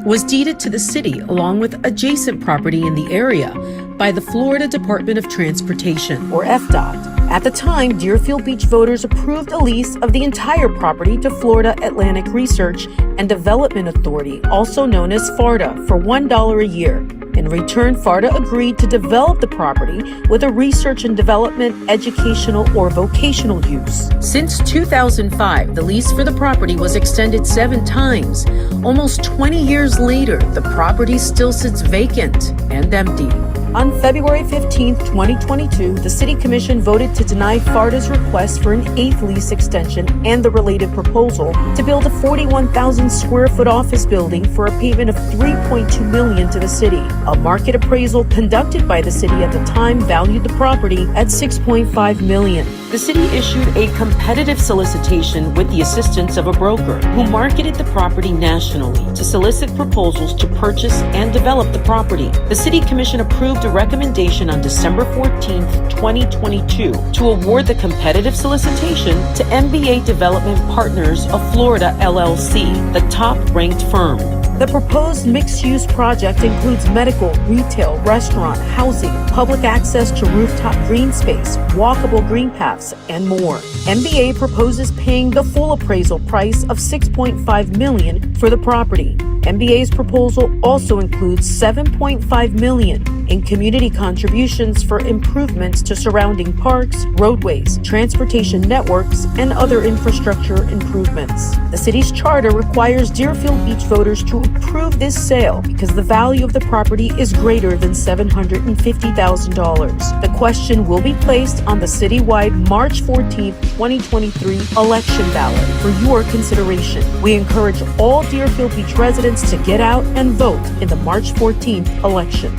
was deeded to the city along with adjacent property in the area by the Florida Department of Transportation, or FDOT. At the time, Deerfield Beach voters approved a lease of the entire property to Florida Atlantic Research and Development Authority, also known as FARDA, for $1 a year. In return, FARDA agreed to develop the property with a research and development, educational, or vocational use. Since 2005, the lease for the property was extended 7 times. Almost 20 years later, the property still sits vacant and empty. On February 15, 2022, the City Commission voted to deny FARDA's request for an 8th lease extension and the related proposal to build a 41,000 square foot office building for a payment of $3.2 million to the city. A market appraisal conducted by the city at the time valued the property at $6.5 million. The city issued a competitive solicitation with the assistance of a broker who marketed the property nationally to solicit proposals to purchase and develop the property. The City Commission approved a recommendation on December 14th, 2022 to award the competitive solicitation to MBA Development Partners of Florida LLC, the top-ranked firm. The proposed mixed-use project includes medical, retail, restaurant, housing, public access to rooftop green space, walkable green paths, and more. MBA proposes paying the full appraisal price of $6.5 million for the property. MBA's proposal also includes $7.5 million in community contributions for improvements to surrounding parks, roadways, transportation networks, and other infrastructure improvements. The city's charter requires Deerfield Beach voters to approve this sale because the value of the property is greater than $750,000. The question will be placed on the citywide March 14th, 2023 election ballot for your consideration. We encourage all Deerfield Beach residents to get out and vote in the March 14th election.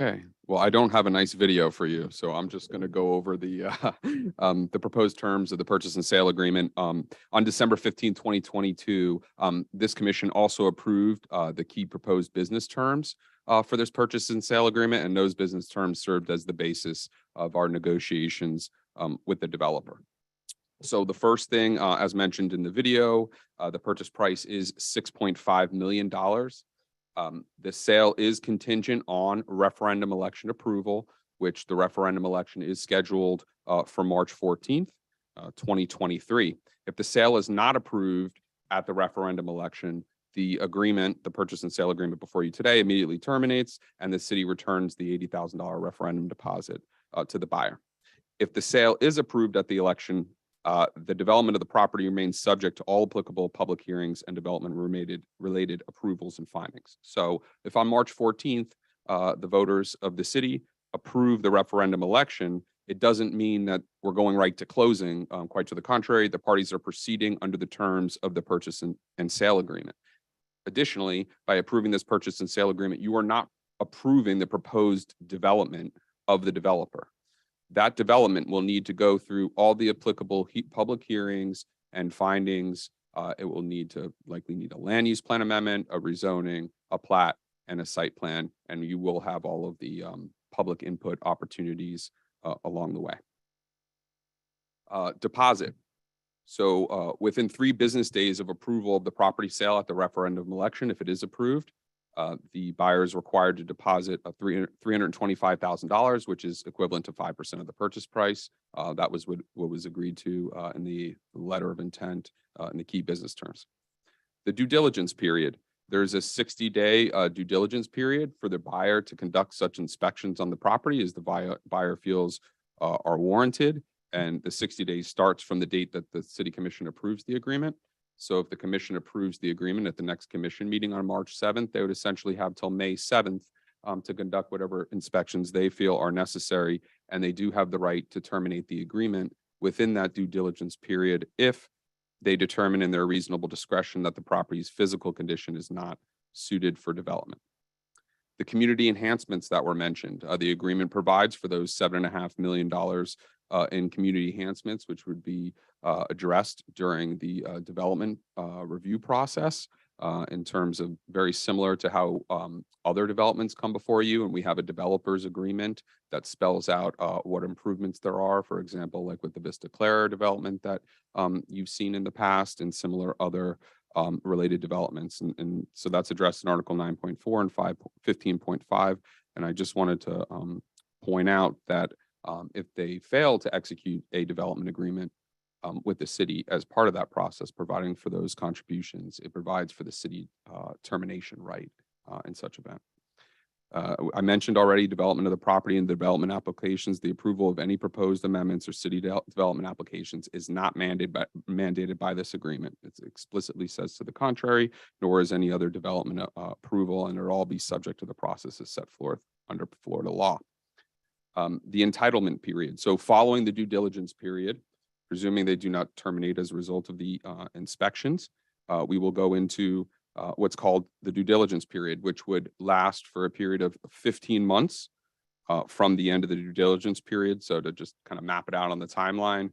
Okay, well, I don't have a nice video for you, so I'm just going to go over the proposed terms of the purchase and sale agreement. On December 15, 2022, this commission also approved the key proposed business terms for this purchase and sale agreement, and those business terms served as the basis of our negotiations with the developer. So the first thing, as mentioned in the video, the purchase price is $6.5 million. The sale is contingent on referendum election approval, which the referendum election is scheduled for March 14th, 2023. If the sale is not approved at the referendum election, the agreement, the purchase and sale agreement before you today immediately terminates and the city returns the $80,000 referendum deposit to the buyer. If the sale is approved at the election, the development of the property remains subject to all applicable public hearings and development related approvals and findings. So if on March 14th, the voters of the city approve the referendum election, it doesn't mean that we're going right to closing. Quite to the contrary, the parties are proceeding under the terms of the purchase and sale agreement. Additionally, by approving this purchase and sale agreement, you are not approving the proposed development of the developer. That development will need to go through all the applicable public hearings and findings. It will likely need a land use plan amendment, a rezoning, a plat, and a site plan, and you will have all of the public input opportunities along the way. Deposit. So within 3 business days of approval of the property sale at the referendum election, if it is approved, the buyer is required to deposit $325,000, which is equivalent to 5% of the purchase price. That was what was agreed to in the letter of intent in the key business terms. The due diligence period. There's a 60-day due diligence period for the buyer to conduct such inspections on the property as the buyer feels are warranted. And the 60 days starts from the date that the city commission approves the agreement. So if the commission approves the agreement at the next commission meeting on March 7th, they would essentially have till May 7th to conduct whatever inspections they feel are necessary. And they do have the right to terminate the agreement within that due diligence period if they determine in their reasonable discretion that the property's physical condition is not suited for development. The community enhancements that were mentioned, the agreement provides for those $7.5 million in community enhancements, which would be addressed during the development review process in terms of very similar to how other developments come before you. And we have a developer's agreement that spells out what improvements there are, for example, like with the Vista Clara development that you've seen in the past and similar other related developments. And so that's addressed in Article 9.4 and 15.5. And I just wanted to point out that if they fail to execute a development agreement, with the city as part of that process, providing for those contributions. It provides for the city termination right in such event. I mentioned already development of the property and development applications. The approval of any proposed amendments or city development applications is not mandated by this agreement. It explicitly says to the contrary, nor is any other development approval, and it'll all be subject to the processes set forth under Florida law. The entitlement period. So following the due diligence period, presuming they do not terminate as a result of the inspections, we will go into what's called the due diligence period, which would last for a period of 15 months from the end of the due diligence period. So to just kind of map it out on the timeline,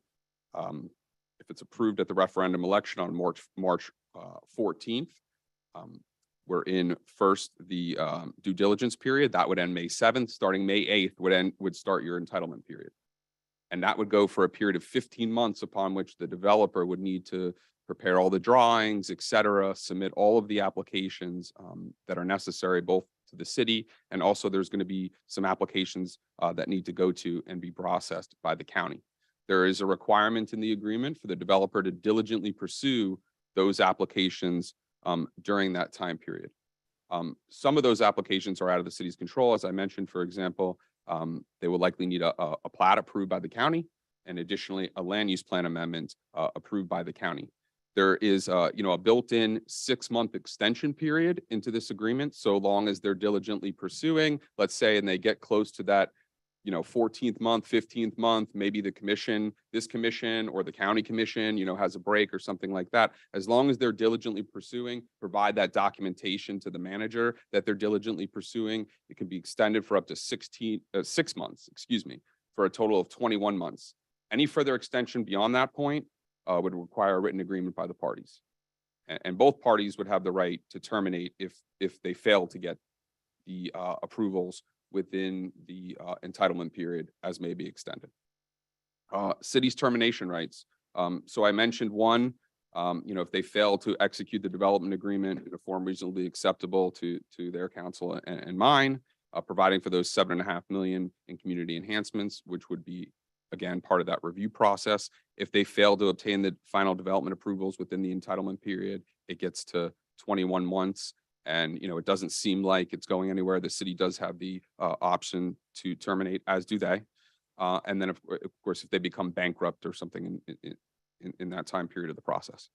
if it's approved at the referendum election on March 14th, we're in first the due diligence period. That would end May 7th. Starting May 8th would start your entitlement period. And that would go for a period of 15 months upon which the developer would need to prepare all the drawings, et cetera, submit all of the applications that are necessary both to the city, and also there's going to be some applications that need to go to and be processed by the county. There is a requirement in the agreement for the developer to diligently pursue those applications during that time period. Some of those applications are out of the city's control. As I mentioned, for example, they will likely need a plat approved by the county, and additionally, a land use plan amendment approved by the county. There is, a built-in 6-month extension period into this agreement, so long as they're diligently pursuing, let's say, and they get close to that, 14th month, 15th month, maybe this commission or the county commission, has a break or something like that. As long as they're diligently pursuing, provide that documentation to the manager that they're diligently pursuing. It can be extended for up to 6 months, for a total of 21 months. Any further extension beyond that point would require a written agreement by the parties. And both parties would have the right to terminate if they fail to get the approvals within the entitlement period as may be extended. City's termination rights. So I mentioned one, if they fail to execute the development agreement in a form reasonably acceptable to their council and mine, providing for those $7.5 million in community enhancements, which would be, again, part of that review process. If they fail to obtain the final development approvals within the entitlement period, it gets to 21 months. And, it doesn't seem like it's going anywhere. The city does have the option to terminate, as do they. And then, of course, if they become bankrupt or something in that time period of the process.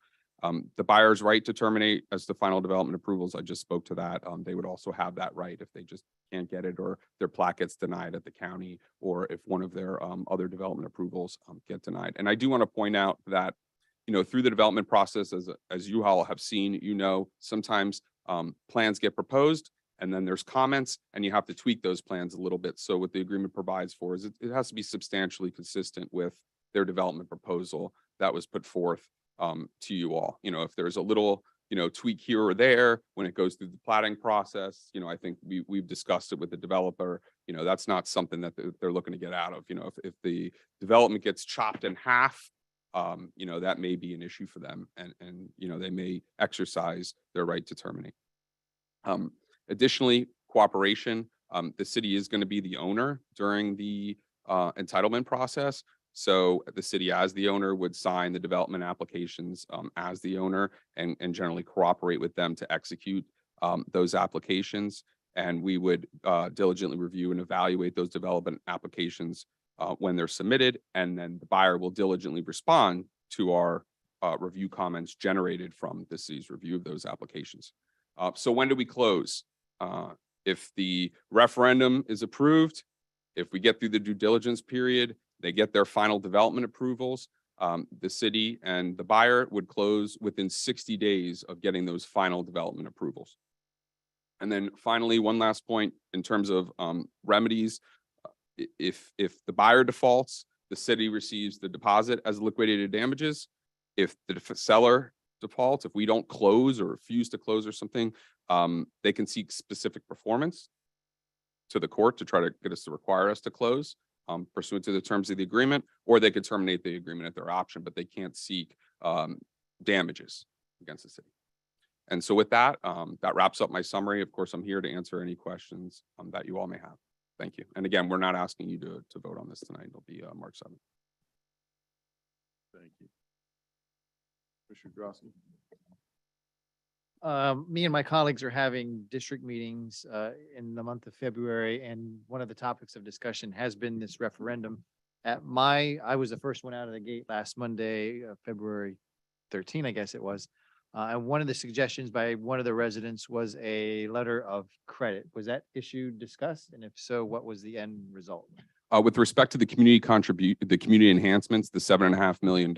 The buyer's right to terminate as the final development approvals, I just spoke to that. They would also have that right if they just can't get it, or their plat gets denied at the county, or if one of their other development approvals get denied. And I do want to point out that, through the development process, as you all have seen, sometimes plans get proposed and then there's comments and you have to tweak those plans a little bit. So what the agreement provides for is it has to be substantially consistent with their development proposal that was put forth to you all. If there's a little, tweak here or there when it goes through the platting process, I think we've discussed it with the developer. That's not something that they're looking to get out of. If the development gets chopped in half, that may be an issue for them, and they may exercise their right to terminate. Additionally, cooperation. The city is going to be the owner during the entitlement process. So the city, as the owner, would sign the development applications as the owner and generally cooperate with them to execute those applications. And we would diligently review and evaluate those development applications when they're submitted. And then the buyer will diligently respond to our review comments generated from the city's review of those applications. So when do we close? If the referendum is approved, if we get through the due diligence period, they get their final development approvals, the city and the buyer would close within 60 days of getting those final development approvals. And then finally, one last point in terms of remedies. If the buyer defaults, the city receives the deposit as liquidated damages. If the seller defaults, if we don't close or refuse to close or something, they can seek specific performance to the court to try to get us to require us to close pursuant to the terms of the agreement, or they could terminate the agreement at their option, but they can't seek damages against the city. And so with that, that wraps up my summary. Of course, I'm here to answer any questions that you all may have. Thank you. And again, we're not asking you to vote on this tonight. It'll be March 7th. Thank you. Commissioner Drosky. Me and my colleagues are having district meetings in the month of February, and one of the topics of discussion has been this referendum. I was the first one out of the gate last Monday, February 13, I guess it was. And one of the suggestions by one of the residents was a letter of credit. Was that issue discussed? And if so, what was the end result? With respect to the the community enhancements, the $7.5 million,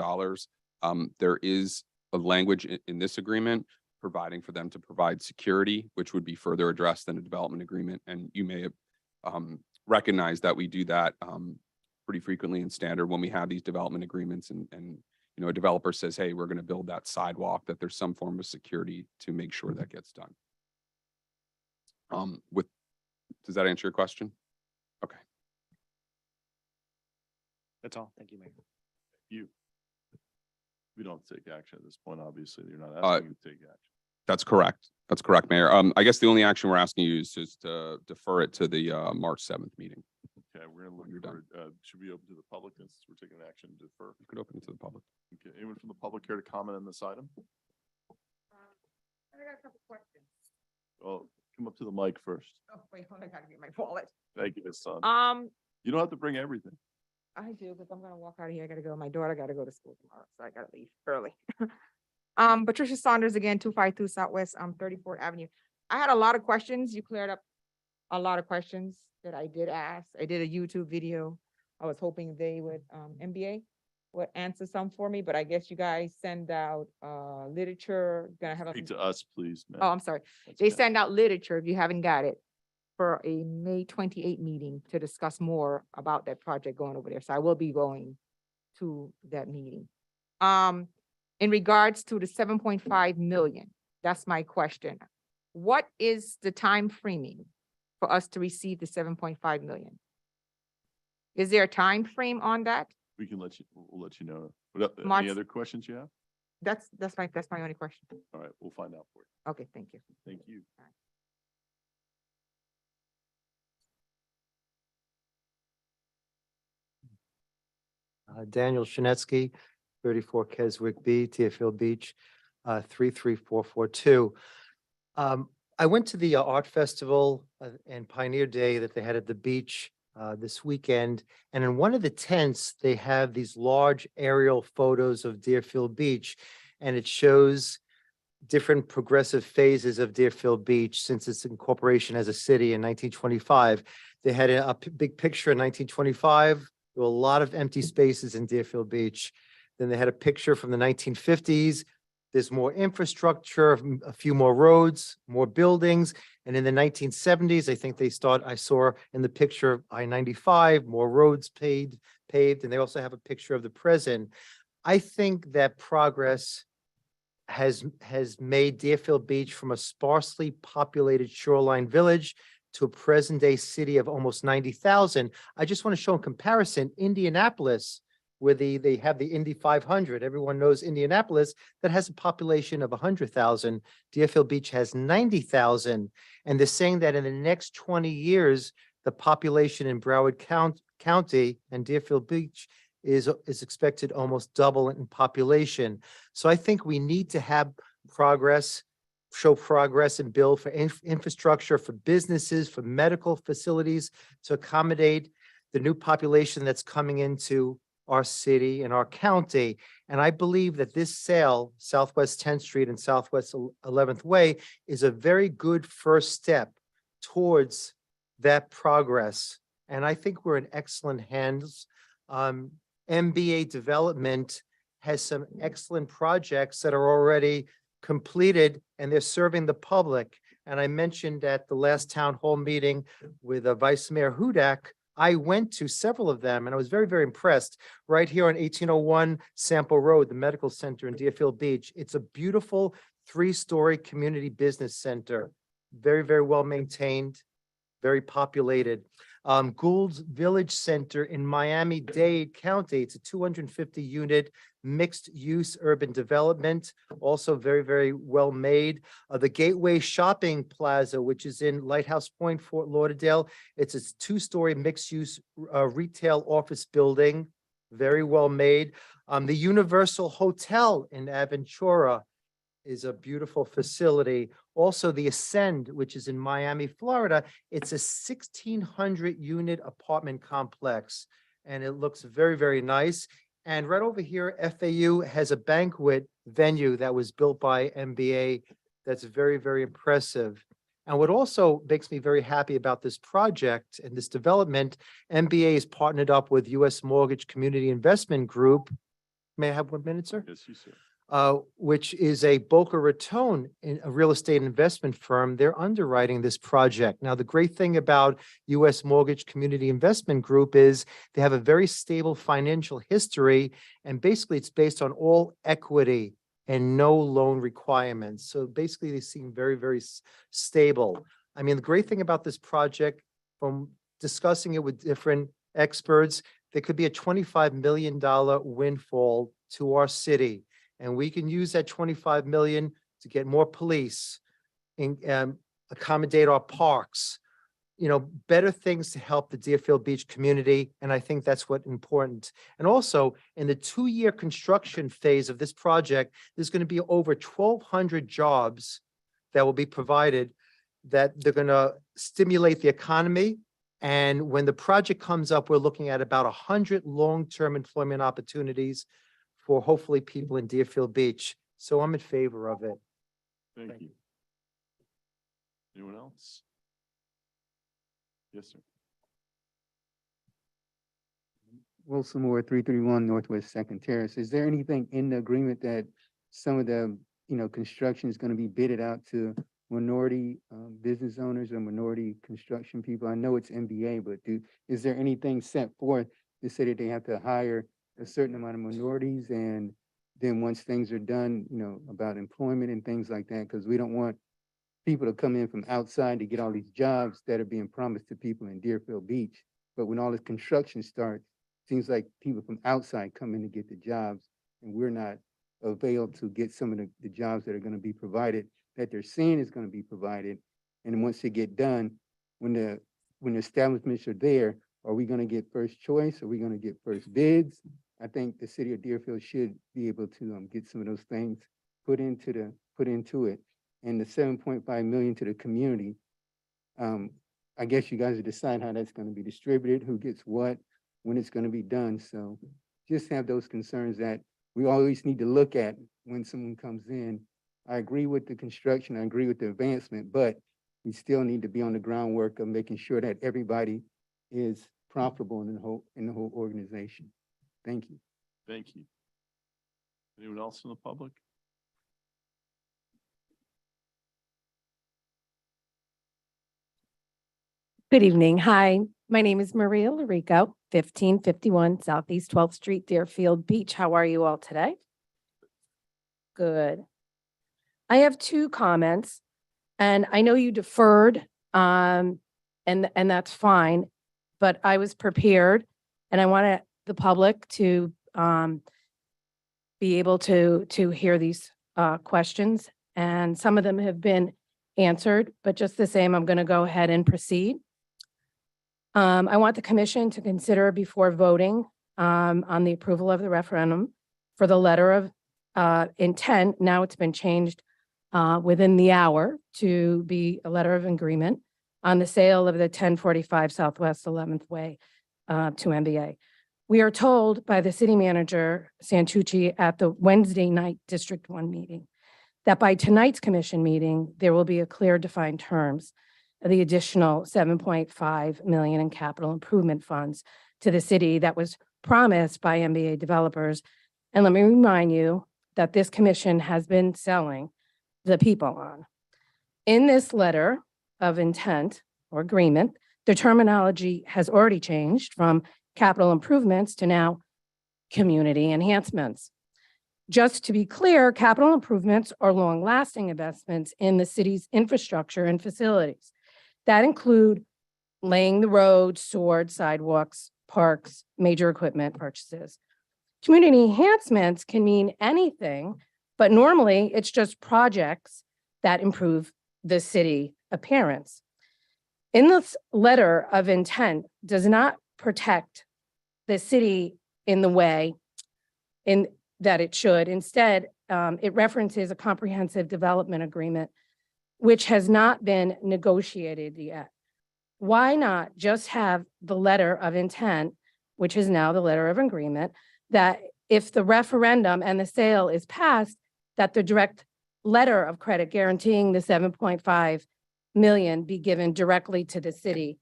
there is a language in this agreement providing for them to provide security, which would be further addressed in a development agreement. And you may have recognized that we do that pretty frequently in standard when we have these development agreements and you know, a developer says, hey, we're going to build that sidewalk, that there's some form of security to make sure that gets done. Does that answer your question? Okay. That's all. Thank you, Mayor. You. We don't take action at this point, obviously. You're not asking you to take action. That's correct. That's correct, Mayor. I guess the only action we're asking you is just to defer it to the March 7th meeting. Okay, we're gonna look for, should we open to the public since we're taking action to defer? You could open it to the public. Okay, anyone from the public care to comment on this item? I got a couple questions. Well, come up to the mic first. Oh, wait, hold on, I gotta get my wallet. Thank you, Ms. Sun. You don't have to bring everything. I do, but I'm gonna walk out of here. I gotta go. My daughter gotta go to school tomorrow, so I gotta leave early. Patricia Saunders again, 252 Southwest, 34th Avenue. I had a lot of questions. You cleared up a lot of questions that I did ask. I did a YouTube video. I was hoping they would, MBA would answer some for me, but I guess you guys send out, literature, gonna have a. Speak to us, please, ma'am. Oh, I'm sorry. That's They okay. send out literature, if you haven't got it, for a May 28 meeting to discuss more about that project going over there. So I will be going to that meeting. In regards to the 7.5 million, that's my question. What is the time framing for us to receive the 7.5 million? Is there a time frame on that? We can let you, we'll let you know. What, March- any other questions you have? That's my only question. All right, we'll find out for you. Okay, thank you. Thank you. Daniel Shinetsky, 34 Keswick B, Deerfield Beach, 33442. I went to the art festival and Pioneer Day that they had at the beach this weekend. And in one of the tents, they have these large aerial photos of Deerfield Beach. And it shows different progressive phases of Deerfield Beach since its incorporation as a city in 1925. They had a big picture in 1925. There were a lot of empty spaces in Deerfield Beach. Then they had a picture from the 1950s. There's more infrastructure, a few more roads, more buildings. And in the 1970s, I think I saw in the picture I-95, more roads paved. And they also have a picture of the present. I think that progress has made Deerfield Beach from a sparsely populated shoreline village to a present day city of almost 90,000. I just want to show in comparison, Indianapolis, where they have the Indy 500. Everyone knows Indianapolis, that has a population of 100,000. Deerfield Beach has 90,000. And they're saying that in the next 20 years, the population in Broward County and Deerfield Beach is expected almost double in population. So I think we need to have progress, show progress and build for infrastructure, for businesses, for medical facilities to accommodate the new population that's coming into our city and our county. And I believe that this sale, Southwest 10th Street and Southwest 11th Way, is a very good first step towards that progress. And I think we're in excellent hands. MBA Development has some excellent projects that are already completed and they're serving the public. And I mentioned at the last town hall meeting with Vice Mayor Hudak, I went to several of them and I was very, very impressed. Right here on 1801 Sample Road, the medical center in Deerfield Beach. It's a beautiful 3-story community business center. Very, very well maintained, very populated. Gould's Village Center in Miami-Dade County. It's a 250 unit mixed use urban development, also very, very well made. The Gateway Shopping Plaza, which is in Lighthouse Point, Fort Lauderdale. It's a 2-story mixed use retail office building, very well made. The Universal Hotel in Aventura is a beautiful facility. Also, the Ascend, which is in Miami, Florida, it's a 1,600 unit apartment complex. And it looks very, very nice. And right over here, FAU has a banquet venue that was built by MBA that's very, very impressive. And what also makes me very happy about this project and this development, MBA is partnered up with US Mortgage Community Investment Group. May I have 1 minute, sir? Yes, you sir. Which is a Boca Raton, a real estate investment firm. They're underwriting this project. Now, the great thing about US Mortgage Community Investment Group is they have a very stable financial history, and basically it's based on all equity and no loan requirements. So basically they seem very, very stable. I mean, the great thing about this project, from discussing it with different experts, there could be a $25 million windfall to our city. And we can use that 25 million to get more police and accommodate our parks, better things to help the Deerfield Beach community. And I think that's what's important. And also in the 2-year construction phase of this project, there's going to be over 1,200 jobs that will be provided, that they're going to stimulate the economy. And when the project comes up, we're looking at about 100 long-term employment opportunities for hopefully people in Deerfield Beach. So I'm in favor of it. Thank you. Anyone else? Yes, sir. Wilson Moore, 331 Northwest Second Terrace. Is there anything in the agreement that some of the, construction is going to be bidded out to minority business owners or minority construction people? I know it's MBA, but is there anything set forth to say that they have to hire a certain amount of minorities, and then once things are done, about employment and things like that? Because we don't want people to come in from outside to get all these jobs that are being promised to people in Deerfield Beach. But when all this construction starts, seems like people from outside come in to get the jobs, and we're not availed to get some of the jobs that are going to be provided, that they're saying is going to be provided. And then once they get done, when the establishments are there, are we going to get first choice? Are we going to get first bids? I think the city of Deerfield should be able to get some of those things put into it. And the 7.5 million to the community, I guess you guys will decide how that's going to be distributed, who gets what, when it's going to be done. So just have those concerns that we always need to look at when someone comes in. I agree with the construction, I agree with the advancement, but we still need to be on the groundwork of making sure that everybody is profitable in the whole organization. Thank you. Thank you. Anyone else in the public? Good evening. Hi, my name is Maria Larico, 1551 Southeast 12th Street, Deerfield Beach. How are you all today? Good. I have 2 comments, and I know you deferred, and that's fine, but I was prepared, and I want the public to be able to hear these questions, and some of them have been answered, but just the same, I'm going to go ahead and proceed. I want the commission to consider before voting on the approval of the referendum for the letter of intent. Now it's been changed within the hour to be a letter of agreement on the sale of the 1045 Southwest 11th Way to MBA. We are told by the city manager, Santucci, at the Wednesday night District 1 meeting, that by tonight's commission meeting, there will be a clear defined terms of the additional 7.5 million in capital improvement funds to the city that was promised by MBA developers. And let me remind you that this commission has been selling the people on. In this letter of intent or agreement, the terminology has already changed from capital improvements to now community enhancements. Just to be clear, capital improvements are long-lasting investments in the city's infrastructure and facilities that include laying the roads, swords, sidewalks, parks, major equipment purchases. Community enhancements can mean anything, but normally it's just projects that improve the city appearance. In this letter of intent does not protect the city in the way in that it should. Instead, it references a comprehensive development agreement, which has not been negotiated yet. Why not just have the letter of intent, which is now the letter of agreement, that if the referendum and the sale is passed, that the direct letter of credit guaranteeing the 7.5 million be given directly to the city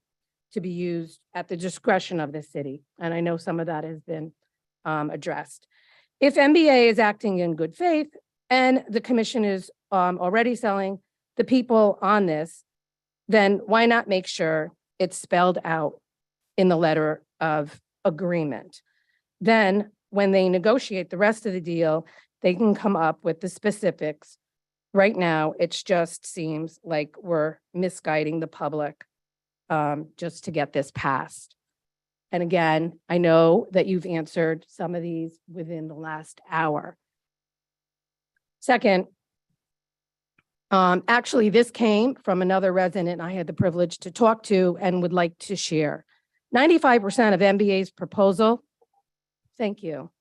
to be used at the discretion of the city. And I know some of that has been addressed. If MBA is acting in good faith and the commission is already selling the people on this, then why not make sure it's spelled out in the letter of agreement? Then when they negotiate the rest of the deal, they can come up with the specifics. Right now, it just seems like we're misguiding the public just to get this passed. And again, I know that you've answered some of these within the last hour. Second, actually, this came from another resident I had the privilege to talk to and would like to share. 95% of MBA's proposal, thank you,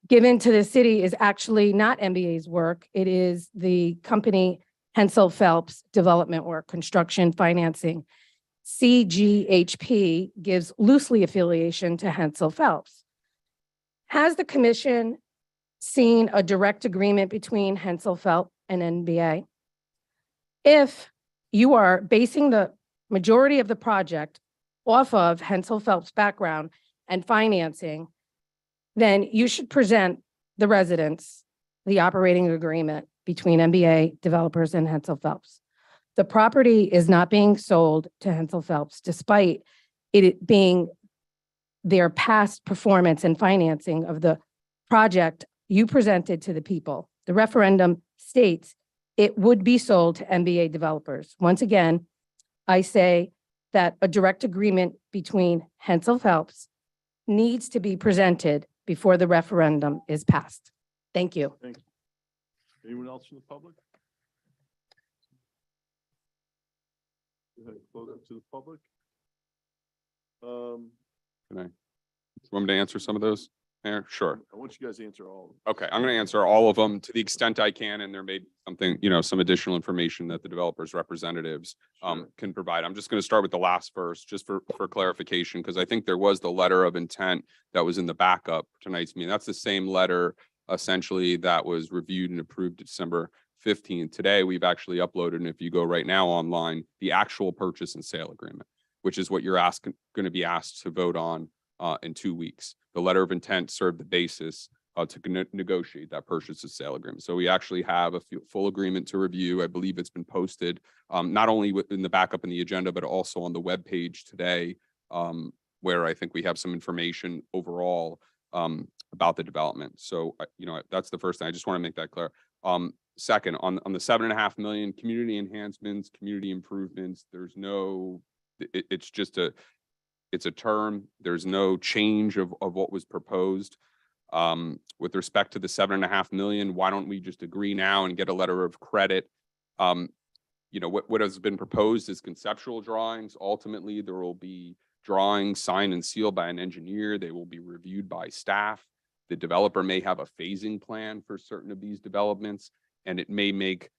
given to the city is actually not MBA's work. It is the company Hensel Phelps Development Work, Construction Financing. CGHP gives loosely affiliation to Hensel Phelps. Has the commission seen a direct agreement between Hensel Phelps and NBA? If you are basing the majority of the project off of Hensel Phelps' background and financing, then you should present the residents the operating agreement between MBA developers and Hensel Phelps. The property is not being sold to Hensel Phelps, despite it being their past performance and financing of the project you presented to the people. The referendum states it would be sold to MBA developers. Once again, I say that a direct agreement between Hensel Phelps needs to be presented before the referendum is passed. Thank you. Thank you. Anyone else from the public? Go ahead and close up to the public. Can I, want me to answer some of those, Mayor? Sure. I want you guys to answer all of them. Okay, I'm going to answer all of them to the extent I can, and there may be something, some additional information that the developers' representatives can provide. I'm just going to start with the last first, just for clarification, because I think there was the letter of intent that was in the backup for tonight's meeting. That's the same letter, essentially, that was reviewed and approved December 15th. Today, we've actually uploaded, and if you go right now online, the actual purchase and sale agreement, which is what you're going to be asked to vote on in 2 weeks. The letter of intent served the basis to negotiate that purchase and sale agreement. So we actually have a full agreement to review. I believe it's been posted not only in the backup in the agenda, but also on the webpage today, where I think we have some information overall about the development. So, that's the first thing. I just want to make that clear. Second, on the 7.5 million community enhancements, community improvements, there's no, it's just it's a term. There's no change of what was proposed. With respect to the 7.5 million, why don't we just agree now and get a letter of credit? What has been proposed is conceptual drawings. Ultimately, there will be drawings signed and sealed by an engineer. They will be reviewed by staff. The developer may have a phasing plan for certain of these developments, and it may make,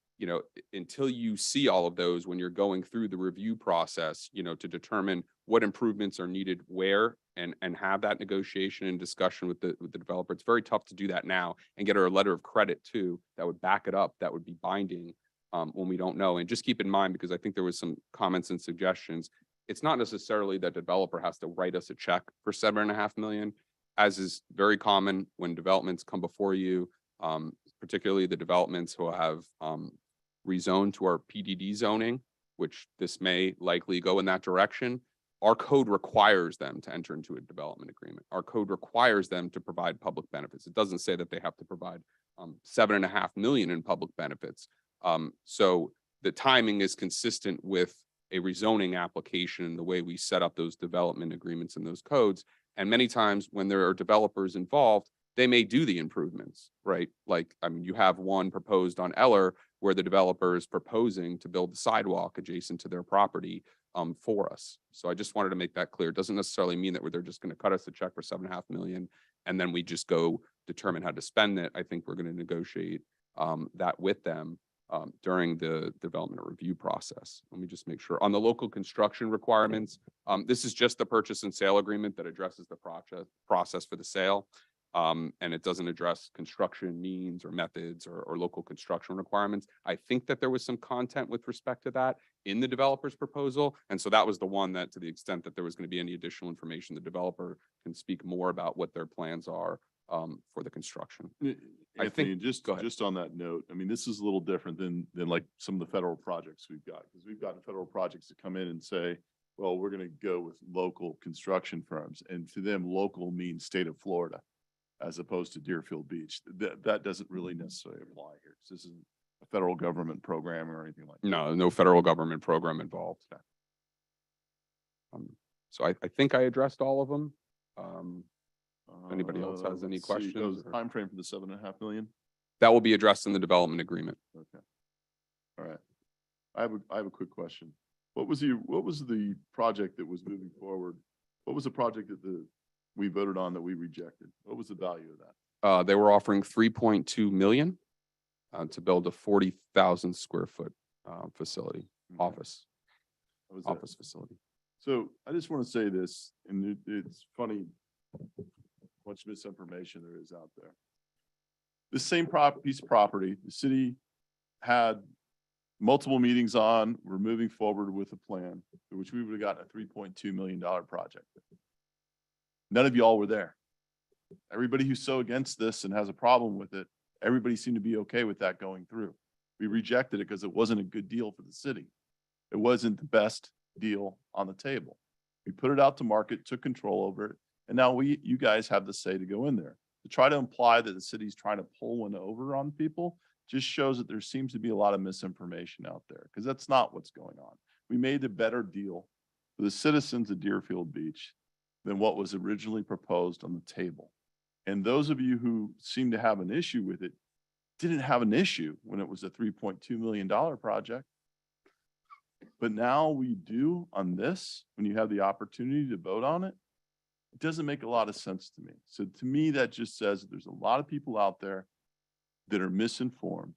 until you see all of those when you're going through the review process, to determine what improvements are needed where and have that negotiation and discussion with the developer. It's very tough to do that now and get her a letter of credit too that would back it up, that would be binding when we don't know. And just keep in mind, because I think there was some comments and suggestions, it's not necessarily that developer has to write us a check for 7.5 million, as is very common when developments come before you, particularly the developments who have rezoned to our PDD zoning, which this may likely go in that direction. Our code requires them to enter into a development agreement. Our code requires them to provide public benefits. It doesn't say that they have to provide 7.5 million in public benefits. So the timing is consistent with a rezoning application and the way we set up those development agreements and those codes. And many times when there are developers involved, they may do the improvements, right? You have one proposed on Eller where the developer is proposing to build the sidewalk adjacent to their property for us. So I just wanted to make that clear. It doesn't necessarily mean that they're just going to cut us a check for 7.5 million and then we just go determine how to spend it. I think we're going to negotiate that with them during the development review process. Let me just make sure. On the local construction requirements, this is just the purchase and sale agreement that addresses the process for the sale. And it doesn't address construction means or methods or local construction requirements. I think that there was some content with respect to that in the developer's proposal. And so that was the one that, to the extent that there was going to be any additional information, the developer can speak more about what their plans are for the construction. I Anthony, think, just, go ahead. just on that note, I mean, this is a little different than like some of the federal projects we've got, because we've gotten federal projects that come in and say, well, we're going to go with local construction firms. And to them, local means state of Florida, as opposed to Deerfield Beach. That doesn't really necessarily apply here. 'Cause this isn't a federal government program or anything like that. No federal government program involved. So I think I addressed all of them. Anybody else has any Let's see. questions? The or- timeframe for the 7.5 million? That will be addressed in the development agreement. Okay. All right. I have a quick question. What was the project that was moving forward? What was the project that we voted on that we rejected? What was the value of that? They were offering 3.2 million to build a 40,000 square foot facility, Okay. office What was that? office facility. So I just want to say this, and it's funny how much misinformation there is out there. This same piece of property, the city had multiple meetings on, we're moving forward with a plan, which we would have gotten a $3.2 million project. None of y'all were there. Everybody who's so against this and has a problem with it, everybody seemed to be okay with that going through. We rejected it because it wasn't a good deal for the city. It wasn't the best deal on the table. We put it out to market, took control over it, and now you guys have the say to go in there. To try to imply that the city's trying to pull one over on people just shows that there seems to be a lot of misinformation out there, because that's not what's going on. We made a better deal for the citizens of Deerfield Beach than what was originally proposed on the table. And those of you who seem to have an issue with it didn't have an issue when it was a $3.2 million project. But now we do on this, when you have the opportunity to vote on it, it doesn't make a lot of sense to me. So to me, that just says that there's a lot of people out there that are misinformed.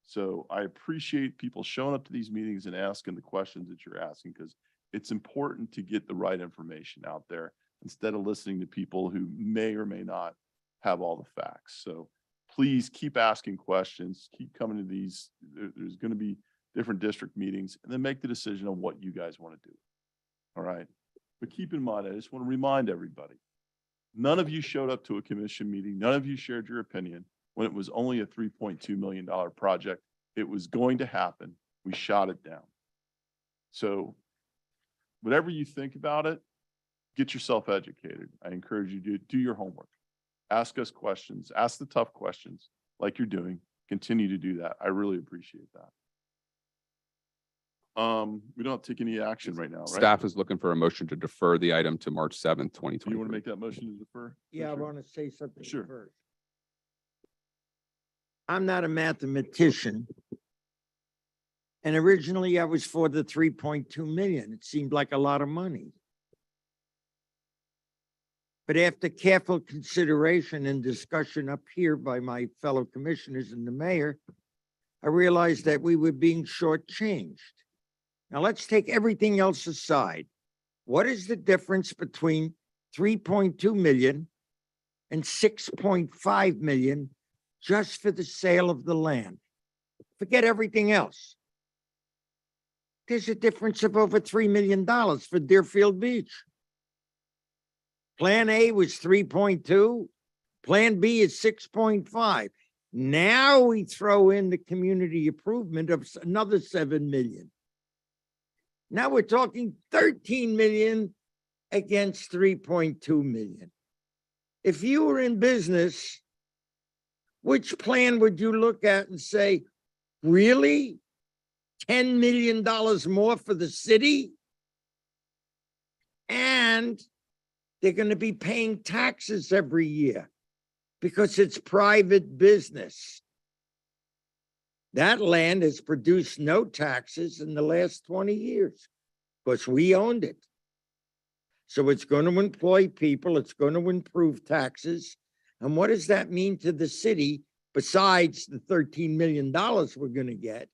So I appreciate people showing up to these meetings and asking the questions that you're asking, because it's important to get the right information out there instead of listening to people who may or may not have all the facts. So please keep asking questions, keep coming to these. There's going to be different district meetings, and then make the decision on what you guys want to do. All right. But keep in mind, I just want to remind everybody, none of you showed up to a commission meeting. None of you shared your opinion when it was only a $3.2 million project. It was going to happen. We shot it down. So whatever you think about it, get yourself educated. I encourage you to do your homework. Ask us questions, ask the tough questions like you're doing. Continue to do that. I really appreciate that. We don't take any action right now, right? Staff is looking for a motion to defer the item to March 7th, Do you want to 2023. make that motion to defer? Yeah, I Commissioner? want to say something Sure. first. I'm not a mathematician. And originally I was for the 3.2 million. It seemed like a lot of money. But after careful consideration and discussion up here by my fellow commissioners and the mayor, I realized that we were being shortchanged. Now let's take everything else aside. What is the difference between 3.2 million and 6.5 million just for the sale of the land? Forget everything else. There's a difference of over $3 million for Deerfield Beach. Plan A was 3.2, Plan B is 6.5. Now we throw in the community improvement of another 7 million. Now we're talking 13 million against 3.2 million. If you were in business, which plan would you look at and say, really? $10 million more for the city? And they're going to be paying taxes every year because it's private business. That land has produced no taxes in the last 20 years because we owned it. So it's going to employ people. It's going to improve taxes. And what does that mean to the city besides the $13 million we're gonna get?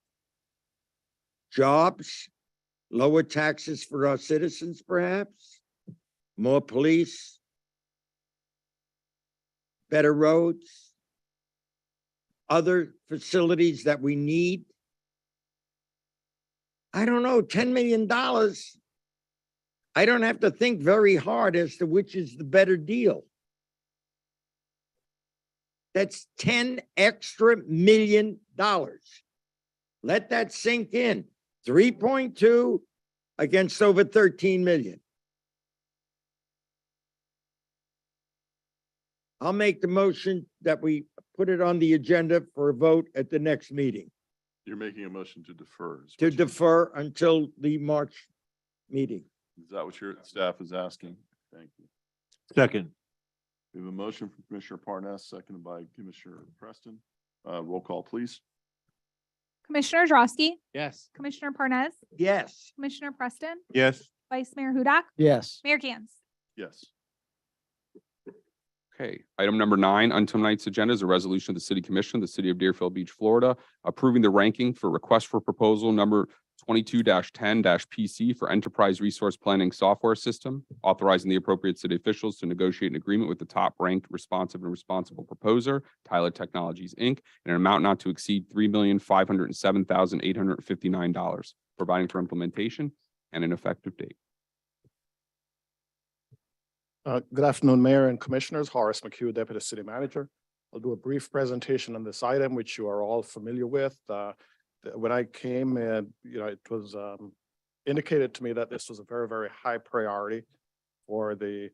Jobs, lower taxes for our citizens perhaps, more police, better roads, other facilities that we need. I don't know, $10 million. I don't have to think very hard as to which is the better deal. That's 10 extra million dollars. Let that sink in. 3.2 against over 13 million. I'll make the motion that we put it on the agenda for a vote at the next meeting, You're making a motion to defer. to defer until the March meeting. Is that what your staff is asking? Thank you. Second. We have a motion from Commissioner Parnas, seconded by Commissioner Preston. Roll call, please. Commissioner Drosky, Yes. Commissioner Parnas, Yes. Commissioner Preston, Yes. Vice Mayor Hudak, Yes. Mayor Cans. Yes. Okay, item number 9 on tonight's agenda is a resolution of the City Commission, of the City of Deerfield Beach, Florida, approving the ranking for request for proposal number 22-10-PC for Enterprise Resource Planning Software System, authorizing the appropriate city officials to negotiate an agreement with the top-ranked responsive and responsible proposer, Tyler Technologies, Inc., in an amount not to exceed $3,507,859, providing for implementation and an effective date. Good afternoon, Mayor and Commissioners. Horace McHugh, Deputy City Manager. I'll do a brief presentation on this item, which you are all familiar with. When I came in, it was indicated to me that this was a very, very high priority for the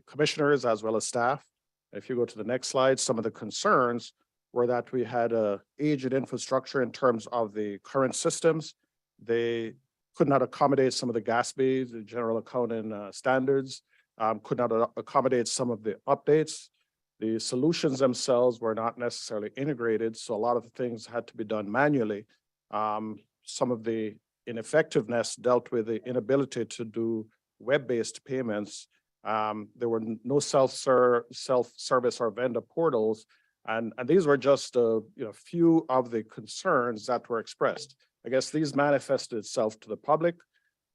commissioners as well as staff. If you go to the next slide, some of the concerns were that we had a aged infrastructure in terms of the current systems. They could not accommodate some of the GASB, the general accounting standards, could not accommodate some of the updates. The solutions themselves were not necessarily integrated, so a lot of the things had to be done manually. Some of the ineffectiveness dealt with the inability to do web-based payments. There were no self-service or vendor portals, and these were just a few of the concerns that were expressed. I guess these manifested itself to the public.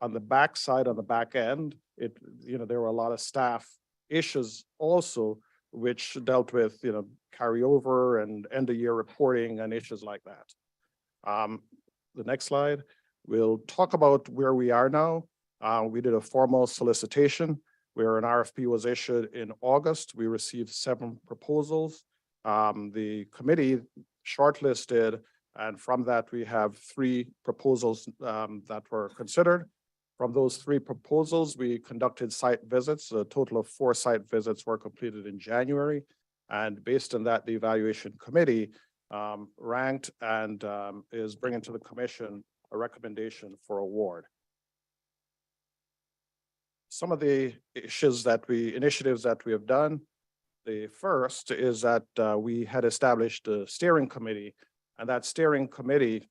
On the back side, on the back end, there were a lot of staff issues also, which dealt with, carryover and end of year reporting and issues like that. The next slide, we'll talk about where we are now. We did a formal solicitation where an RFP was issued in August. We received 7 proposals. The committee shortlisted, and from that, we have 3 proposals that were considered. From those 3 proposals, we conducted site visits. A total of 4 site visits were completed in January. And based on that, the evaluation committee ranked and is bringing to the commission a recommendation for award. Some of the initiatives that we have done. The first is that we had established a steering committee, and that steering committee,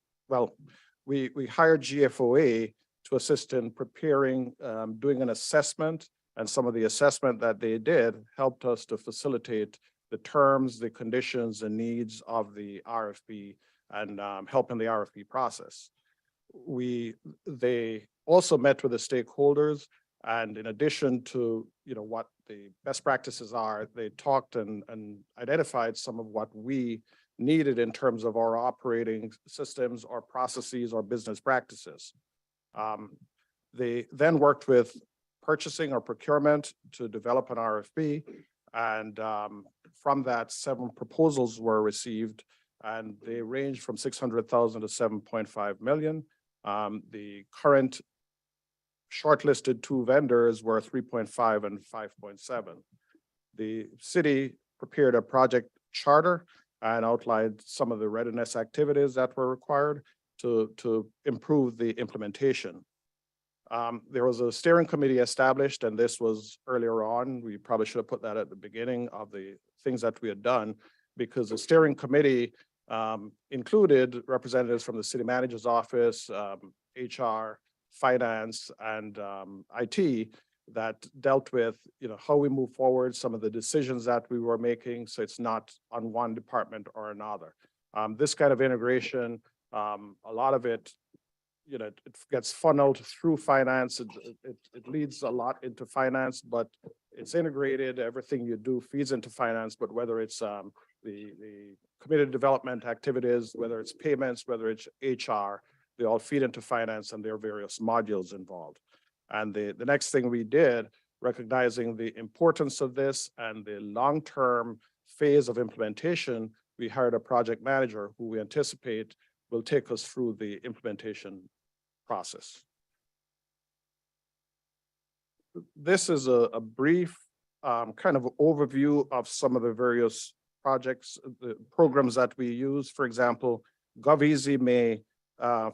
we hired GFOA to assist in preparing, doing an assessment, and some of the assessment that they did helped us to facilitate the terms, the conditions, and needs of the RFP and helping the RFP process. They also met with the stakeholders, and in addition to what the best practices are, they talked and identified some of what we needed in terms of our operating systems or processes or business practices. They then worked with purchasing or procurement to develop an RFP, and from that, 7 proposals were received, and they range from $600,000 to $7.5 million. The current shortlisted 2 vendors were 3.5 and 5.7. The city prepared a project charter and outlined some of the readiness activities that were required to improve the implementation. There was a steering committee established, and this was earlier on. We probably should have put that at the beginning of the things that we had done, because the steering committee included representatives from the city manager's office, HR, finance, and IT. that dealt with, how we move forward, some of the decisions that we were making. So it's not on one department or another. This kind of integration, a lot of it, it gets funneled through finance. It leads a lot into finance, but it's integrated. Everything you do feeds into finance, but whether it's the community development activities, whether it's payments, whether it's HR, they all feed into finance and there are various modules involved. And the next thing we did, recognizing the importance of this and the long-term phase of implementation, we hired a project manager who we anticipate will take us through the implementation process. This is a brief kind of overview of some of the various projects, the programs that we use. For example, GovEasy may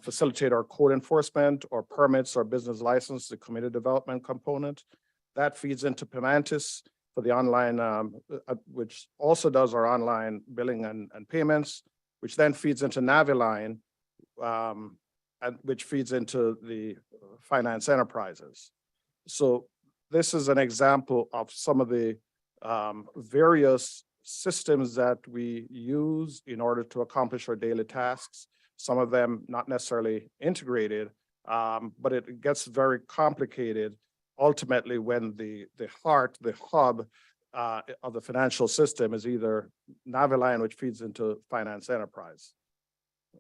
facilitate our code enforcement or permits or business license, the community development component. That feeds into Paymantis for the online, which also does our online billing and payments, which then feeds into Naviline, and which feeds into the finance enterprises. So this is an example of some of the various systems that we use in order to accomplish our daily tasks. Some of them not necessarily integrated, but it gets very complicated ultimately when the heart, the hub of the financial system is either Naviline, which feeds into finance enterprise.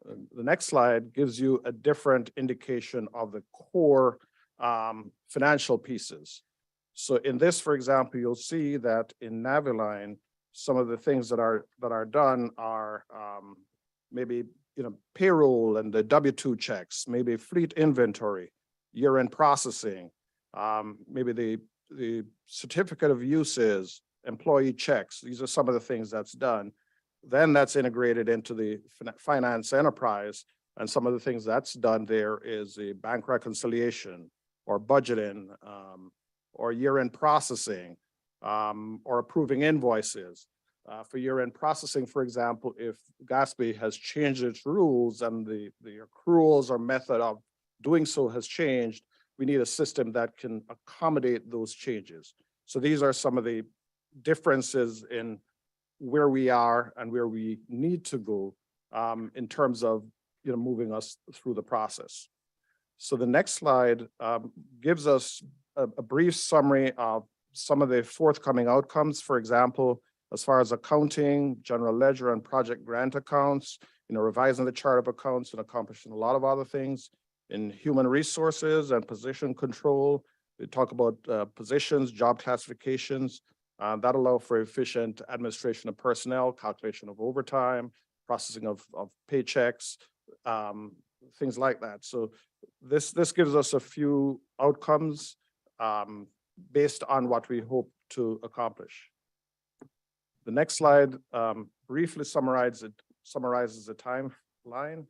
The next slide gives you a different indication of the core financial pieces. So in this, for example, you'll see that in Naviline, some of the things that are done are maybe payroll and the W-2 checks, maybe fleet inventory, year-end processing, maybe the certificate of uses, employee checks. These are some of the things that's done. Then that's integrated into the finance enterprise. And some of the things that's done there is the bank reconciliation or budgeting or year-end processing or approving invoices. For year-end processing, for example, if GASB has changed its rules and the accruals or method of doing so has changed, we need a system that can accommodate those changes. So these are some of the differences in where we are and where we need to go in terms of moving us through the process. So the next slide gives us a brief summary of some of the forthcoming outcomes. For example, as far as accounting, general ledger and project grant accounts, revising the chart of accounts and accomplishing a lot of other things. In human resources and position control, we talk about positions, job classifications, that allow for efficient administration of personnel, calculation of overtime, processing of paychecks, things like that. So this gives us a few outcomes based on what we hope to accomplish. The next slide briefly summarizes the timeline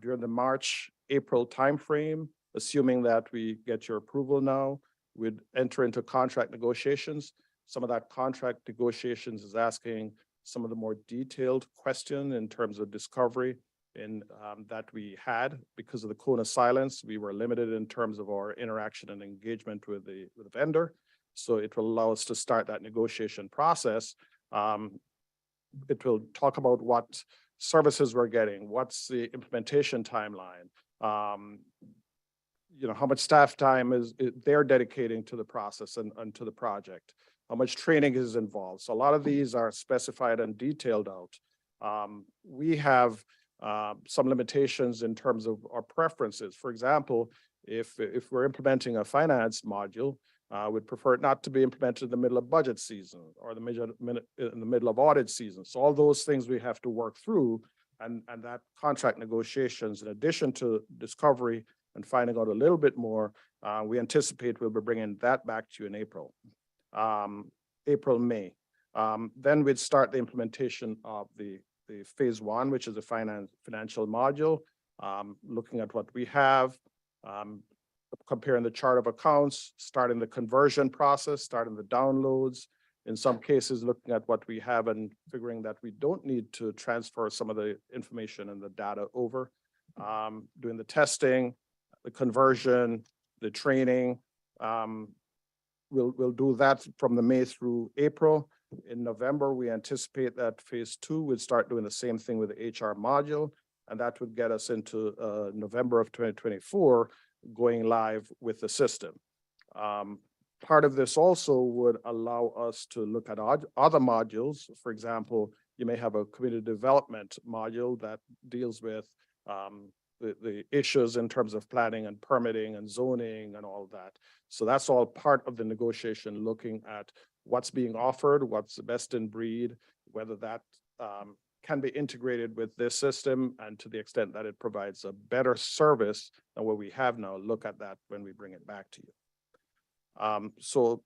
during the March-April timeframe. Assuming that we get your approval now, we'd enter into contract negotiations. Some of that contract negotiations is asking some of the more detailed question in terms of discovery in that we had because of the cone of silence. We were limited in terms of our interaction and engagement with the vendor. So it will allow us to start that negotiation process. It will talk about what services we're getting, what's the implementation timeline, how much staff time they're dedicating to the process and to the project, how much training is involved. So a lot of these are specified and detailed out. We have some limitations in terms of our preferences. For example, if we're implementing a finance module, we'd prefer it not to be implemented in the middle of budget season or in the middle of audit season. So all those things we have to work through, and that contract negotiations, in addition to discovery and finding out a little bit more, we anticipate we'll be bringing that back to you in April, May. Then we'd start the implementation of the phase one, which is a financial module, looking at what we have, comparing the chart of accounts, starting the conversion process, starting the downloads, in some cases looking at what we have and figuring that we don't need to transfer some of the information and the data over, doing the testing, the conversion, the training, we'll do that from the May through April. In November, we anticipate that phase 2 would start doing the same thing with the HR module. And that would get us into November of 2024, going live with the system. Part of this also would allow us to look at other modules. For example, you may have a community development module that deals with the issues in terms of planning and permitting and zoning and all that. So that's all part of the negotiation, looking at what's being offered, what's the best in breed, whether that can be integrated with this system, and to the extent that it provides a better service than what we have now, look at that when we bring it back to you. So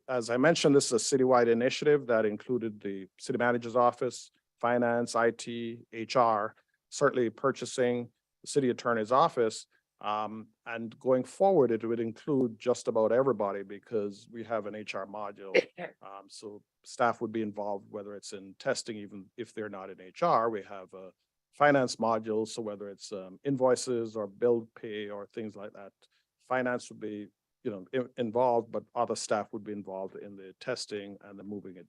as I mentioned, this is a citywide initiative that included the city manager's office, finance, IT, HR, certainly purchasing, the city attorney's office. And going forward, it would include just about everybody because we have an HR module. So staff would be involved, whether it's in testing, even if they're not in HR. We have a finance module. So whether it's invoices or bill pay or things like that, finance would be, involved, but other staff would be involved in the testing and the moving it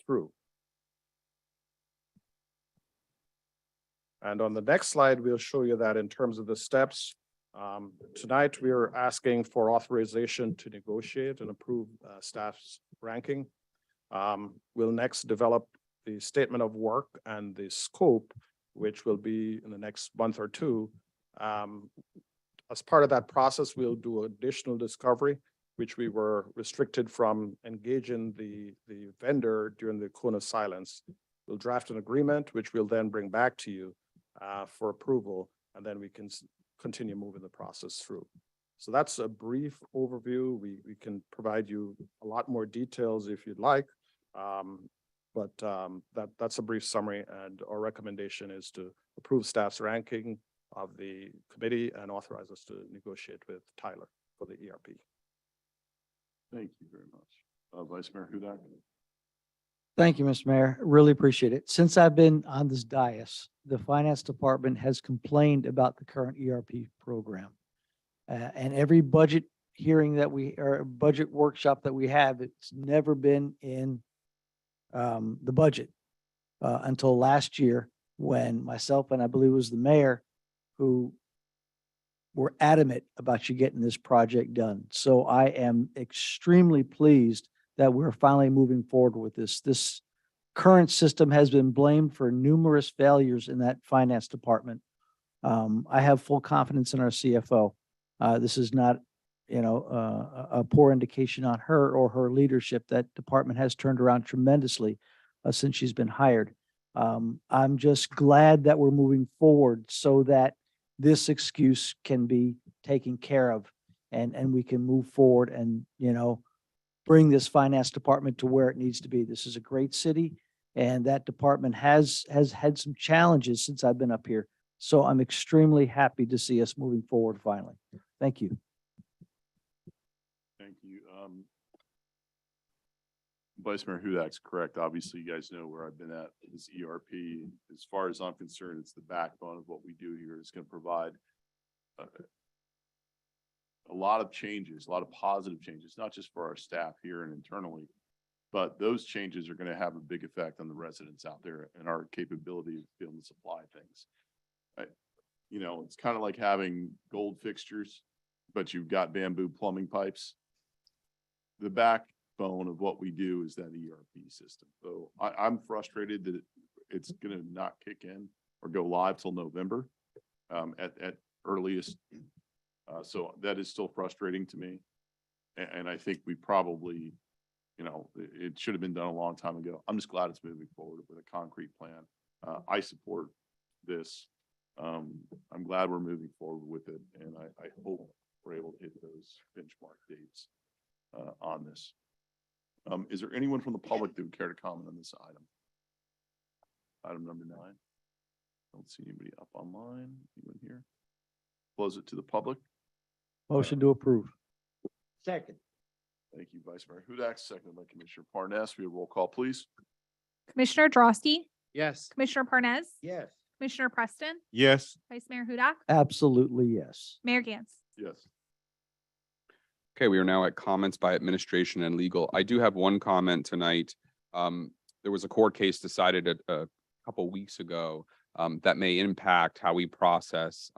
through. And on the next slide, we'll show you that in terms of the steps. Tonight, we are asking for authorization to negotiate and approve staff's ranking. We'll next develop the statement of work and the scope, which will be in the next month or two. As part of that process, we'll do additional discovery, which we were restricted from engaging the vendor during the cone of silence. We'll draft an agreement, which we'll then bring back to you for approval, and then we can continue moving the process through. So that's a brief overview. We can provide you a lot more details if you'd like, but that's a brief summary, and our recommendation is to approve staff's ranking of the committee and authorize us to negotiate with Tyler for the ERP. Thank you very much. Vice Mayor Hudak. Thank you, Mr. Mayor. Really appreciate it. Since I've been on this dais, the finance department has complained about the current ERP program. And every budget hearing or budget workshop that we have, it's never been in the budget until last year, when myself and I believe it was the mayor who were adamant about you getting this project done. So I am extremely pleased that we're finally moving forward with this. This current system has been blamed for numerous failures in that finance department. I have full confidence in our CFO. This is not, a poor indication on her or her leadership. That department has turned around tremendously since she's been hired. I'm just glad that we're moving forward so that this excuse can be taken care of, and we can move forward and, bring this finance department to where it needs to be. This is a great city, and that department has had some challenges since I've been up here. So I'm extremely happy to see us moving forward finally. Thank you. Thank you. Vice Mayor Hudak's correct. Obviously, you guys know where I've been at this ERP. As far as I'm concerned, it's the backbone of what we do here. It's going to provide a lot of changes, a lot of positive changes, not just for our staff here and internally, but those changes are going to have a big effect on the residents out there and our capability of being able to supply things. It's kind of like having gold fixtures, but you've got bamboo plumbing pipes. The backbone of what we do is that ERP system. So I'm frustrated that it's going to not kick in or go live till November at earliest. So that is still frustrating to me. And I think we probably, it should have been done a long time ago. I'm just glad it's moving forward with a concrete plan. I support this. I'm glad we're moving forward with it. And I hope we're able to hit those benchmark dates on this. Is there anyone from the public that would care to comment on this item? Item number 9. Don't see anybody up online. Anyone here? Close it to the public. Motion to approve. Second. Thank you, Vice Mayor Hudak, seconded by Commissioner Parnas. We have roll call, please. Commissioner Drosky, Yes. Commissioner Parnas, Yes. Commissioner Preston, Yes. Vice Mayor Hudak, Absolutely, yes. Mayor Gantz. Yes. Okay, we are now at comments by administration and legal. I do have one comment tonight. There was a court case decided a couple weeks ago that may impact how we process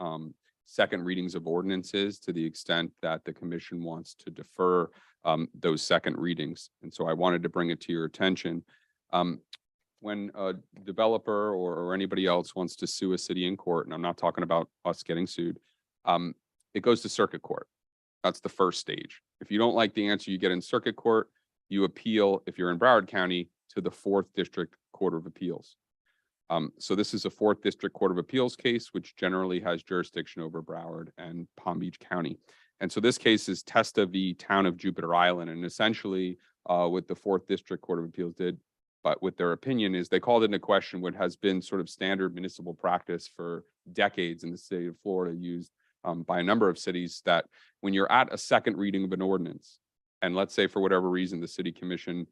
second readings of ordinances to the extent that the commission wants to defer those second readings. And so I wanted to bring it to your attention. When a developer or anybody else wants to sue a city in court, and I'm not talking about us getting sued, it goes to circuit court. That's the first stage. If you don't like the answer you get in circuit court, you appeal, if you're in Broward County, to the 4th District Court of Appeals. So this is a 4th District Court of Appeals case, which generally has jurisdiction over Broward and Palm Beach County. And so this case is Testa v. Town of Jupiter Island. And essentially what the 4th District Court of Appeals did, but with their opinion, is they called into question what has been sort of standard municipal practice for decades in the state of Florida, used by a number of cities, that when you're at a second reading of an ordinance, and let's say for whatever reason the city commission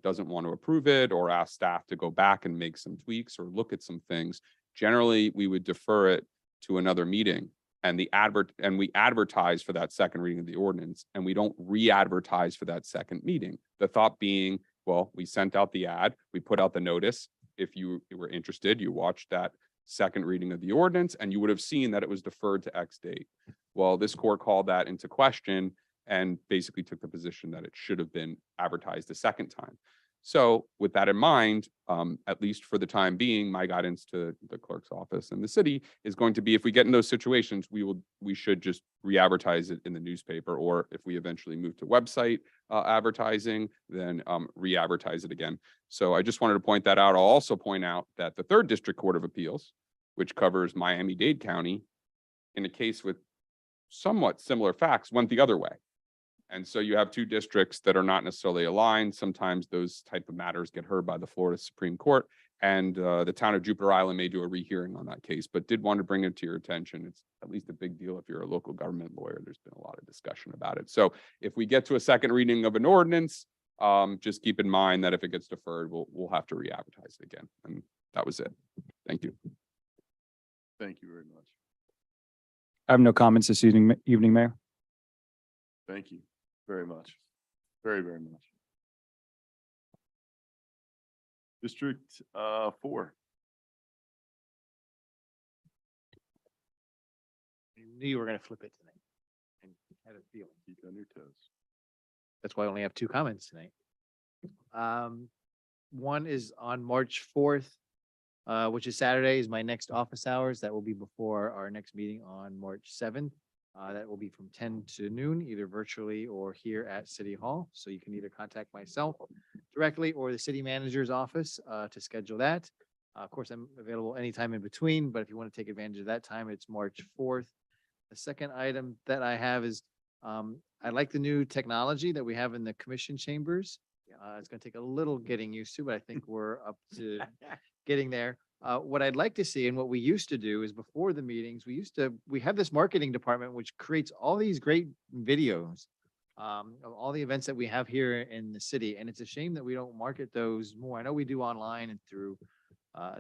doesn't want to approve it or ask staff to go back and make some tweaks or look at some things, generally we would defer it to another meeting, and we advertise for that second reading of the ordinance, and we don't re-advertise for that second meeting. The thought being, well, we sent out the ad, we put out the notice. If you were interested, you watched that second reading of the ordinance and you would have seen that it was deferred to X date. Well, this court called that into question and basically took the position that it should have been advertised a second time. So with that in mind, at least for the time being, my guidance to the clerk's office and the city is going to be, if we get in those situations, we should just re-advertise it in the newspaper, or if we eventually move to website advertising, then re-advertise it again. So I just wanted to point that out. I'll also point out that the 3rd District Court of Appeals, which covers Miami-Dade County, in a case with somewhat similar facts, went the other way. And so you have two districts that are not necessarily aligned. Sometimes those type of matters get heard by the Florida Supreme Court, and the town of Jupiter Island may do a rehearing on that case, but did want to bring it to your attention. It's at least a big deal if you're a local government lawyer. There's been a lot of discussion about it. So if we get to a second reading of an ordinance, just keep in mind that if it gets deferred, we'll have to re-advertise it again. And that was it. Thank you. Thank you very much. I have no comments this evening, Mayor. Thank you very much. Very, very much. District 4. I knew you were going to flip it tonight and had a feeling. Keep on your toes. That's why I only have 2 comments tonight. One is on March 4th, which is Saturday, is my next office hours. That will be before our next meeting on March 7th. That will be from 10 to noon, either virtually or here at City Hall. So you can either contact myself directly or the city manager's office to schedule that. Of course, I'm available anytime in between, but if you want to take advantage of that time, it's March 4th. The second item that I have is I like the new technology that we have in the commission chambers. It's going to take a little getting used to, but I think we're up to getting there. What I'd like to see, and what we used to do, is before the meetings, we have this marketing department which creates all these great videos of all the events that we have here in the city. And it's a shame that we don't market those more. I know we do online and through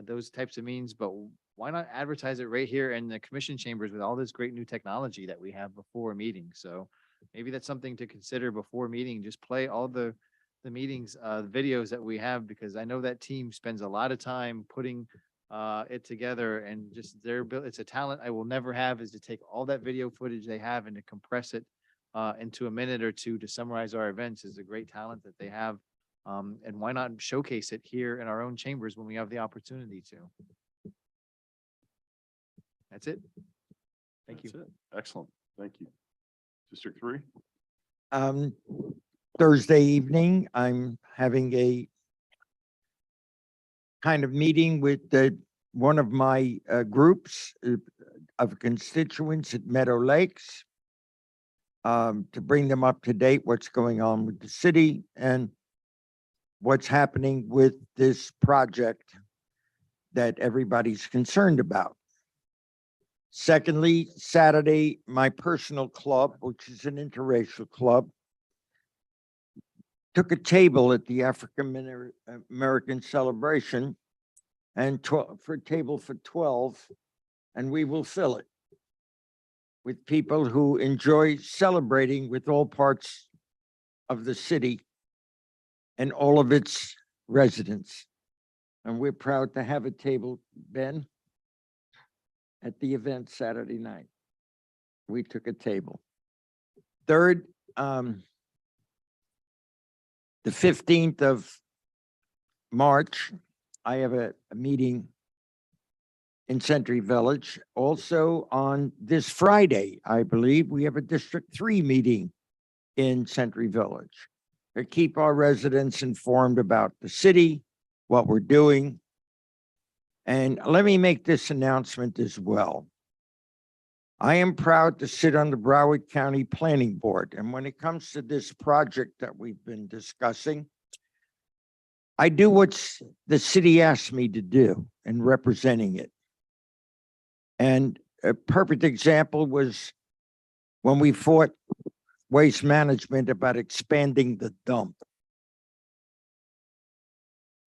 those types of means, but why not advertise it right here in the commission chambers with all this great new technology that we have before meetings? So maybe that's something to consider before meeting. Just play all the meetings, videos that we have, because I know that team spends a lot of time putting it together, and just it's a talent I will never have, is to take all that video footage they have and to compress it into a minute or two to summarize our events. Is a great talent that they have. And why not showcase it here in our own chambers when we have the opportunity to? That's it. Thank you. That's it. Excellent. Thank you. District 3. Thursday evening, I'm having a kind of meeting with one of my groups of constituents at Meadow Lakes to bring them up to date what's going on with the city and what's happening with this project that everybody's concerned about. Secondly, Saturday, my personal club, which is an interracial club, took a table at the African American celebration and for a table for 12, and we will fill it. with people who enjoy celebrating with all parts of the city and all of its residents. And we're proud to have a table, Ben, at the event Saturday night. We took a table. Third, the 15th of March, I have a meeting in Century Village. Also on this Friday, I believe, we have a District 3 meeting in Century Village. To keep our residents informed about the city, what we're doing. And let me make this announcement as well. I am proud to sit on the Broward County Planning Board. And when it comes to this project that we've been discussing, I do what the city asked me to do in representing it. And a perfect example was when we fought Waste Management about expanding the dump.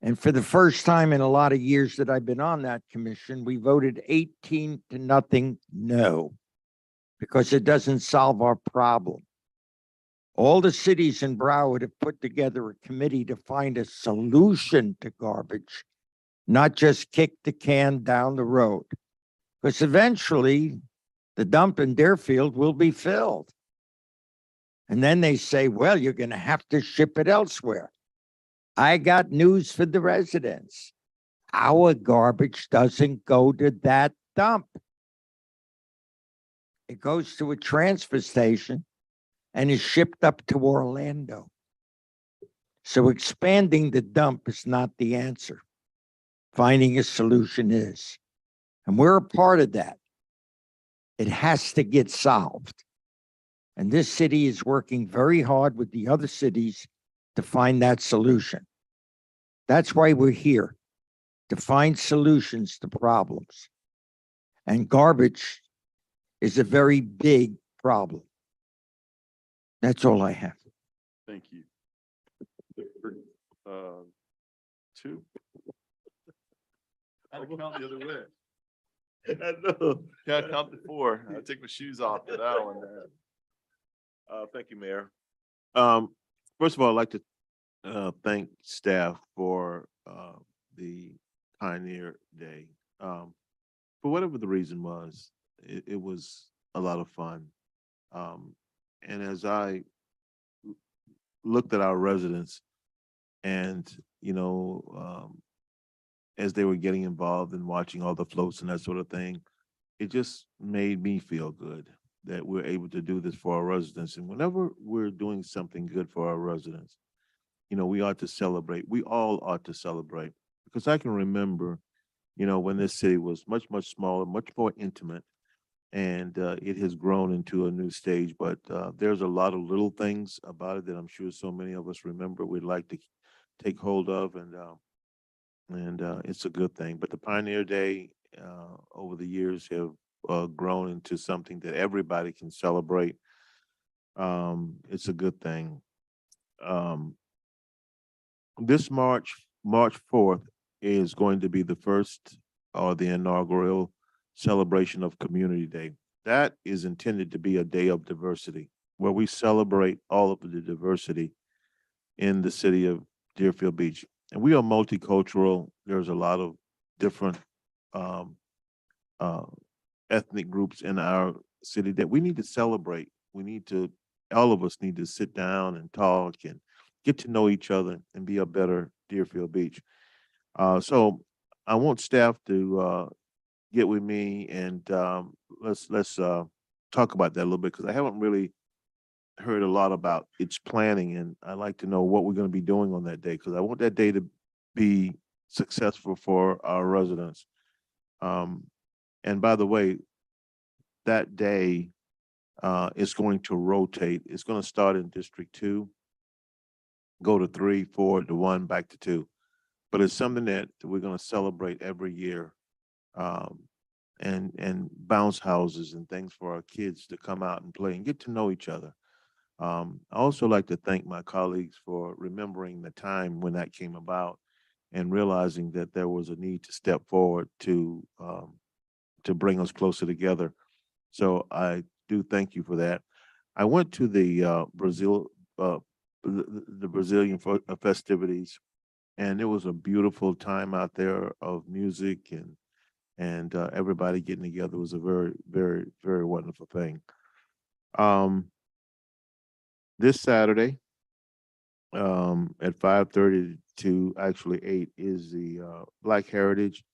And for the first time in a lot of years that I've been on that commission, we voted 18-0 no, because it doesn't solve our problem. All the cities in Broward have put together a committee to find a solution to garbage, not just kick the can down the road. Because eventually the dump in Deerfield will be filled. And then they say, well, you're going to have to ship it elsewhere. I got news for the residents. Our garbage doesn't go to that dump. It goes to a transfer station and is shipped up to Orlando. So expanding the dump is not the answer. Finding a solution is. And we're a part of that. It has to get solved. And this city is working very hard with the other cities to find that solution. That's why we're here, to find solutions to problems. And garbage is a very big problem. That's all I have. Thank you. Two. I count the other way. I know. Can't count to four. I take my shoes off for that one. Thank you, Mayor. First of all, I'd like to thank staff for the Pioneer Day. For whatever the reason was, it was a lot of fun. And as I looked at our residents and, as they were getting involved and watching all the floats and that sort of thing, it just made me feel good that we're able to do this for our residents. And whenever we're doing something good for our residents, we ought to celebrate. We all ought to celebrate, because I can remember, when this city was much, much smaller, much more intimate, and it has grown into a new stage. But there's a lot of little things about it that I'm sure so many of us remember we'd like to take hold of, and it's a good thing. But the Pioneer Day over the years have grown into something that everybody can celebrate. It's a good thing. This March 4th is going to be the first or the inaugural celebration of Community Day. That is intended to be a day of diversity, where we celebrate all of the diversity in the city of Deerfield Beach. And we are multicultural. There's a lot of different ethnic groups in our city that we need to celebrate. All of us need to sit down and talk and get to know each other and be a better Deerfield Beach. So I want staff to get with me and let's talk about that a little bit, because I haven't really heard a lot about its planning, and I'd like to know what we're going to be doing on that day, because I want that day to be successful for our residents. And by the way, that day is going to rotate. It's going to start in District 2, go to 3, 4, to 1, back to 2. But it's something that we're going to celebrate every year, and bounce houses and things for our kids to come out and play and get to know each other. I also like to thank my colleagues for remembering the time when that came about and realizing that there was a need to step forward to bring us closer together. So I do thank you for that. I went to the the Brazilian festivities, and it was a beautiful time out there of music and everybody getting together. It was a very, very, very wonderful thing. This Saturday, at 5:30 to actually 8 is the Black Heritage,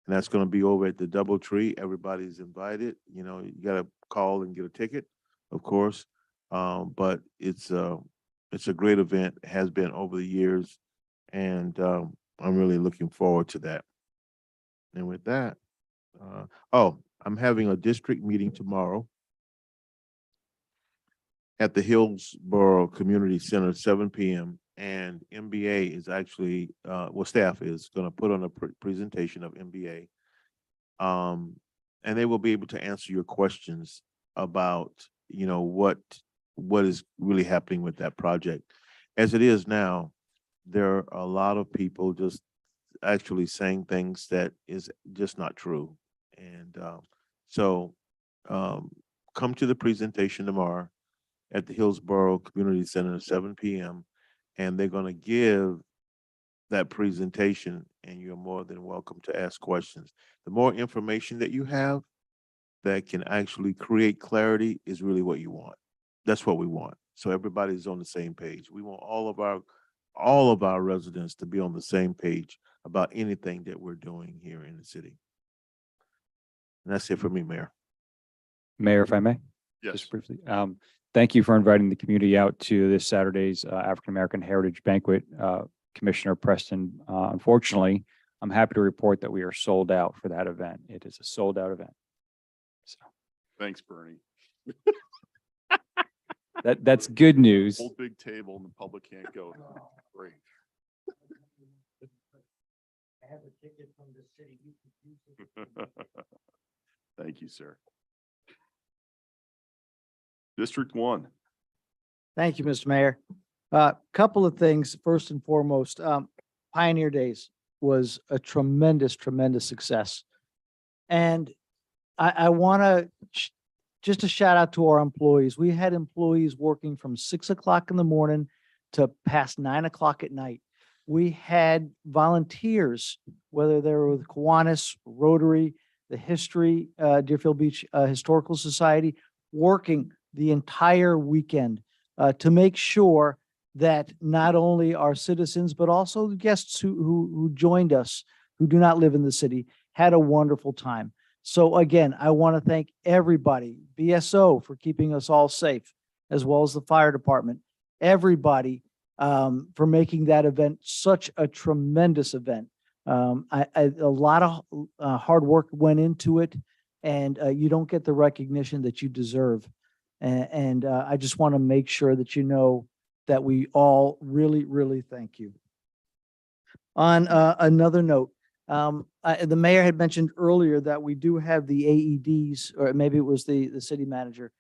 and that's going to be over at the DoubleTree. Everybody's invited. You know, you got to call and get a ticket, of course. But it's a great event. It has been over the years, and I'm really looking forward to that. And with that, I'm having a district meeting tomorrow at the Hillsborough Community Center, 7 p.m. And MBA is actually, staff is going to put on a presentation of MBA. And they will be able to answer your questions about, you know, what is really happening with that project. As it is now, there are a lot of people just actually saying things that is just not true. And so come to the presentation tomorrow at the Hillsborough Community Center at 7 p.m. And they're going to give that presentation, and you're more than welcome to ask questions. The more information that you have that can actually create clarity is really what you want. That's what we want. So everybody's on the same page. We want all of our residents to be on the same page about anything that we're doing here in the city. And that's it for me, Mayor. Mayor, if I may? Yes. Just briefly. Thank you for inviting the community out to this Saturday's African American Heritage Banquet. Commissioner Preston, unfortunately, I'm happy to report that we are sold out for that event. It is a sold out event. So Thanks, Bernie. that's good news. Whole big table and the public can't go. Great. I have a ticket from the city. You can use it. Thank you, sir. District 1. Thank you, Mr. Mayor. Couple of things. First and foremost, Pioneer Days was a tremendous, tremendous success. And I want to just a shout out to our employees. We had employees working from 6 o'clock in the morning to past 9 o'clock at night. We had volunteers, whether they were with Kiwanis, Rotary, the History, Deerfield Beach Historical Society, working the entire weekend to make sure that not only our citizens, but also the guests who joined us, who do not live in the city, had a wonderful time. So again, I want to thank everybody, BSO for keeping us all safe, as well as the fire department, everybody for making that event such a tremendous event. A lot of hard work went into it, and you don't get the recognition that you deserve. And I just want to make sure that you know that we all really, really thank you. On another note, the mayor had mentioned earlier that we do have the AEDs, or maybe it was the city manager,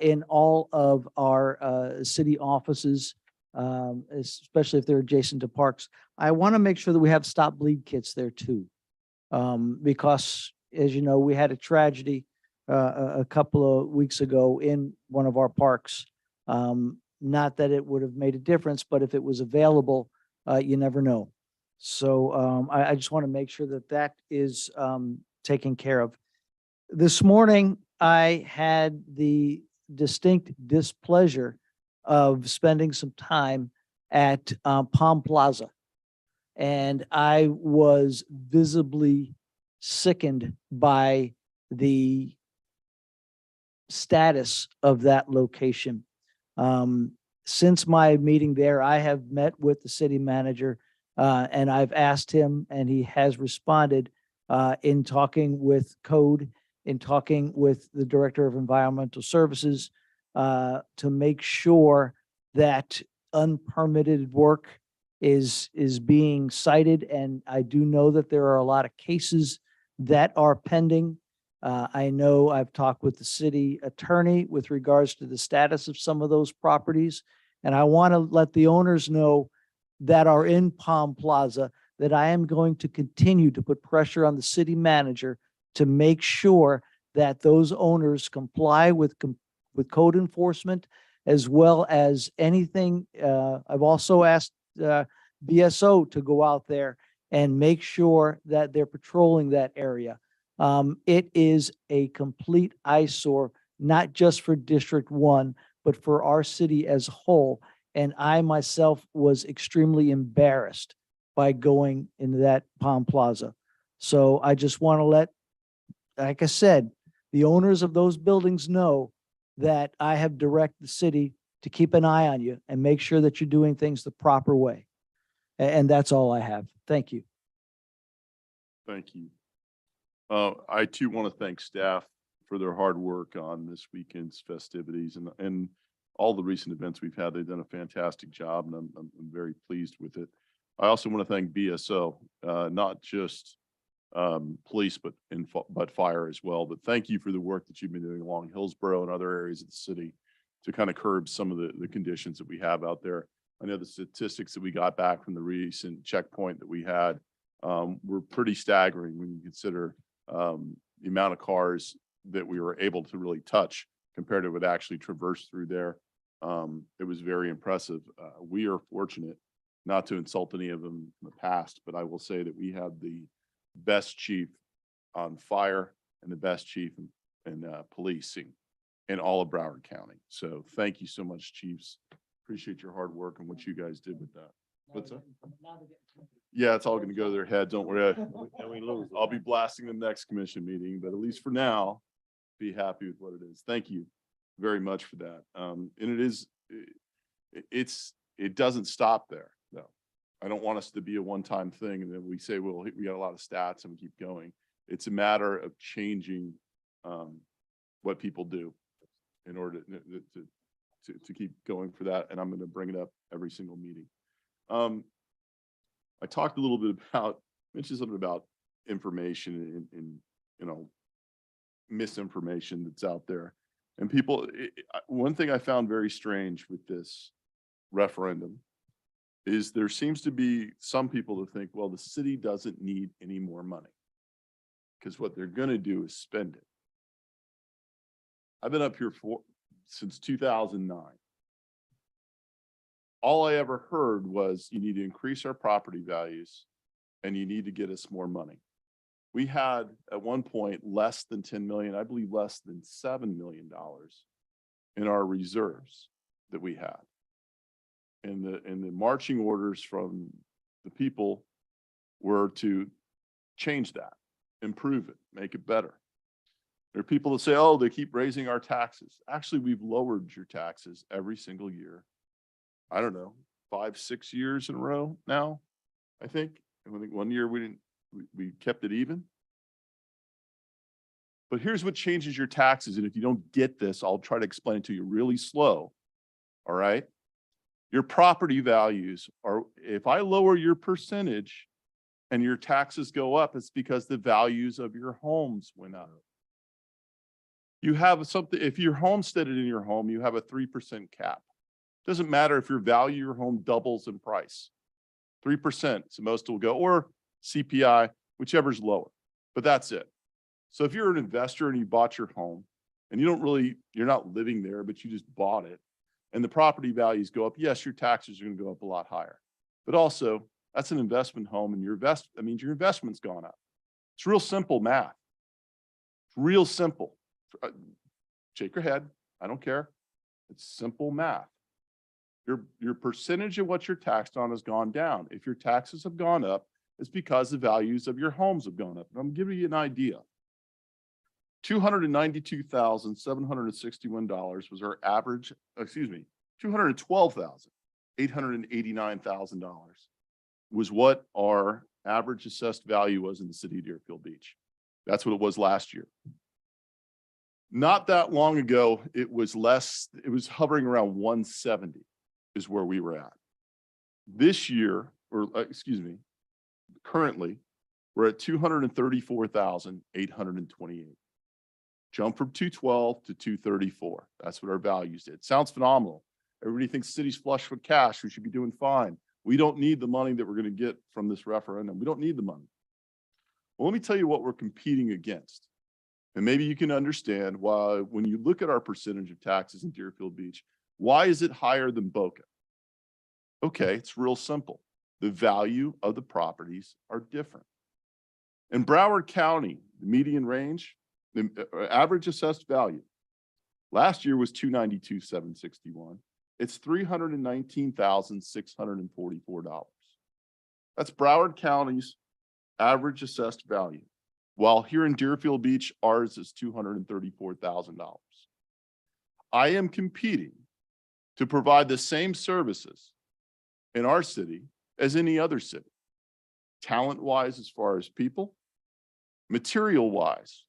in all of our city offices, especially if they're adjacent to parks. I want to make sure that we have stop bleed kits there too, because as you know, we had a tragedy a couple of weeks ago in one of our parks. Not that it would have made a difference, but if it was available, you never know. So I just want to make sure that that is taken care of. This morning, I had the distinct displeasure of spending some time at Palm Plaza. And I was visibly sickened by the status of that location. Since my meeting there, I have met with the city manager and I've asked him, and he has responded in talking with code, in talking with the director of environmental services to make sure that unpermitted work is being cited. And I do know that there are a lot of cases that are pending. I know I've talked with the city attorney with regards to the status of some of those properties. And I want to let the owners know that are in Palm Plaza that I am going to continue to put pressure on the city manager to make sure that those owners comply with with code enforcement as well as anything. I've also asked BSO to go out there and make sure that they're patrolling that area. It is a complete eyesore, not just for District 1, but for our city as a whole. And I myself was extremely embarrassed by going into that Palm Plaza. So I just want to let, like I said, the owners of those buildings know that I have directed the city to keep an eye on you and make sure that you're doing things the proper way. And that's all I have. Thank you. Thank you. I too want to thank staff for their hard work on this weekend's festivities and all the recent events we've had. They've done a fantastic job, and I'm very pleased with it. I also want to thank BSO, not just police, but fire as well. But thank you for the work that you've been doing along Hillsborough and other areas of the city to kind of curb some of the conditions that we have out there. I know the statistics that we got back from the recent checkpoint that we had were pretty staggering when you consider the amount of cars that we were able to really touch compared to what actually traversed through there. It was very impressive. We are fortunate, not to insult any of them in the past, but I will say that we have the best chief on fire and the best chief in policing in all of Broward County. So thank you so much, chiefs. Appreciate your hard work and what you guys did with that. What's that? Yeah, it's all going to go to their head. Don't worry. I'll be blasting the next commission meeting, but at least for now, be happy with what it is. Thank you very much for that. And it doesn't stop there though. I don't want us to be a one-time thing and then we say, well, we got a lot of stats and we keep going. It's a matter of changing what people do in order to keep going for that. And I'm going to bring it up every single meeting. I talked a little bit about, mentioned something about information and misinformation that's out there. And people, one thing I found very strange with this referendum is there seems to be some people that think, well, the city doesn't need any more money because what they're going to do is spend it. I've been up here since 2009. All I ever heard was you need to increase our property values and you need to get us more money. We had at one point less than 10 million, I believe less than $7 million in our reserves that we had. And the marching orders from the people were to change that, improve it, make it better. There are people that say, oh, they keep raising our taxes. Actually, we've lowered your taxes every single year. I don't know, 5, 6 years in a row now, I think. And I think one year we kept it even. But here's what changes your taxes. And if you don't get this, I'll try to explain it to you really slow. All right. Your property values are, if I lower your percentage and your taxes go up, it's because the values of your homes went up. You have something, if you're homesteaded in your home, you have a 3% cap. Doesn't matter if your value of your home doubles in price. 3% is the most it will go, or CPI, whichever's lower, but that's it. So if you're an investor and you bought your home and you're not living there, but you just bought it and the property values go up, yes, your taxes are going to go up a lot higher, but also that's an investment home and that means your investment's gone up. It's real simple math. It's real simple. Shake your head. I don't care. It's simple math. Your percentage of what you're taxed on has gone down. If your taxes have gone up, it's because the values of your homes have gone up. And I'm giving you an idea. $292,761 was our average, $212,889,000 was what our average assessed value was in the city of Deerfield Beach. That's what it was last year. Not that long ago, it was hovering around 170 is where we were at. This year, currently, we're at 234,828. Jump from 212 to 234. That's what our values did. Sounds phenomenal. Everybody thinks the city's flush with cash. We should be doing fine. We don't need the money that we're going to get from this referendum. We don't need the money. Well, let me tell you what we're competing against. And maybe you can understand why, when you look at our percentage of taxes in Deerfield Beach, why is it higher than Boca? Okay, it's real simple. The value of the properties are different. In Broward County, the median range, the average assessed value last year was $292,761. It's $319,644. That's Broward County's average assessed value. While here in Deerfield Beach, ours is $234,000. I am competing to provide the same services in our city as any other city. Talent-wise, as far as people, material-wise.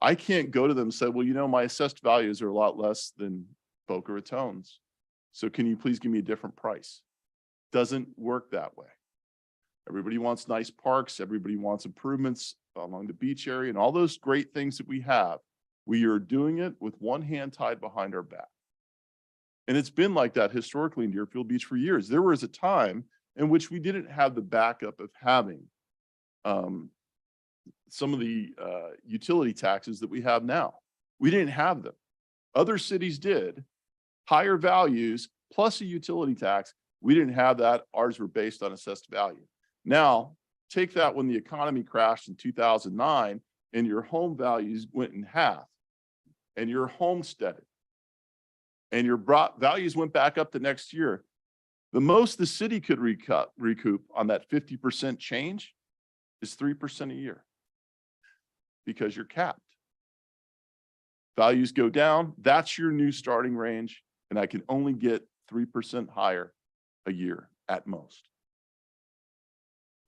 I can't go to them and say, well, you know, my assessed values are a lot less than Boca Raton's. So can you please give me a different price? Doesn't work that way. Everybody wants nice parks. Everybody wants improvements along the beach area and all those great things that we have. We are doing it with one hand tied behind our back. And it's been like that historically in Deerfield Beach for years. There was a time in which we didn't have the backup of having some of the utility taxes that we have now. We didn't have them. Other cities did. Higher values plus a utility tax. We didn't have that. Ours were based on assessed value. Now, take that when the economy crashed in 2009 and your home values went in half and you're homesteaded and your values went back up the next year. The most the city could recoup on that 50% change is 3% a year because you're capped. Values go down, that's your new starting range, and I can only get 3% higher a year at most.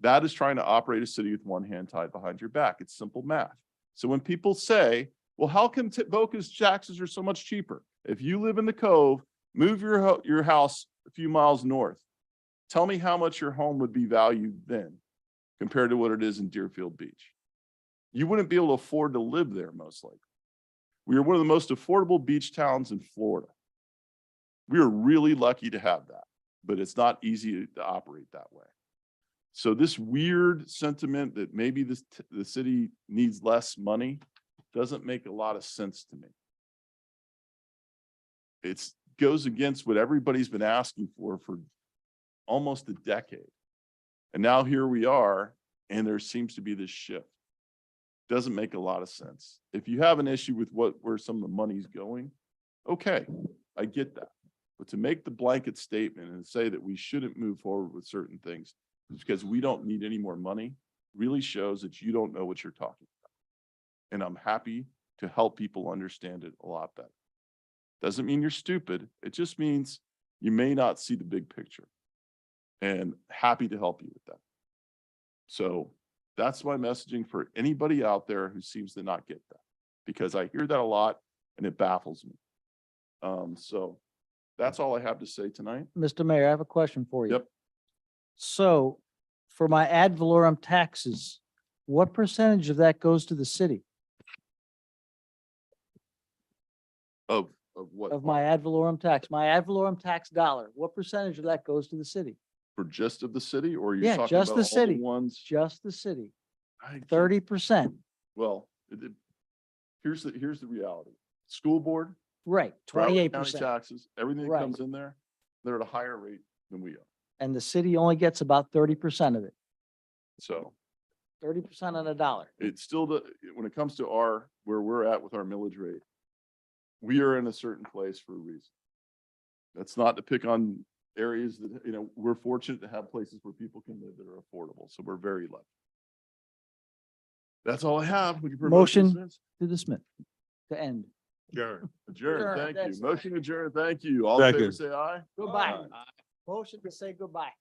That is trying to operate a city with one hand tied behind your back. It's simple math. So when people say, well, how come Boca's taxes are so much cheaper? If you live in the Cove, move your house a few miles north. Tell me how much your home would be valued then compared to what it is in Deerfield Beach. You wouldn't be able to afford to live there, most likely. We are one of the most affordable beach towns in Florida. We are really lucky to have that, but it's not easy to operate that way. So this weird sentiment that maybe the city needs less money doesn't make a lot of sense to me. It goes against what everybody's been asking for almost a decade. And now here we are, and there seems to be this shift. Doesn't make a lot of sense. If you have an issue with where some of the money's going, okay, I get that. But to make the blanket statement and say that we shouldn't move forward with certain things because we don't need any more money really shows that you don't know what you're talking about. And I'm happy to help people understand it a lot better. Doesn't mean you're stupid. It just means you may not see the big picture. And happy to help you with that. So that's my messaging for anybody out there who seems to not get that, because I hear that a lot and it baffles me. So that's all I have to say tonight. Mr. Mayor, I have a question for you. Yep. So for my ad valorem taxes, what percentage of that goes to the city? Of what? Of my ad valorem tax, my ad valorem tax dollar, what percentage of that goes to the city? For just of the city, or you're Yeah, talking just about the all city, ones? just the city, I can't- 30%, Well, here's the reality. School board, right, Broward County 28%. taxes, everything that Right. comes in there, they're at a higher rate than we are. And the city only gets about 30% of it, So 30% on a dollar. it's still when it comes to where we're at with our millage rate, we are in a certain place for a reason. That's not to pick on areas that, we're fortunate to have places where people can live that are affordable. So we're very lucky. That's all I have. Would you permit Motion dismiss? to dismiss, to end. Adjourn, Adjourn, thank that's you. Motion adjourned, thank you. All in favor, Second. say aye. Goodbye. Motion to say goodbye.